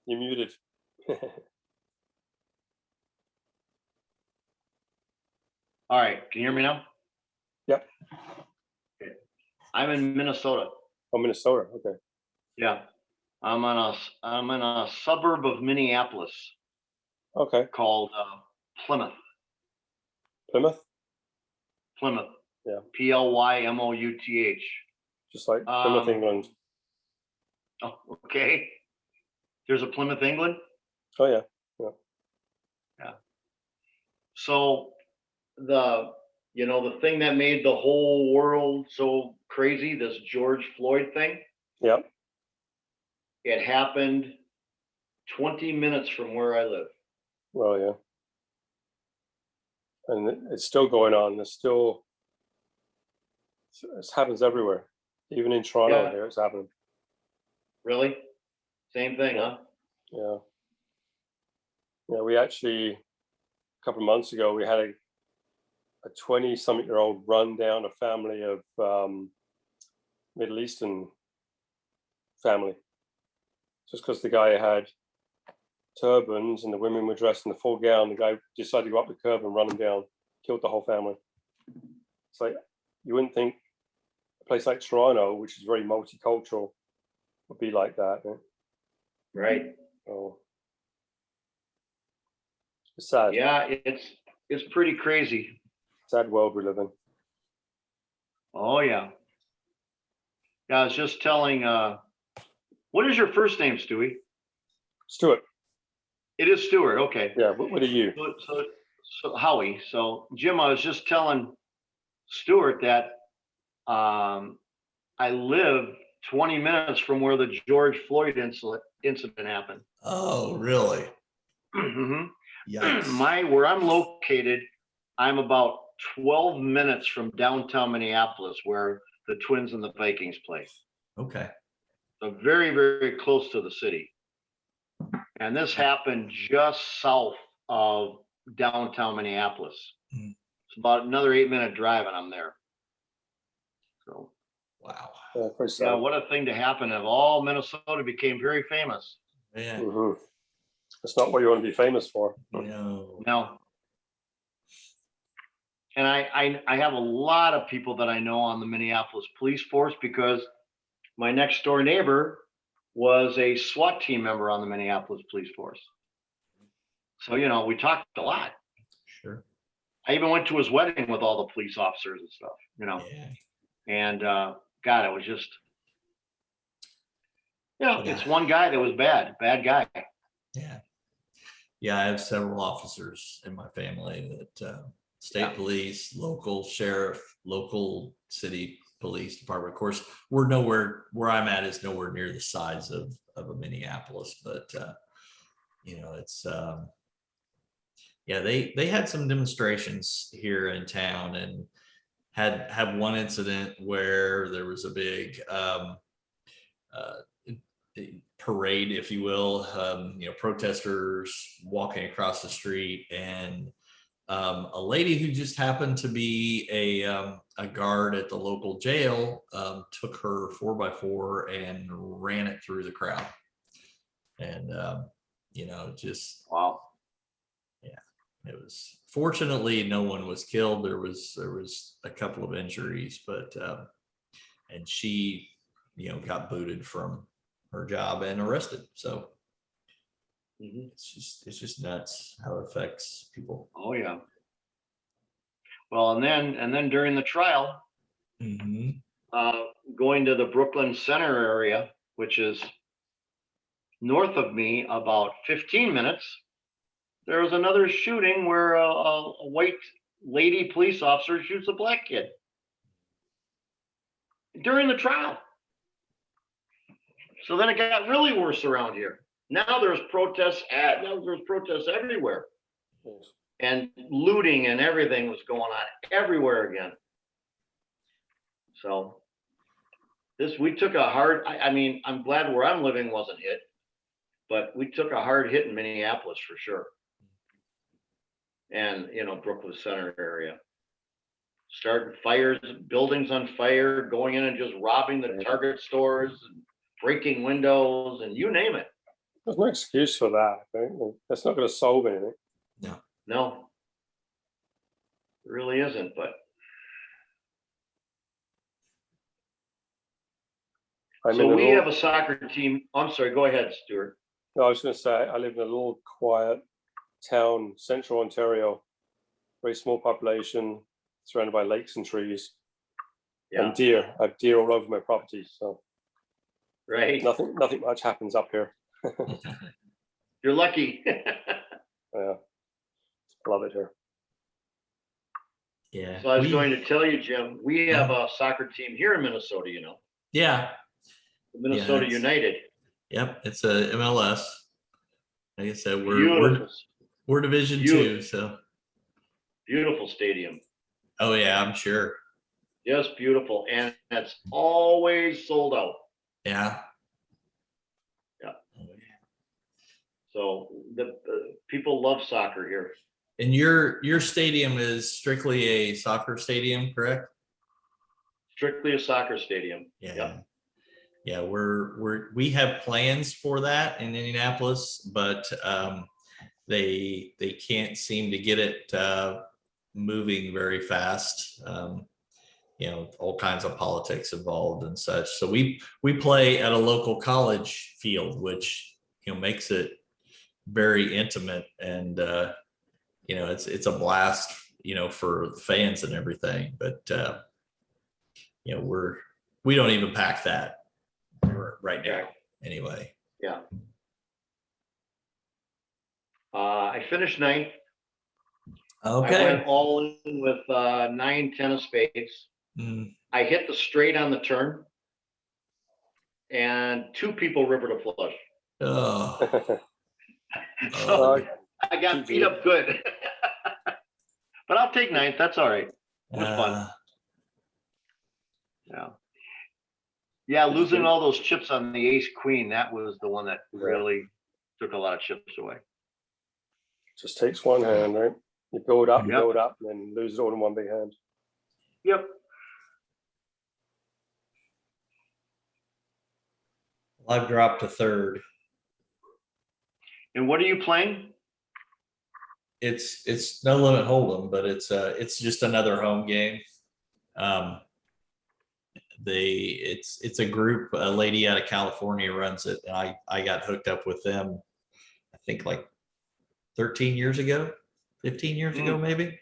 S5: You're muted.
S3: All right, can you hear me now?
S5: Yep.
S3: Okay. I'm in Minnesota.
S5: Oh, Minnesota. Okay.
S3: Yeah. I'm in a suburb of Minneapolis
S5: Okay.
S3: called Plymouth.
S5: Plymouth.
S3: Plymouth.
S5: Yeah.
S3: Plymouth.
S5: Just like Plymouth, England.
S3: Oh, okay. There's a Plymouth, England.
S5: Oh yeah.
S3: Yeah. So the thing that made the whole world so crazy, this George Floyd thing,
S5: Yep.
S3: it happened 20 minutes from where I live.
S5: Well, yeah. And it's still going on. It happens everywhere. Even in Toronto,
S3: Yeah.
S5: here it's happening.
S3: Really? Same thing, huh?
S5: Yeah. Yeah, we actually, a couple of months ago, we had a 20-something-year-old run down a family of Middle Eastern family. Just because the guy had turbans and the women were dressed in the full gown, the guy decided to go up the curb and run them down, killed the whole family. It's like, you wouldn't think a place like Toronto, which is very multicultural, would be like that. Eh?
S3: Right.
S5: Oh, it's sad.
S3: Yeah, it's pretty crazy.
S5: Sad world we live in.
S3: Oh yeah. Yeah, I was just telling what is your first name, Stewie?
S5: Stuart.
S3: It is Stuart, okay.
S5: Yeah, what are you?
S3: So Howie. So Jim, I was just telling Stuart that I live 20 minutes from where the George Floyd incident happened.
S6: Oh, really?
S3: Mhm.
S6: Yikes.
S3: Where I'm located, I'm about 12 minutes from downtown Minneapolis, where the Twins and the Vikings play.
S6: Okay.
S3: So very, very close to the city. And this happened just south of downtown Minneapolis.
S6: Mm.
S3: It's about another 8-minute drive and I'm there. So
S6: Wow.
S3: yeah, what a thing to happen. Of all, Minnesota became very famous.
S6: Yeah.
S5: Mm-hmm. That's not what you want to be famous for.
S6: No.
S3: No. And I have a lot of people that I know on the Minneapolis police force because my next door neighbor was a SWAT team member on the Minneapolis police force. So, we talked a lot.
S6: Sure.
S3: I even went to his wedding with all the police officers and stuff,
S6: Yeah.
S3: and God, it was just,
S6: Yeah.
S3: it's one guy that was bad guy.
S6: Yeah. Yeah, I have several officers in my family that state police, local sheriff, local city police department. Of course, we're nowhere, where I'm at is nowhere near the size of a Minneapolis, but it's yeah, they had some demonstrations here in town and had one incident where there was a big parade, if you will, protesters walking across the street, and a lady who just happened to be a guard at the local jail took her 4x4 and ran it through the crowd. And, just,
S3: wow.
S6: Yeah, it was, fortunately, no one was killed. There was a couple of injuries, but, and she, got booted from her job and arrested. So it's just nuts how it affects people.
S3: Oh yeah. Well, and then during the trial, going to the Brooklyn Center area, which is north of me about 15 minutes, there was another shooting where a white lady police officer shoots a black kid during the trial. So then it got really worse around here. Now there's protests everywhere,
S5: Yes.
S3: and looting and everything was going on everywhere again. So we took a hard, I mean, I'm glad where I'm living wasn't hit, but we took a hard hit in Minneapolis for sure. And, Brooklyn Center area. Starting fires, buildings on fire, going in and just robbing the Target stores and breaking windows and you name it.
S5: There's no excuse for that. I think that's not going to solve anything.
S3: No, it really isn't, but we have a soccer team. I'm sorry, go ahead, Stuart.
S5: No, I was going to say, I live in a little quiet town, central Ontario, very small population, surrounded by lakes and trees, and deer. I have deer all over my property, so
S3: right.
S5: Nothing much happens up here.
S3: You're lucky.
S5: Yeah, love it here.
S6: Yeah.
S3: So I was going to tell you, Jim, we have a soccer team here in Minnesota.
S6: Yeah.
S3: Minnesota United.
S6: Yep, it's a MLS. Like I said,
S3: Beautiful.
S6: we're Division 2, so
S3: beautiful stadium.
S6: Oh yeah, I'm sure.
S3: Just beautiful, and that's always sold out.
S6: Yeah.
S3: Yeah. So the people love soccer here.
S6: And your stadium is strictly a soccer stadium, correct?
S3: Strictly a soccer stadium.
S6: Yeah. Yeah, we have plans for that in Indianapolis, but they can't seem to get it moving very fast. All kinds of politics involved and such. So we play at a local college field, which makes it very intimate, and it's a blast for fans and everything. But we don't even pack that right now anyway.
S3: Yeah. I finished ninth.
S6: Okay.
S3: I went all in with 9, 10 of spades. I hit the straight on the turn, and 2 people rivered a flush.
S6: Oh.
S3: So I got beat up good. But I'll take 9th. That's all right. It was fun. Yeah, losing all those chips on the ace queen, that was the one that really took a lot of chips away.
S5: Just takes one hand, right? You build up, and then lose it all in one big hand.
S3: Yep.
S6: I've dropped to 3rd.
S3: And what are you playing?
S6: It's No Limit Hold'em, but it's just another home game. It's a group, a lady out of California runs it, and I got hooked up with them, I think like 13 years ago, 15 years ago maybe.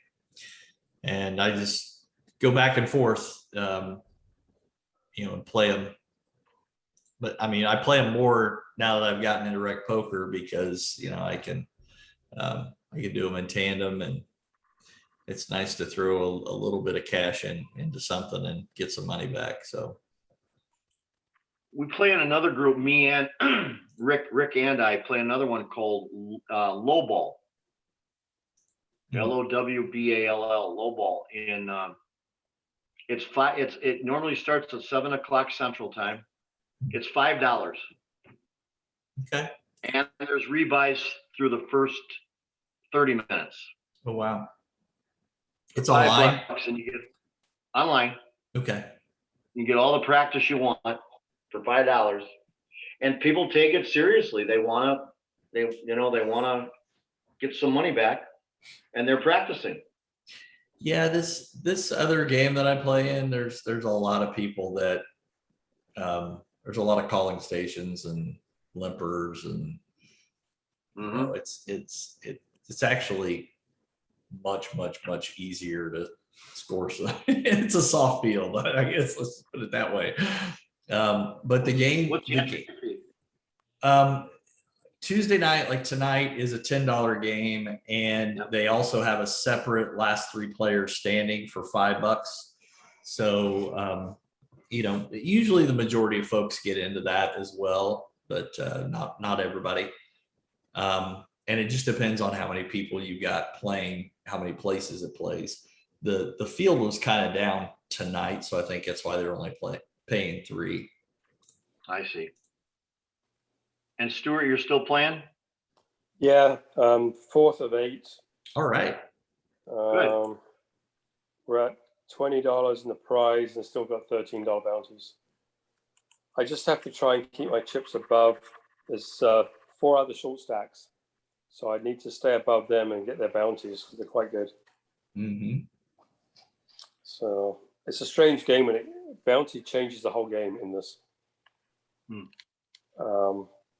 S6: And I just go back and forth, and play them. But I mean, I play them more now that I've gotten into rec poker, because I can do them in tandem, and it's nice to throw a little bit of cash into something and get some money back. So
S3: we play in another group, me and Rick and I play another one called Lowball. LOWBALL, Lowball. And it normally starts at 7 o'clock Central Time. It's $5.
S6: Okay.
S3: And there's rebuys through the first 30 minutes.
S6: Oh wow. It's online.
S3: $5, and you get online.
S6: Okay.
S3: You get all the practice you want for $5, and people take it seriously. They want to get some money back, and they're practicing.
S6: Yeah, this other game that I play in, there's a lot of people that there's a lot of calling stations and limpers, and it's actually much easier to score. So it's a soft field, I guess, let's put it that way. But the game,
S3: what's the entry fee?
S6: Tuesday night, like tonight, is a $10 game, and they also have a separate last 3 players standing for $5. So, usually the majority of folks get into that as well, but not everybody. And it just depends on how many people you got playing, how many places it plays. The field was kind of down tonight, so I think that's why they're only paying 3.
S3: I see. And Stuart, you're still playing?
S5: Yeah, 4th of 8.
S6: All right.
S5: We're at $20 in the prize and still got $13 bounties. I just have to try and keep my chips above. There's 4 other short stacks, so I need to stay above them and get their bounties because they're quite good.
S6: Mm-hmm.
S5: So it's a strange game, and bounty changes the whole game in this.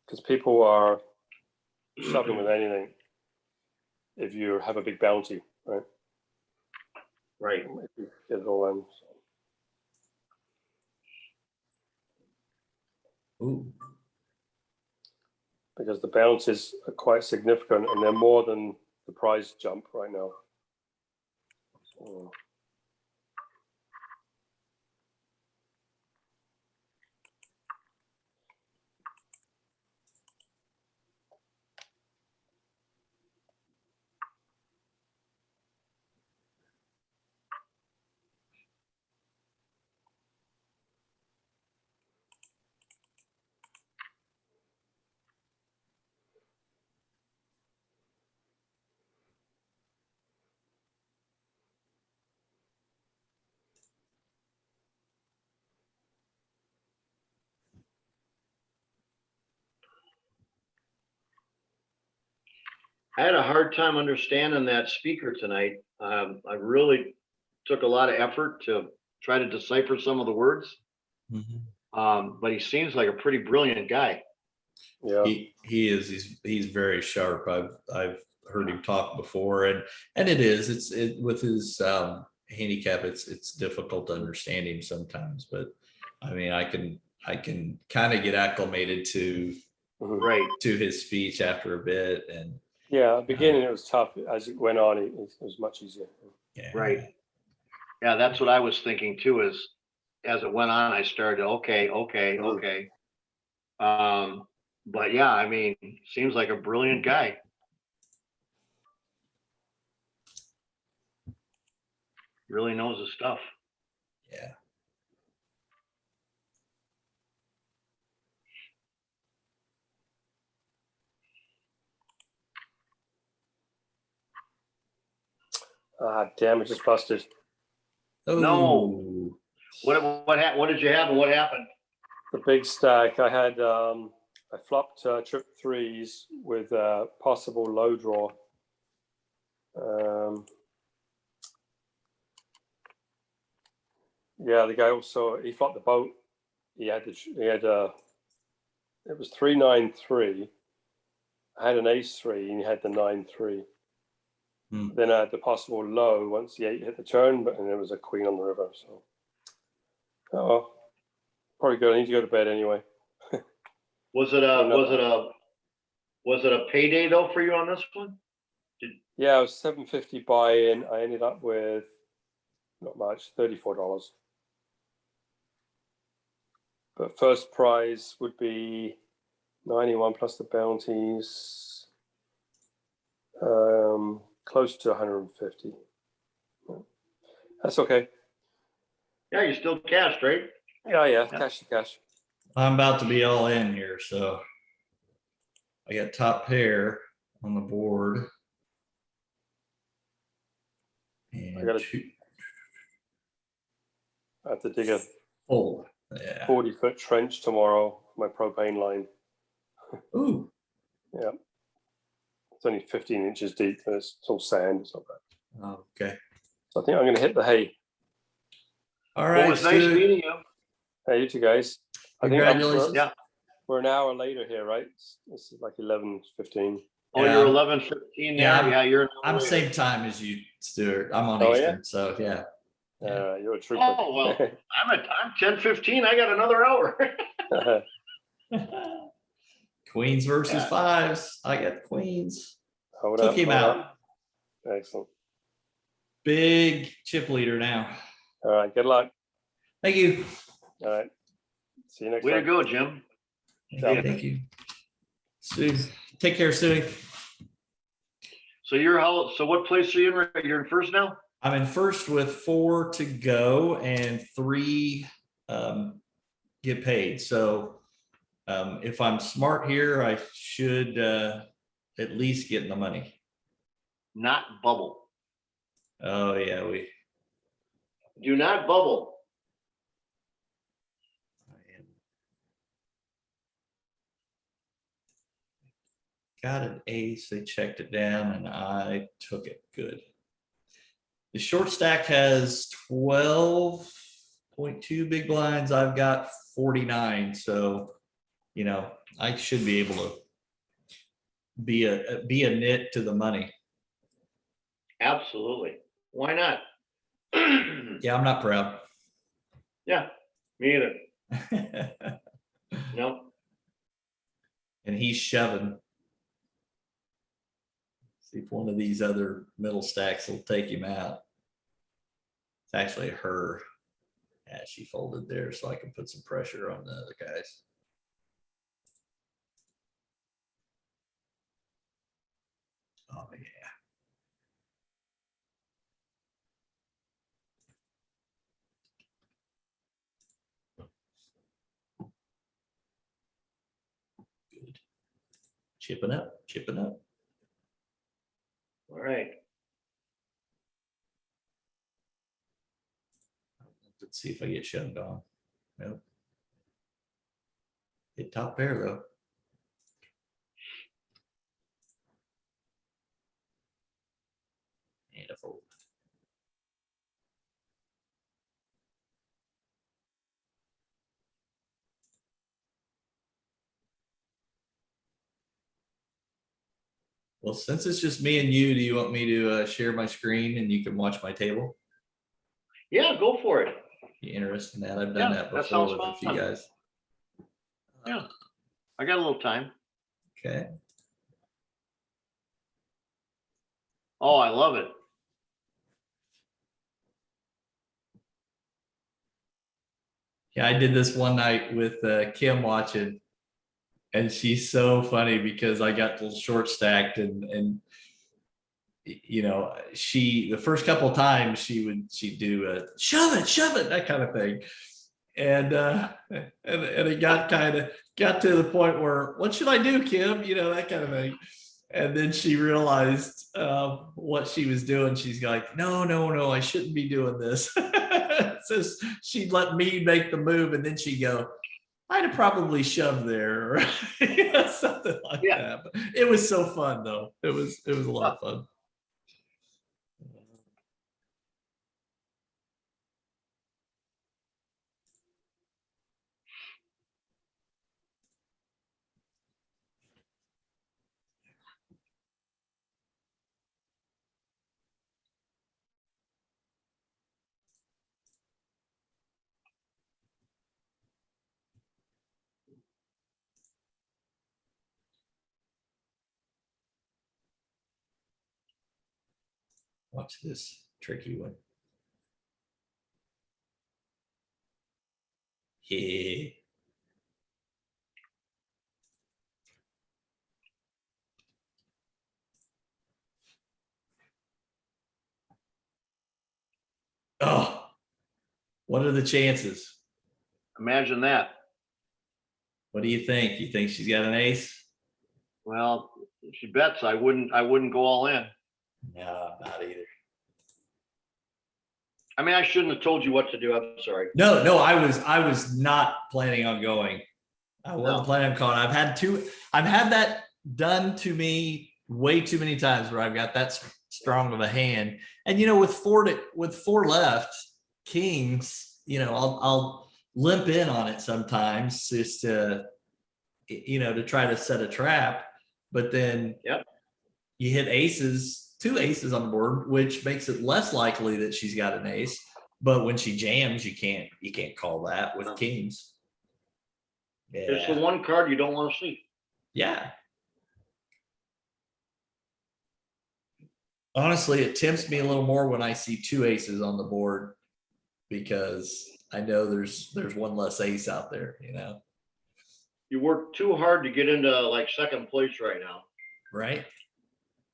S5: Because people are shoving with anything if you have a big bounty, right?
S3: Right.
S5: If you get it all in. So.
S6: Ooh.
S5: Because the bounties are quite significant, and they're more than the prize jump right now. So.
S3: I had a hard time understanding that speaker tonight. I really took a lot of effort to try to decipher some of the words.
S6: Mm-hmm.
S3: But he seems like a pretty brilliant guy.
S5: Yeah,
S6: he is. He's very sharp. I've heard him talk before, and it is. It's with his handicap. It's difficult to understand him sometimes, but I mean, I can kind of get acclimated to his speech after a bit, and
S5: yeah. At the beginning it was tough. As it went on, it was much easier.
S6: yeah.
S3: Right. Yeah, that's what I was thinking too. Is as it went on, I started okay. But yeah, I mean, seems like a brilliant guy. Really knows his stuff.
S6: Yeah.
S5: Ah, damn! It just busted.
S6: Oh.
S3: No. What did you have and what happened?
S5: The big stack. I had I flopped trip 3s with possible low draw. Yeah, the guy also he flopped the boat. He had it was 3-9-3. I had an ace-3 and he had the 9-3. Then I had the possible low once the 8 hit the turn, and there was a queen on the river. So, probably good. I need to go to bed anyway.
S3: Was it a payday though for you on this one?
S5: Yeah, it was $750 buy-in. I ended up with not much, $34. But first prize would be 91 plus the bounties, close to 150. That's okay.
S3: Yeah, you still cashed, right?
S5: Yeah. Cash to cash.
S6: I'm about to be all in here, so I got top pair on the board. And
S5: I have to dig a
S6: fold.
S5: 40-foot trench tomorrow for my propane line.
S6: Ooh.
S5: Yeah. It's only 15 inches deep, and it's all sand. It's not bad.
S6: Oh, okay.
S5: So I think I'm going to hit the hay.
S6: All right.
S3: Well, it was nice meeting you.
S5: Hey, you two guys.
S6: Congratulations.
S5: We're an hour later here, right? This is like 11:15.
S3: Oh, you're 11:15 there. Yeah, you're.
S6: I'm same time as you, Stuart. I'm on
S5: Oh,
S6: Eastern,
S5: yeah?
S6: so yeah.
S5: You're a trooper.
S3: Oh well, I'm 10:15. I got another hour.
S6: Queens versus
S3: Yeah.
S6: fives. I got queens.
S5: Hold
S6: Took
S5: up,
S6: him
S5: hold
S6: out.
S5: up. Excellent.
S6: Big chip leader now.
S5: All right. Good luck.
S6: Thank you.
S5: All right. See you next
S3: Way to
S5: time.
S3: go, Jim.
S6: Thank you. Stu, take care, Stu.
S3: So so what place are you in? You're in first now?
S6: I'm in first with 4 to go and 3 get paid. So if I'm smart here, I should at least get in the money.
S3: Not bubble.
S6: Oh yeah,
S3: Do not bubble.
S6: got an ace. They checked it down and I took it. Good. The short stack has 12.2 big blinds. I've got 49. So, you know, I should be able to be a nit to the money.
S3: Absolutely. Why not?
S6: Yeah, I'm not proud.
S3: Yeah, me either. No.
S6: And he's shoving. See if one of these other middle stacks will take him out. It's actually her. Yeah, she folded there so I can put some pressure on the other guys. Oh yeah. Good. Chipping up, chipping up.
S3: All right.
S6: Let's see if I get shoved on. Nope. Hit top pair though. And a fold. Well, since it's just me and you, do you want me to share my screen and you can watch my table?
S3: Yeah, go for it.
S6: You interested in that? I've done
S3: Yeah,
S6: that
S3: that
S6: before
S3: sounds
S6: with a few
S3: fun.
S6: guys.
S3: Yeah, I got a little time.
S6: Okay.
S3: Oh, I love it.
S6: Yeah, I did this one night with Kim watching, and she's so funny because I got a little short stacked and you know, the first couple of times she'd do a shove it, that kind of thing. And it got to the point where, what should I do, Kim? You know, that kind of thing. And then she realized what she was doing. She's like, no, I shouldn't be doing this. So she'd let me make the move, and then she'd go, I'd have probably shoved there, or something like that. But it was so fun, though. It was a lot of fun. Watch this tricky one. Yeah. Oh, what are the chances?
S3: Imagine that.
S6: What do you think? You think she's got an ace?
S3: Well, if she bets, I wouldn't go all in.
S6: No, not either.
S3: I mean, I shouldn't have told you what to do. I'm sorry.
S6: No, I was not planning on going. I wasn't planning on calling. I've had that done to me way too many times where I've got that strong of a hand. And you know, with four left, kings, you know, I'll limp in on it sometimes just to, you know, to try to set a trap. But then you hit aces, 2 aces on the board, which makes it less likely that she's got an ace. But when she jams, you can't call that with kings. Yeah.
S3: It's the one card you don't want to see.
S6: Yeah. Honestly, it tempts me a little more when I see 2 aces on the board because I know there's one less ace out there, you know.
S3: You work too hard to get into like second place right now.
S6: Right?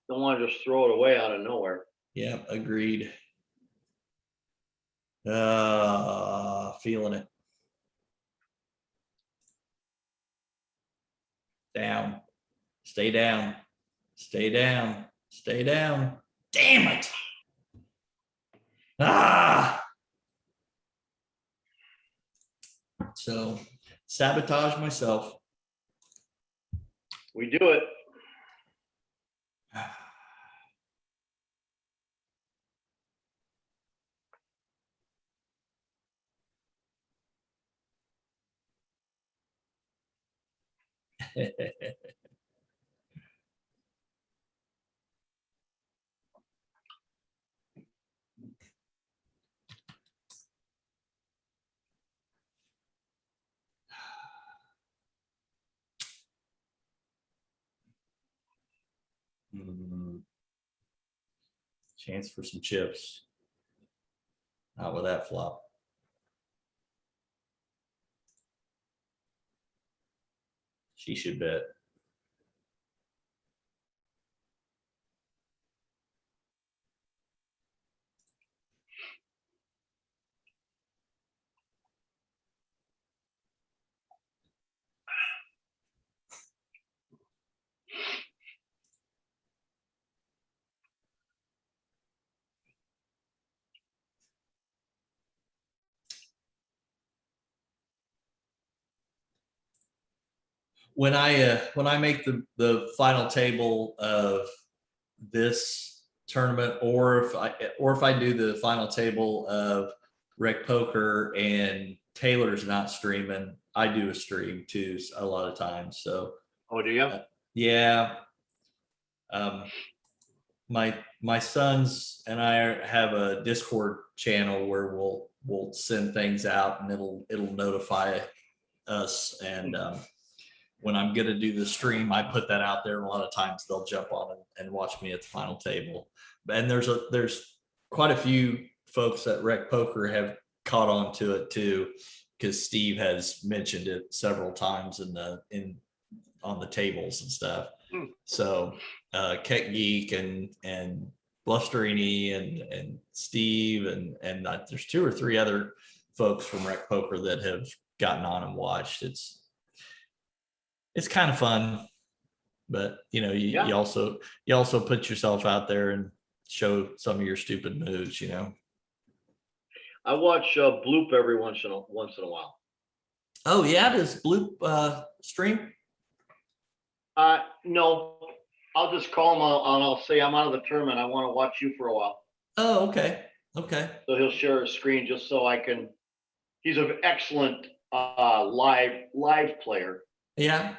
S3: Don't want to just throw it away out of nowhere.
S6: Yeah, agreed. Feeling it. Down. Stay down. Stay down. Stay down. Damn it. So sabotage myself.
S3: We do it.
S6: Chance for some chips. Not with that flop. She should bet. When I make the final table of this tournament, or if I do the final table of Rec Poker and Taylor's not streaming, I do a stream too a lot of times. So
S3: Oh, do you?
S6: yeah. My sons and I have a Discord channel where we'll send things out and it'll notify us. And when I'm gonna do the stream, I put that out there, and a lot of times they'll jump on and watch me at the final table. And there's quite a few folks at Rec Poker have caught on to it too, because Steve has mentioned it several times on the tables and stuff. So Keck Geek and Blusterini and Steve and there's 2 or 3 other folks from Rec Poker that have gotten on and watched. It's kind of fun, but you know, you also put yourself out there and show some of your stupid moves, you know.
S3: I watch Bloop every once in a while.
S6: Oh yeah, does Bloop stream?
S3: No, I'll just call him and I'll say I'm out of the tournament. I want to watch you for a while.
S6: Oh, okay. Okay.
S3: So he'll share his screen just so I can. He's an excellent live player.
S6: Yeah.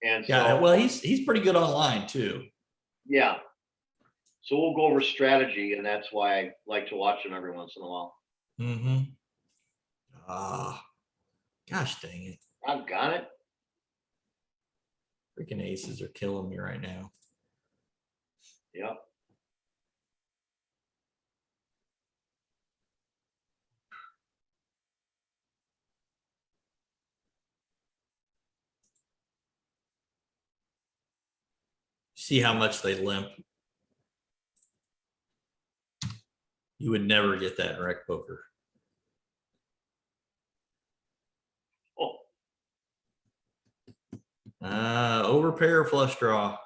S3: And
S6: yeah,
S3: so,
S6: well, he's pretty good online too.
S3: Yeah. So we'll go over strategy, and that's why I like to watch him every once in a while.
S6: Mm-hmm. Gosh dang it.
S3: I've got it.
S6: Freaking aces are killing me right now.
S3: Yep.
S6: See how much they limp. You would never get that in Rec Poker.
S3: Oh.
S6: Overpair flush draw.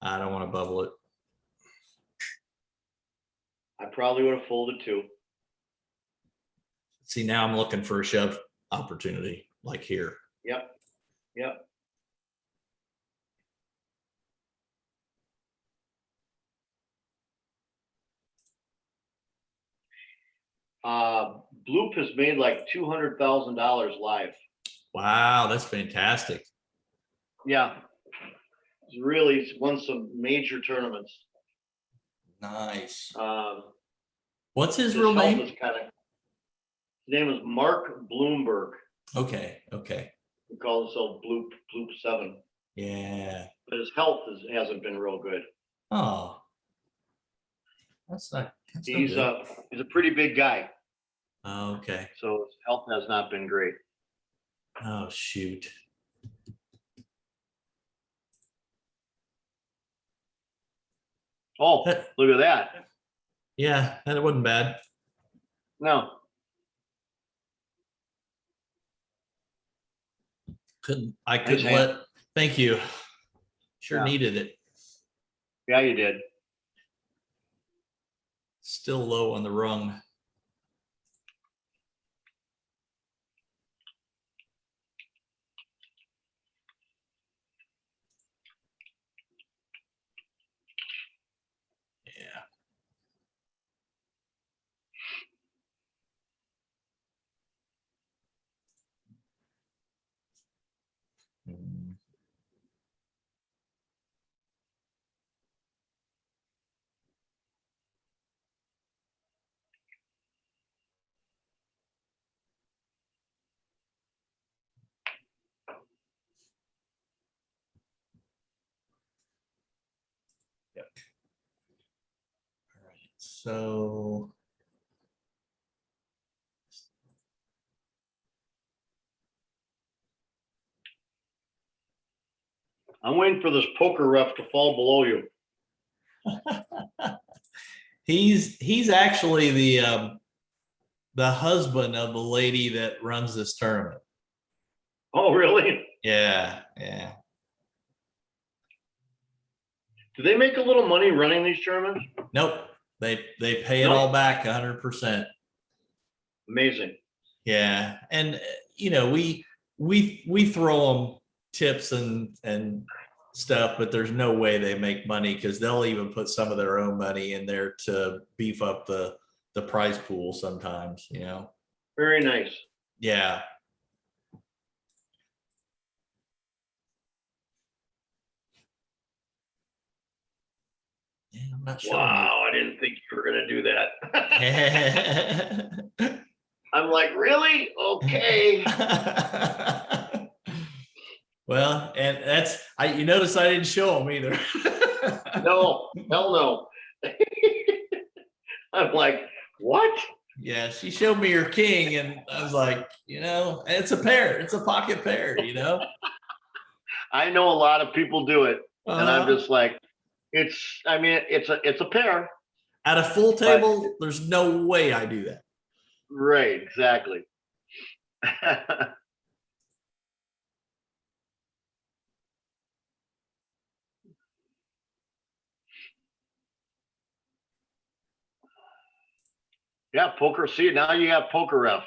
S6: I don't want to bubble it.
S3: I probably would have folded too.
S6: See, now I'm looking for a shove opportunity like here.
S3: Yep. Yep. Bloop has made like $200,000 live.
S6: Wow, that's fantastic.
S3: Yeah. He's really won some major tournaments.
S6: Nice. What's his real
S3: help
S6: name?
S3: is his name is Mark Bloomberg.
S6: Okay. Okay.
S3: He calls himself Bloop 7.
S6: Yeah.
S3: But his health hasn't been real good.
S6: Oh. That's not
S3: He's
S6: good.
S3: a pretty big guy,
S6: Okay.
S3: so his health has not been great.
S6: Oh shoot.
S3: Oh, look at that.
S6: Yeah, and it wasn't bad.
S3: No.
S6: I
S3: Thanks,
S6: couldn't
S3: man.
S6: let, thank you. Sure
S3: Yeah.
S6: needed it.
S3: Yeah, you did.
S6: Still low on the rung. Yeah. Mm. Yep. All right. So
S3: I'm waiting for this poker ref to fall below you.
S6: he's actually the husband of the lady that runs this tournament.
S3: Oh, really?
S6: Yeah, yeah.
S3: Do they make a little money running these tournaments?
S6: Nope. They pay it
S3: Nope.
S6: all back 100%.
S3: Amazing.
S6: Yeah, and you know we throw them tips and stuff, but there's no way they make money because they'll even put some of their own money in there to beef up the prize pool sometimes. You know.
S3: Very nice.
S6: Yeah. Yeah, I'm not sure.
S3: Wow, I didn't think you were gonna do that.
S6: You.
S3: I'm like, really? Okay.
S6: Well, and that's you notice I didn't show them either.
S3: No, hell no. I'm like, what?
S6: Yeah, she showed me her king, and I was like, you know, it's a pair, it's a pocket pair, you know.
S3: I know a lot of people do it, and I'm
S6: Uh-huh.
S3: just like, it's a pair.
S6: At a full table, there's no way I do that.
S3: Right, exactly. Yeah, poker. See, now you have poker ref.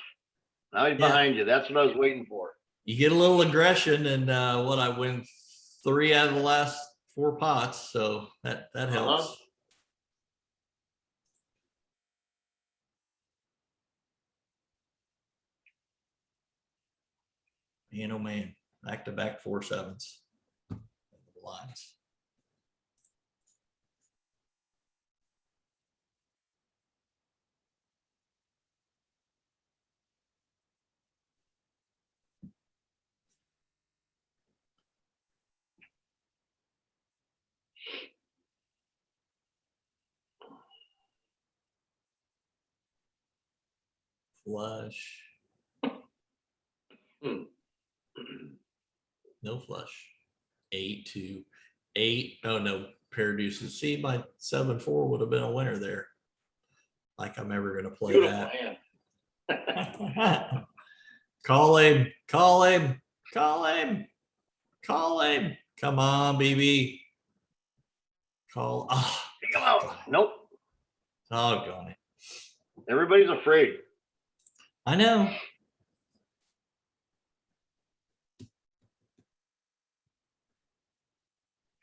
S3: Now he's behind you. That's what I was waiting for.
S6: You get a little aggression, and what I win 3 out of the last 4 pots, so that helps. Man, oh man, back to back 4 7s. Blinds. Flush. No flush. 8 2 8. Oh no, pair of deuces. See, my 7-4 would have been a winner there. Like I'm ever gonna play
S3: Beautiful
S6: that. Call him, call him, call him, call him. Come on, BB. Call. Oh,
S3: come out. Nope.
S6: Doggone it.
S3: Everybody's afraid.
S6: I know.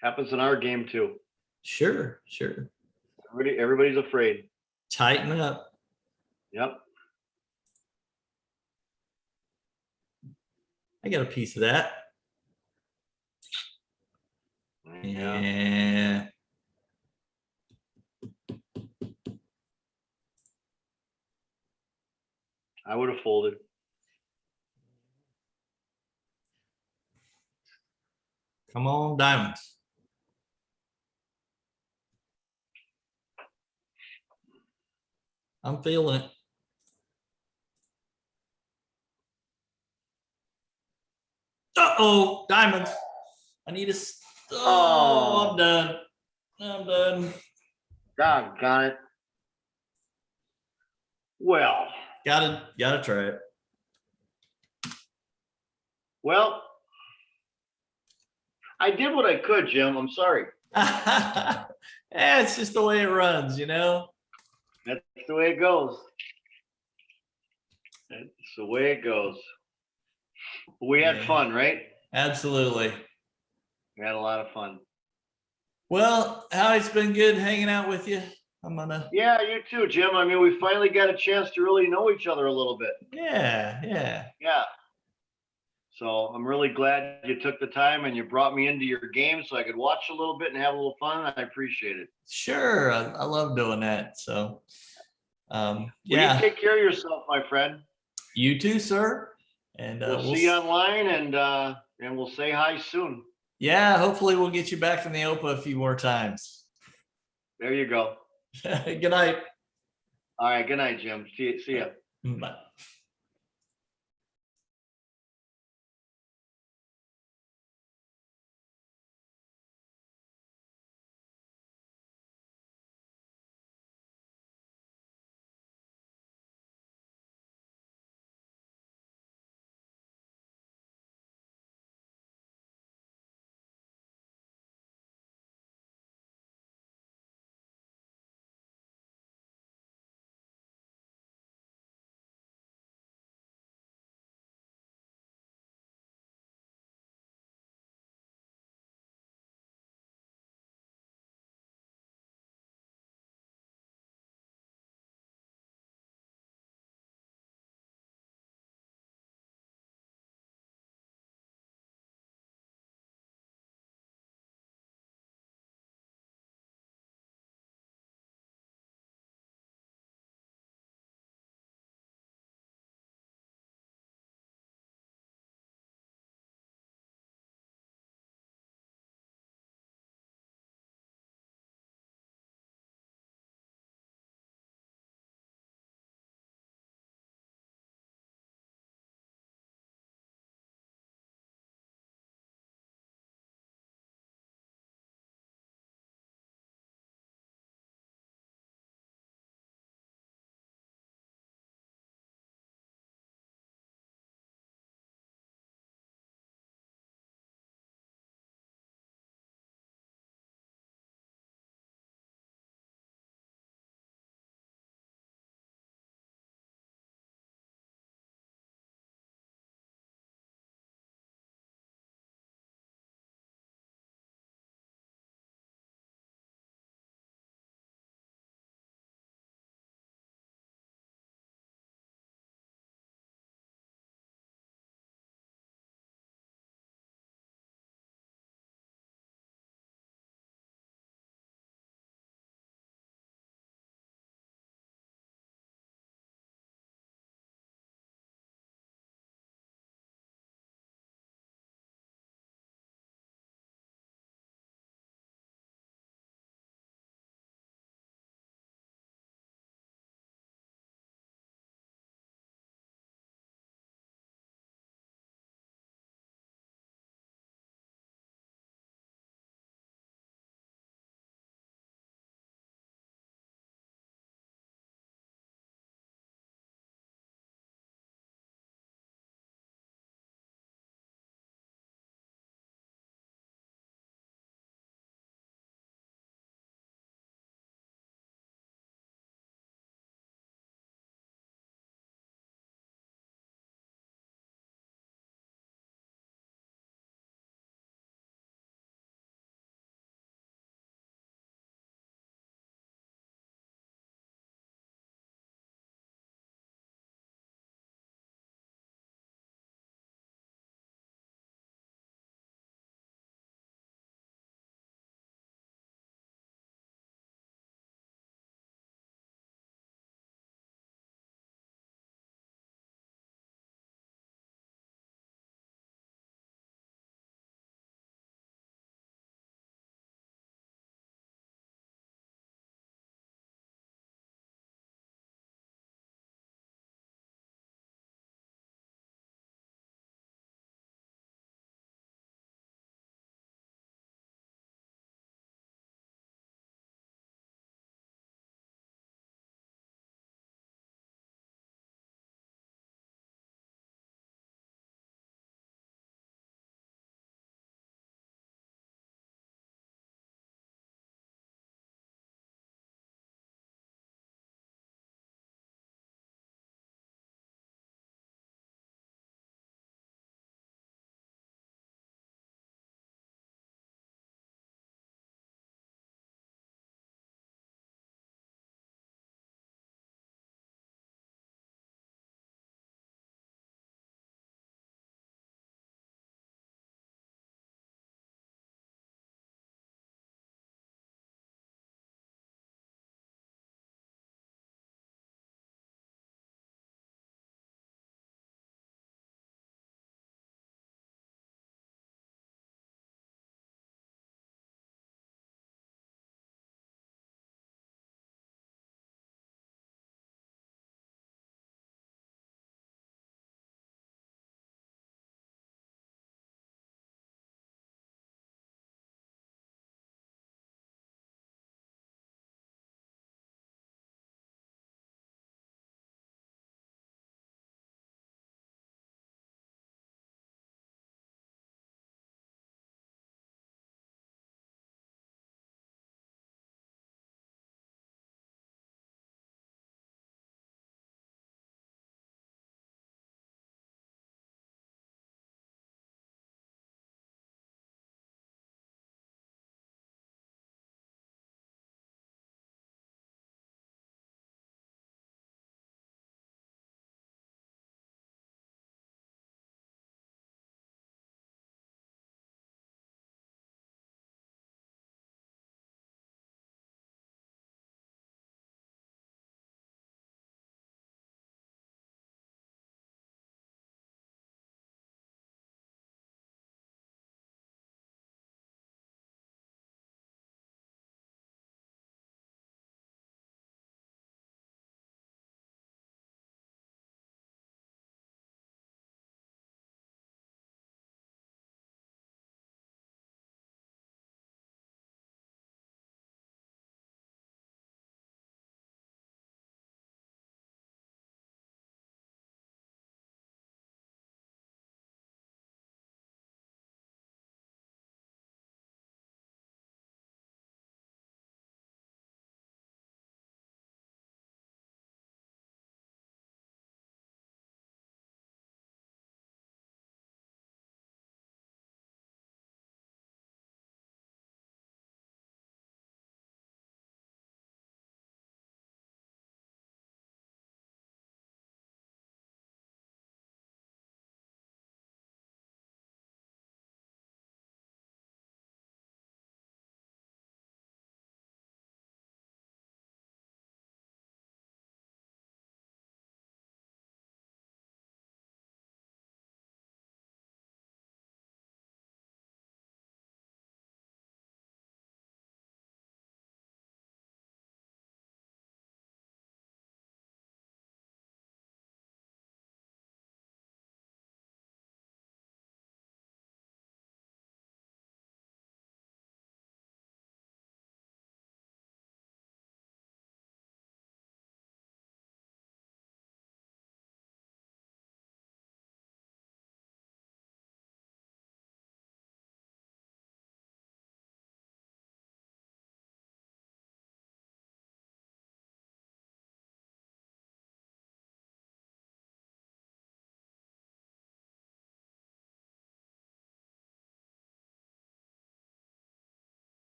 S3: Happens in our game too.
S6: Sure, sure.
S3: Everybody's afraid.
S6: Tighten up.
S3: Yep.
S6: I got a piece of that. Yeah.
S3: I would have folded.
S6: Come on, diamonds. I'm feeling it. Uh-oh, diamonds. I need a. Oh, I'm done. I'm done.
S3: Doggone it. Well,
S6: Gotta try it.
S3: well, I did what I could, Jim. I'm sorry.
S6: Yeah, it's just the way it runs, you know.
S3: That's the way it goes. That's the way it goes. We had
S6: Yeah.
S3: fun, right?
S6: Absolutely.
S3: We had a lot of fun.
S6: Well, Howie, it's been good hanging out with you. I'm gonna.
S3: Yeah, you too, Jim. I mean, we finally got a chance to really know each other a little bit.
S6: Yeah.
S3: Yeah. So I'm really glad you took the time and you brought me into your game so I could watch a little bit and have a little fun. I appreciate it.
S6: Sure. I love doing that. So,
S3: Well,
S6: yeah.
S3: you take care of yourself, my friend.
S6: You too, sir. And
S3: We'll see you online and we'll say hi soon.
S6: Yeah, hopefully we'll get you back in the OPA a few more times.
S3: There you go.
S6: Good night.
S3: All right. Good night, Jim. See ya.
S6: Bye.